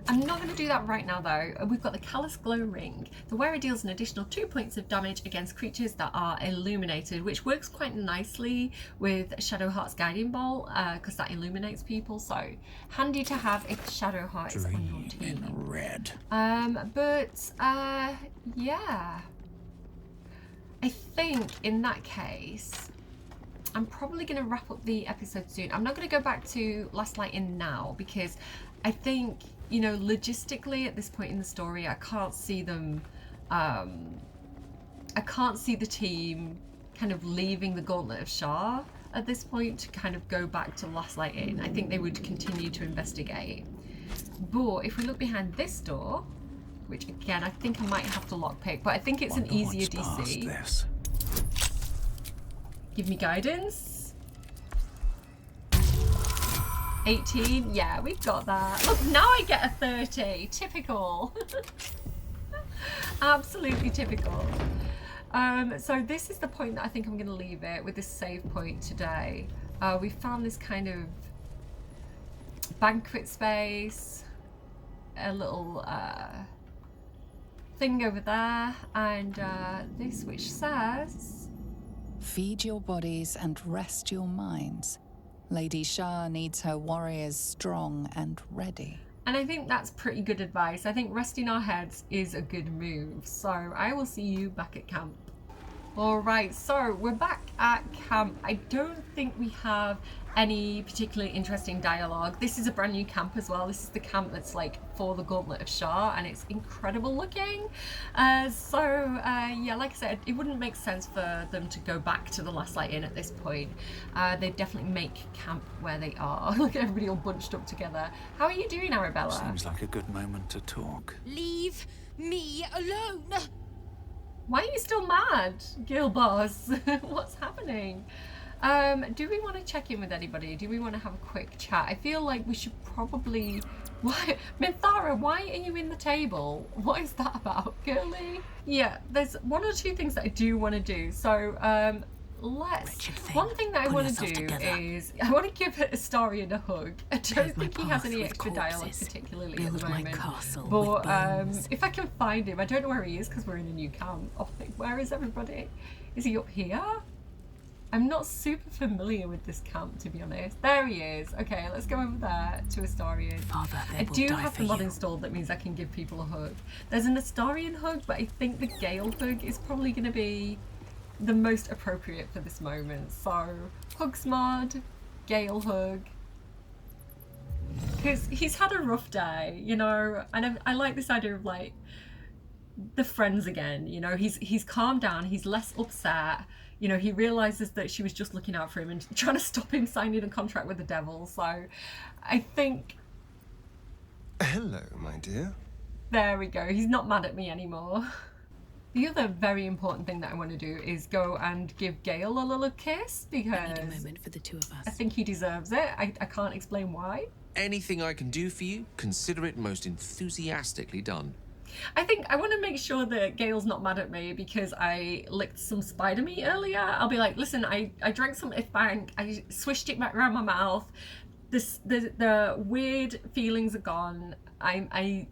Speaker 7: I'm not going to do that right now though. We've got the Callous Glow Ring. The wearer deals an additional 2 points of damage against creatures that are illuminated, which works quite nicely with Shadowheart's Guiding Bolt because that illuminates people. So handy to have if Shadowheart is on your team.
Speaker 17: In red.
Speaker 7: Yeah. I think in that case, I'm probably going to wrap up the episode soon. I'm not going to go back to Last Light In now because I think, you know, logistically at this point in the story, I can't see them, I can't see the team kind of leaving the Gauntlet of Shar at this point to kind of go back to Last Light In. I think they would continue to investigate. But if we look behind this door, which again, I think I might have to lockpick, but I think it's an easier DC. Give me guidance. 18. Yeah, we've got that. Look, now I get a 30. Typical. Absolutely typical. So this is the point that I think I'm going to leave it with this save point today. We found this kind of banquet space, a little thing over there, and this which says,
Speaker 3: feed your bodies and rest your minds. Lady Shar needs her warriors strong and ready.
Speaker 7: And I think that's pretty good advice. I think resting our heads is a good move. So I will see you back at camp. All right, so we're back at camp. I don't think we have any particularly interesting dialogue. This is a brand new camp as well. This is the camp that's like for the Gauntlet of Shar, and it's incredible looking. Yeah, like I said, it wouldn't make sense for them to go back to the Last Light In at this point. They definitely make camp where they are. Look at everybody all bunched up together. How are you doing, Arabella?
Speaker 17: Seems like a good moment to talk.
Speaker 12: Leave me alone!
Speaker 7: Why are you still mad, Gil Boss? What's happening? Do we want to check in with anybody? Do we want to have a quick chat? I feel like we should probably... Why? Minthara, why are you in the table? What is that about, girly? Yeah, there's one or two things that I do want to do. So, one thing that I want to do is I want to give Astarion a hug. I don't think he has any extra dialogue particularly at the moment. But if I can find him, I don't know where he is because we're in a new camp. Oh, where is everybody? Is he up here? I'm not super familiar with this camp, to be honest. There he is. Okay, let's go over there to Astarion. I do have the mod installed that means I can give people a hug. There's an Astarion hug, but I think the Gale hug is probably going to be the most appropriate for this moment. So, hugs mod, Gale hug. Because he's had a rough day, you know, and I like this idea of like the friends again, you know, he's calmed down, he's less upset. You know, he realizes that she was just looking out for him and trying to stop him signing a contract with the devil. So I think...
Speaker 4: Hello, my dear.
Speaker 7: There we go. He's not mad at me anymore. The other very important thing that I want to do is go and give Gale a little kiss because I need a moment for the two of us. I think he deserves it. I can't explain why.
Speaker 8: Anything I can do for you, consider it most enthusiastically done.
Speaker 7: I think I want to make sure that Gale's not mad at me because I licked some spider meat earlier. I'll be like, listen, I drank some Ifbank, I swished it back around my mouth. The weird feelings are gone. I'm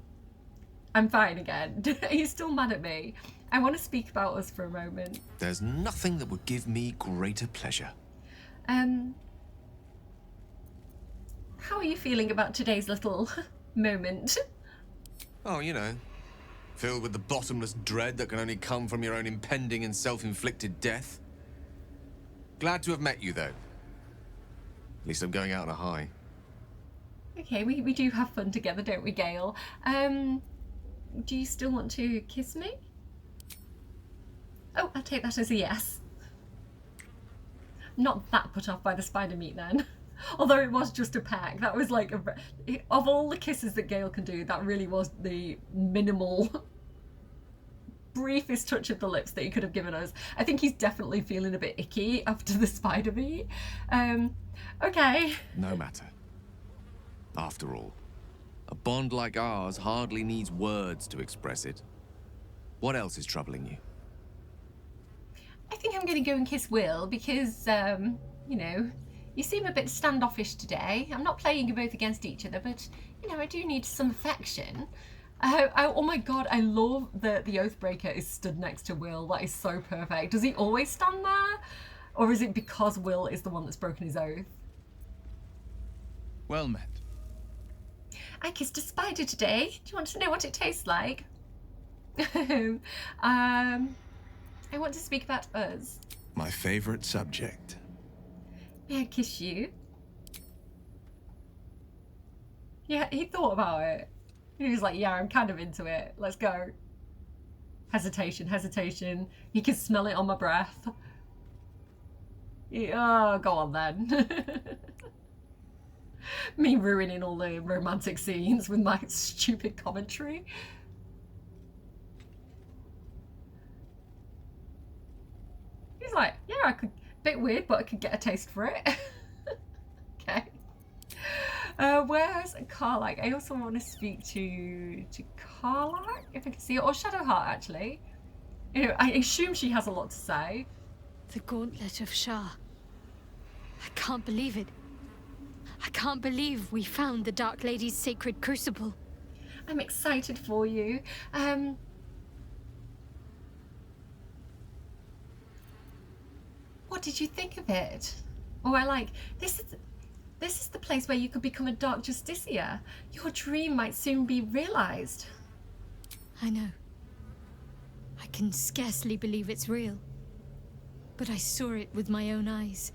Speaker 7: fine again. Are you still mad at me? I want to speak about us for a moment.
Speaker 8: There's nothing that would give me greater pleasure.
Speaker 7: How are you feeling about today's little moment?
Speaker 8: Oh, you know, filled with the bottomless dread that can only come from your own impending and self-inflicted death. Glad to have met you, though. At least I'm going out on a high.
Speaker 7: Okay, we do have fun together, don't we, Gale? Do you still want to kiss me? Oh, I'll take that as a yes. Not that put off by the spider meat then. Although it was just a peck. That was like, of all the kisses that Gale can do, that really was the minimal, briefest touch of the lips that he could have given us. I think he's definitely feeling a bit icky after the spider meat. Okay.
Speaker 8: No matter. After all, a bond like ours hardly needs words to express it. What else is troubling you?
Speaker 7: I think I'm going to go and kiss Will because, you know, you seem a bit standoffish today. I'm not playing you both against each other, but, you know, I do need some affection. Oh my god, I love that the Oathbreaker is stood next to Will. That is so perfect. Does he always stand there? Or is it because Will is the one that's broken his oath?
Speaker 19: Well met.
Speaker 7: I kissed a spider today. Do you want to know what it tastes like? I want to speak about us.
Speaker 19: My favorite subject.
Speaker 7: May I kiss you? Yeah, he thought about it. He was like, yeah, I'm kind of into it. Let's go. Hesitation, hesitation. You can smell it on my breath. Yeah, go on then. Me ruining all the romantic scenes with my stupid commentary. He's like, yeah, I could, bit weird, but I could get a taste for it. Okay. Where's Karlach? I also want to speak to Karlach, if I can see it, or Shadowheart actually. You know, I assume she has a lot to say.
Speaker 5: The Gauntlet of Shah. I can't believe it. I can't believe we found the Dark Lady's sacred crucible.
Speaker 7: I'm excited for you. What did you think of it? Or this is the place where you could become a Dark Justiciar. Your dream might soon be realized.
Speaker 5: I know. I can scarcely believe it's real. But I saw it with my own eyes.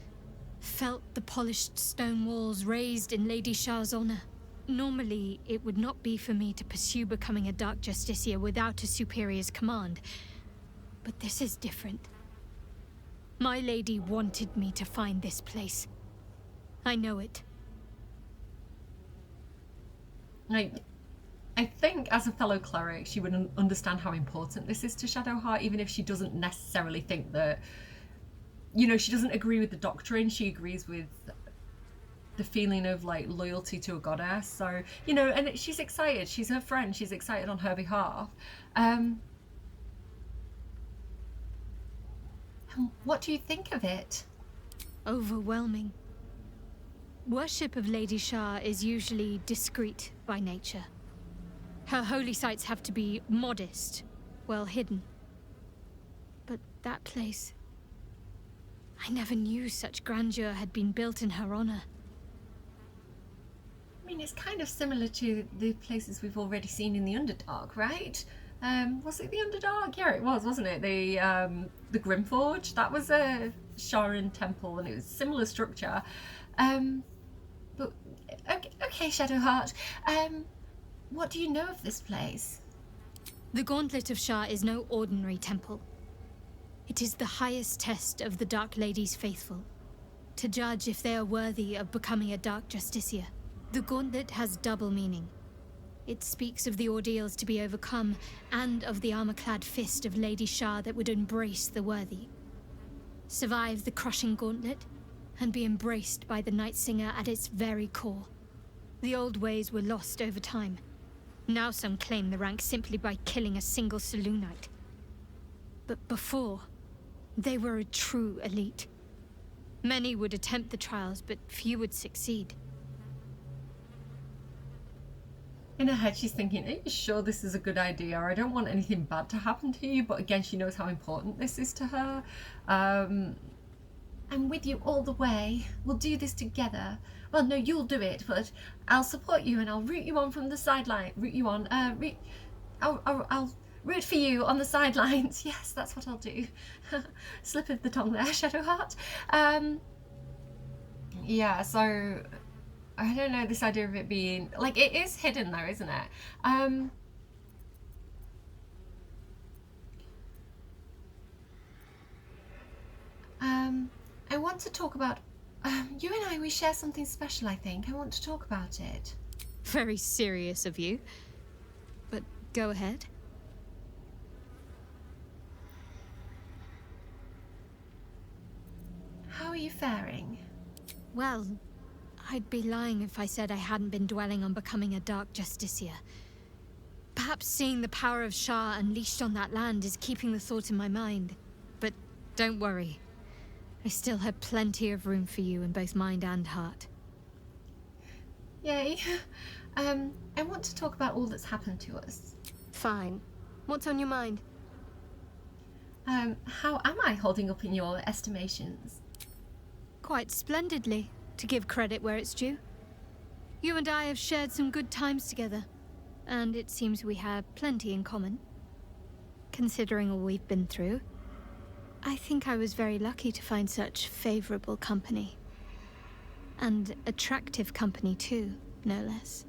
Speaker 5: Felt the polished stone walls raised in Lady Shah's honor. Normally, it would not be for me to pursue becoming a Dark Justiciar without a superior's command. But this is different. My lady wanted me to find this place. I know it.
Speaker 7: I think as a fellow cleric, she would understand how important this is to Shadowheart, even if she doesn't necessarily think that, you know, she doesn't agree with the doctrine. She agrees with the feeling of like loyalty to a goddess. So, you know, and she's excited. She's her friend. She's excited on her behalf. What do you think of it?
Speaker 5: Overwhelming. Worship of Lady Shah is usually discreet by nature. Her holy sites have to be modest, well hidden. But that place... I never knew such grandeur had been built in her honor.
Speaker 7: I mean, it's kind of similar to the places we've already seen in the Underdark, right? Was it the Underdark? Yeah, it was, wasn't it? The Grimforge. That was a Sharan temple, and it was a similar structure. But okay, Shadowheart. What do you know of this place?
Speaker 5: The Gauntlet of Shah is no ordinary temple. It is the highest test of the Dark Lady's faithful, to judge if they are worthy of becoming a Dark Justiciar. The Gauntlet has double meaning. It speaks of the ordeals to be overcome, and of the armor-clad fist of Lady Shah that would embrace the worthy. Survive the crushing gauntlet, and be embraced by the Night Singer at its very core. The old ways were lost over time. Now some claim the rank simply by killing a single Selûnite. But before, they were a true elite. Many would attempt the trials, but few would succeed.
Speaker 7: In her head, she's thinking, are you sure this is a good idea? I don't want anything bad to happen to you. But again, she knows how important this is to her. I'm with you all the way. We'll do this together. Well, no, you'll do it, but I'll support you and I'll root you on from the sideline. I'll root for you on the sidelines. Yes, that's what I'll do. Slip of the tongue there, Shadowheart. Yeah, so I don't know, this idea of it being like, it is hidden though, isn't it? I want to talk about you and I, we share something special, I think. I want to talk about it.
Speaker 5: Very serious of you. But go ahead.
Speaker 7: How are you faring?
Speaker 5: Well, I'd be lying if I said I hadn't been dwelling on becoming a Dark Justiciar. Perhaps seeing the power of Shah unleashed on that land is keeping the thought in my mind. But don't worry. I still have plenty of room for you in both mind and heart.
Speaker 7: Yay. I want to talk about all that's happened to us.
Speaker 5: Fine. What's on your mind?
Speaker 7: How am I holding up in your estimations?
Speaker 5: Quite splendidly, to give credit where it's due. You and I have shared some good times together, and it seems we have plenty in common. Considering all we've been through, I think I was very lucky to find such favorable company. And attractive company too, no less.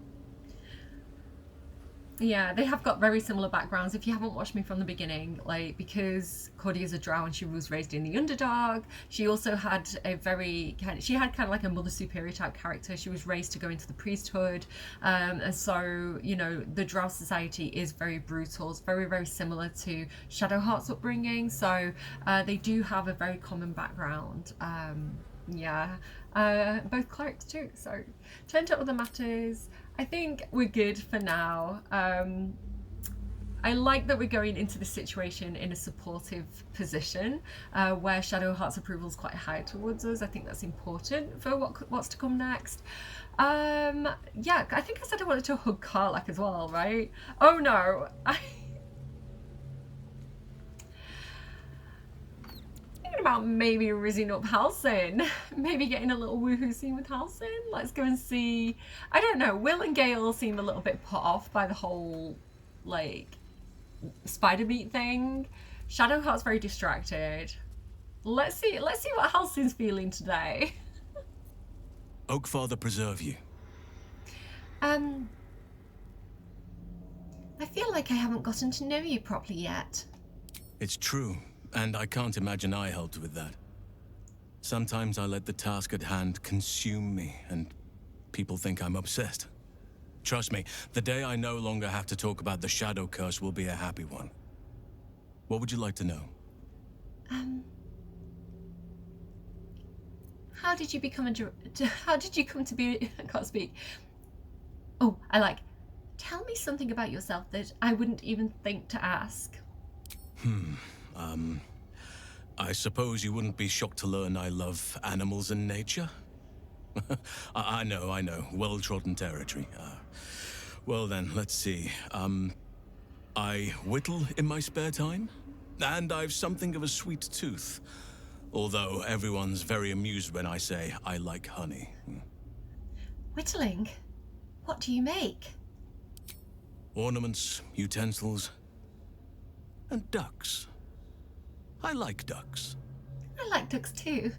Speaker 7: Yeah, they have got very similar backgrounds. If you haven't watched me from the beginning, like, because Cody is a drow and she was raised in the Underdark, she also had a very she had kind of like a Mother Superior type character. She was raised to go into the priesthood, and so, you know, the drow society is very brutal. It's very, very similar to Shadowheart's upbringing, so they do have a very common background. Yeah, both clerics too. So turn to other matters. I think we're good for now. I like that we're going into this situation in a supportive position, where Shadowheart's approval is quite high towards us. I think that's important for what's to come next. Yeah, I think I said I wanted to hug Karlach as well, right? Oh no, about maybe rizzing up Halsin, maybe getting a little woohoo scene with Halsin. Let's go and see. I don't know, Will and Gale seem a little bit put off by the whole like spider meat thing. Shadowheart's very distracted. Let's see what Halsin's feeling today.
Speaker 1: Oakfather preserve you.
Speaker 7: I feel like I haven't gotten to know you properly yet.
Speaker 1: It's true. And I can't imagine I helped with that. Sometimes I let the task at hand consume me, and people think I'm obsessed. Trust me, the day I no longer have to talk about the Shadow Curse will be a happy one. What would you like to know?
Speaker 7: How did you become how did you come to be, I can't speak. Oh, tell me something about yourself that I wouldn't even think to ask.
Speaker 1: I suppose you wouldn't be shocked to learn I love animals and nature? I know, well-trodden territory. Well then, let's see. I whittle in my spare time, and I've something of a sweet tooth. Although everyone's very amused when I say I like honey.
Speaker 7: Whittling? What do you make?
Speaker 1: Ornaments, utensils, and ducks. I like ducks.
Speaker 7: I like ducks too.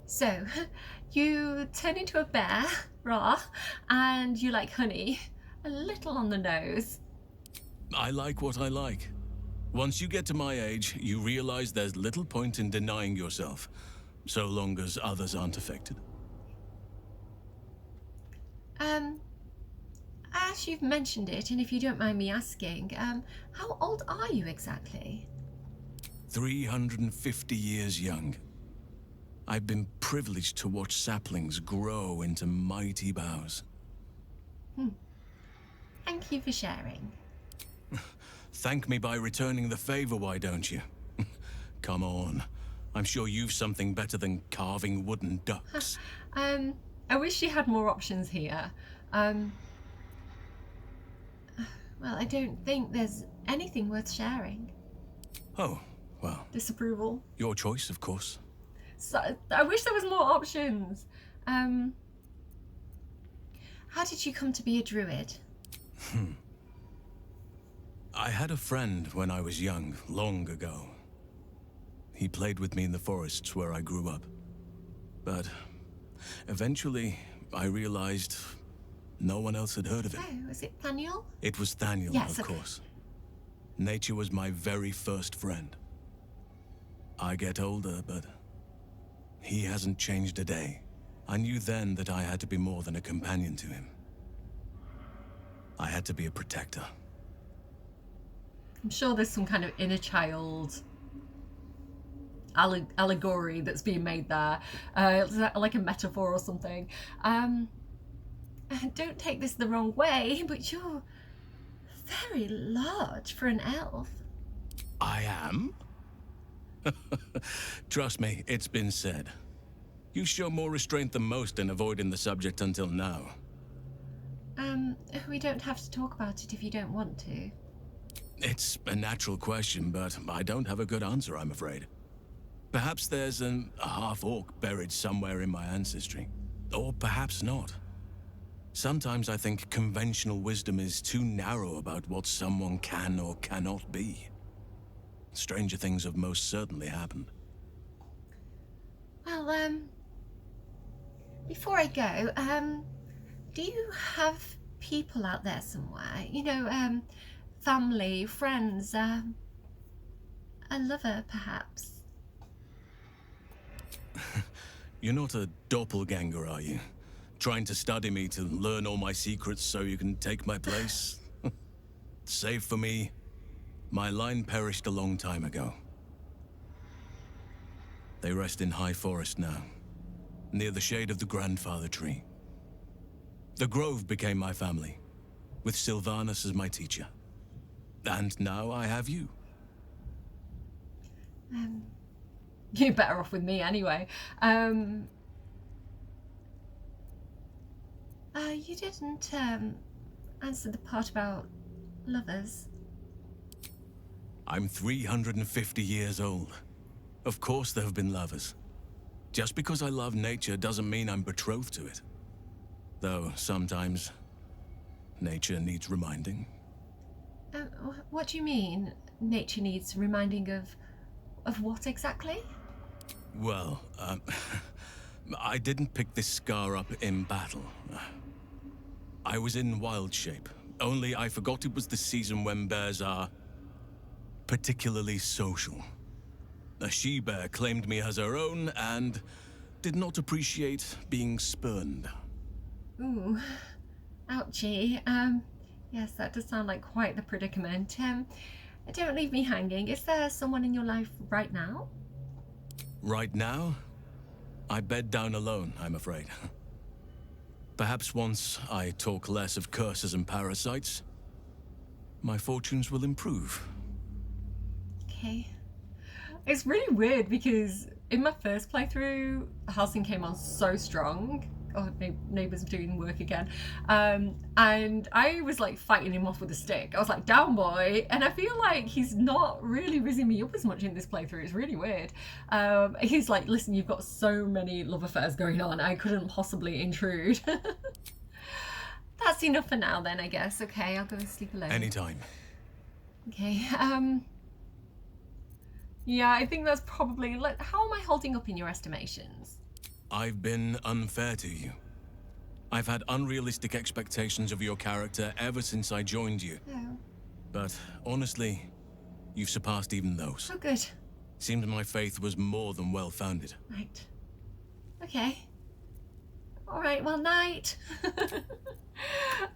Speaker 7: So, you turn into a bear, raw, and you like honey. A little on the nose.
Speaker 1: I like what I like. Once you get to my age, you realize there's little point in denying yourself, so long as others aren't affected.
Speaker 7: As you've mentioned it, and if you don't mind me asking, how old are you exactly?
Speaker 1: 350 years young. I've been privileged to watch saplings grow into mighty boughs.
Speaker 7: Thank you for sharing.
Speaker 1: Thank me by returning the favor, why don't you? Come on. I'm sure you've something better than carving wooden ducks.
Speaker 7: I wish you had more options here. Well, I don't think there's anything worth sharing.
Speaker 1: Oh, well.
Speaker 7: Disapproval.
Speaker 1: Your choice, of course.
Speaker 7: So I wish there was more options. How did you come to be a druid?
Speaker 1: I had a friend when I was young, long ago. He played with me in the forests where I grew up. But eventually, I realized no one else had heard of it.
Speaker 7: Oh, was it Thaniel?
Speaker 1: It was Thaniel,
Speaker 7: Yes,
Speaker 1: of course. Nature was my very first friend. I get older, but he hasn't changed a day. I knew then that I had to be more than a companion to him. I had to be a protector.
Speaker 7: I'm sure there's some kind of inner child allegory that's being made there, like a metaphor or something. Don't take this the wrong way, but you're very large for an elf.
Speaker 1: I am? Trust me, it's been said. You show more restraint than most in avoiding the subject until now.
Speaker 7: We don't have to talk about it if you don't want to.
Speaker 1: It's a natural question, but I don't have a good answer, I'm afraid. Perhaps there's a half-orc buried somewhere in my ancestry. Or perhaps not. Sometimes I think conventional wisdom is too narrow about what someone can or cannot be. Stranger things have most certainly happened.
Speaker 7: Well, before I go, do you have people out there somewhere? You know, family, friends, a lover, perhaps?
Speaker 1: You're not a doppelganger, are you? Trying to study me to learn all my secrets so you can take my place? Save for me, my line perished a long time ago. They rest in High Forest now, near the shade of the grandfather tree. The Grove became my family, with Sylvanas as my teacher. And now I have you.
Speaker 7: You're better off with me anyway. You didn't answer the part about lovers.
Speaker 1: I'm 350 years old. Of course there have been lovers. Just because I love nature doesn't mean I'm betrothed to it. Though sometimes nature needs reminding.
Speaker 7: What do you mean, nature needs reminding of what exactly?
Speaker 1: Well, I didn't pick this scar up in battle. I was in wild shape, only I forgot it was the season when bears are particularly social. A she-bear claimed me as her own and did not appreciate being spurned.
Speaker 7: Ooh, ouchie. Yes, that does sound like quite the predicament. Don't leave me hanging. Is there someone in your life right now?
Speaker 1: Right now, I bed down alone, I'm afraid. Perhaps once I talk less of curses and parasites, my fortunes will improve.
Speaker 7: Okay. It's really weird because in my first playthrough, Halcyon came on so strong. Oh, neighbours doing work again. And I was like fighting him off with a stick. I was like, down boy. And I feel like he's not really rizzing me up as much in this playthrough. It's really weird. He's like, listen, you've got so many love affairs going on. I couldn't possibly intrude. That's enough for now then, I guess. Okay, I'll go and sleep alone.
Speaker 1: Anytime.
Speaker 7: Okay, yeah, I think that's probably, like, how am I holding up in your estimations?
Speaker 1: I've been unfair to you. I've had unrealistic expectations of your character ever since I joined you.
Speaker 7: Oh.
Speaker 1: But honestly, you've surpassed even those.
Speaker 7: Oh, good.
Speaker 1: Seems my faith was more than well-founded.
Speaker 7: Right. Okay. All right, well, night.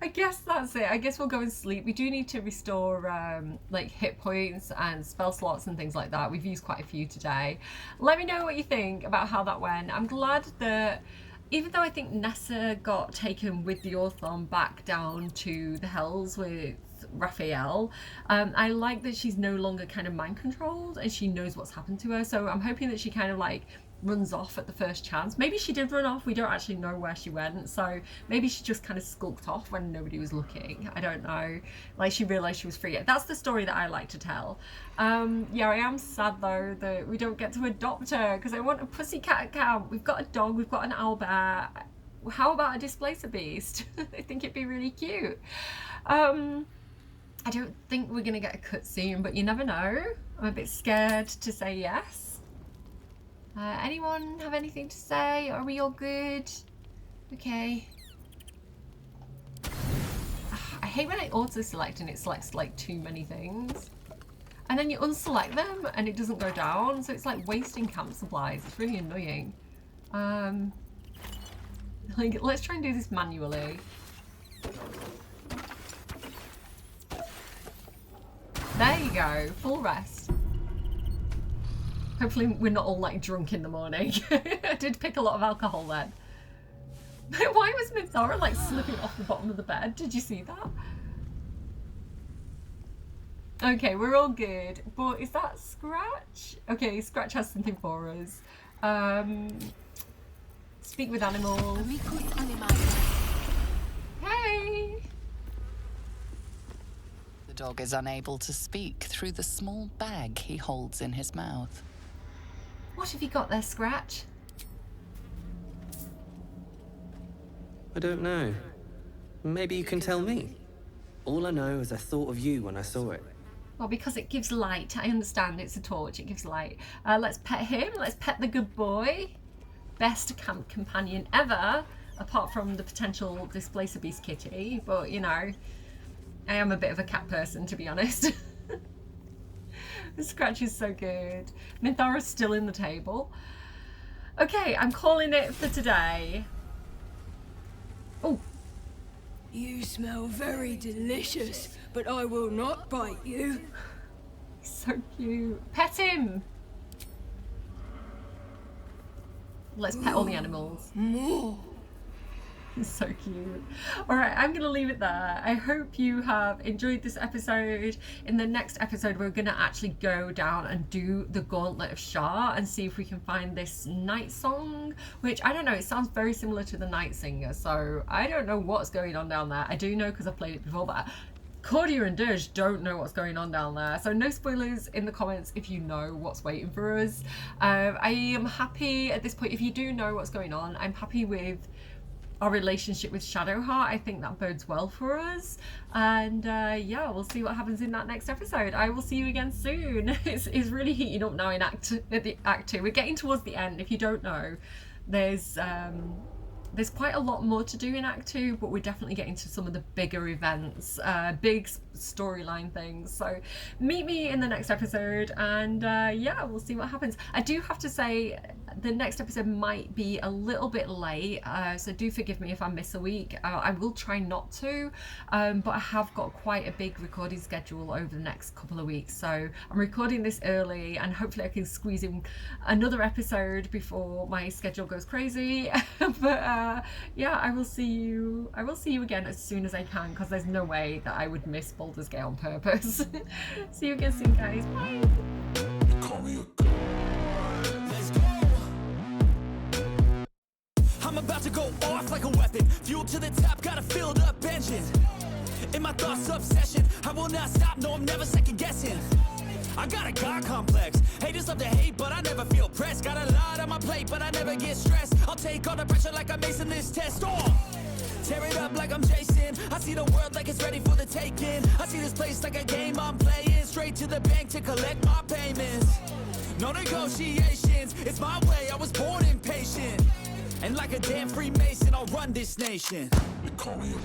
Speaker 7: I guess that's it. I guess we'll go and sleep. We do need to restore like hit points and spell slots and things like that. We've used quite a few today. Let me know what you think about how that went. I'm glad that even though I think Nessa got taken with the Orthon back down to the Hells with Raphael, I like that she's no longer kind of mind controlled and she knows what's happened to her. So I'm hoping that she kind of like runs off at the first chance. Maybe she did run off. We don't actually know where she went. So maybe she just kind of skulked off when nobody was looking. I don't know. Like she realized she was free. That's the story that I like to tell. Yeah, I am sad though that we don't get to adopt her because I want a pussycat account. We've got a dog. We've got an owlbear. How about a displacer beast? I think it'd be really cute. I don't think we're going to get a cutscene, but you never know. I'm a bit scared to say yes. Anyone have anything to say? Are we all good? Okay. I hate when I auto-select and it selects like too many things. And then you unselect them and it doesn't go down. So it's like wasting camp supplies. It's really annoying. Like, let's try and do this manually. There you go. Full rest. Hopefully we're not all like drunk in the morning. I did pick a lot of alcohol then. Why was Minthara like slipping off the bottom of the bed? Did you see that? Okay, we're all good. But is that Scratch? Okay, Scratch has something for us. Speak with animals. Hey!
Speaker 3: The dog is unable to speak through the small bag he holds in his mouth.
Speaker 7: What have you got there, Scratch?
Speaker 20: I don't know. Maybe you can tell me. All I know is I thought of you when I saw it.
Speaker 7: Well, because it gives light. I understand it's a torch. It gives light. Let's pet him. Let's pet the good boy. Best camp companion ever, apart from the potential displacer beast kitty. But, you know, I am a bit of a cat person, to be honest. The Scratch is so good. Minthara's still in the table. Okay, I'm calling it for today. Oh.
Speaker 13: You smell very delicious, but I will not bite you.
Speaker 7: He's so cute. Pet him. Let's pet all the animals.
Speaker 13: More.
Speaker 7: He's so cute. Alright, I'm going to leave it there. I hope you have enjoyed this episode. In the next episode, we're going to actually go down and do the Gauntlet of Shar and see if we can find this night song, which, I don't know, it sounds very similar to the Night Singer, so I don't know what's going on down there. I do know because I've played it before, but Cordia and Dirge don't know what's going on down there, so no spoilers in the comments if you know what's waiting for us. I am happy at this point, if you do know what's going on, I'm happy with our relationship with Shadowheart. I think that bodes well for us, and yeah, we'll see what happens in that next episode. I will see you again soon. It's really heating up now in Act 2. We're getting towards the end. If you don't know, there's quite a lot more to do in Act 2, but we're definitely getting to some of the bigger events, big storyline things. So meet me in the next episode, and yeah, we'll see what happens. I do have to say, the next episode might be a little bit late, so do forgive me if I miss a week. I will try not to, but I have got quite a big recording schedule over the next couple of weeks, so I'm recording this early, and hopefully I can squeeze in another episode before my schedule goes crazy. But yeah, I will see you again as soon as I can, because there's no way that I would miss Baldur's Gate on purpose. See you again soon, guys. Bye.
Speaker 21: I'm about to go off like a weapon. Fuel to the top, got a filled up engine. In my thoughts, obsession. I will not stop, no, I'm never second guessing. I got a God complex. Haters love to hate, but I never feel pressed. Got a lot on my plate, but I never get stressed. I'll take all the pressure like I'm acing this test. Tear it up like I'm Jason. I see the world like it's ready for the taking. I see this place like a game I'm playing. Straight to the bank to collect my payments. No negotiations, it's my way, I was born impatient. And like a damn Freemason, I'll run this nation. They call me a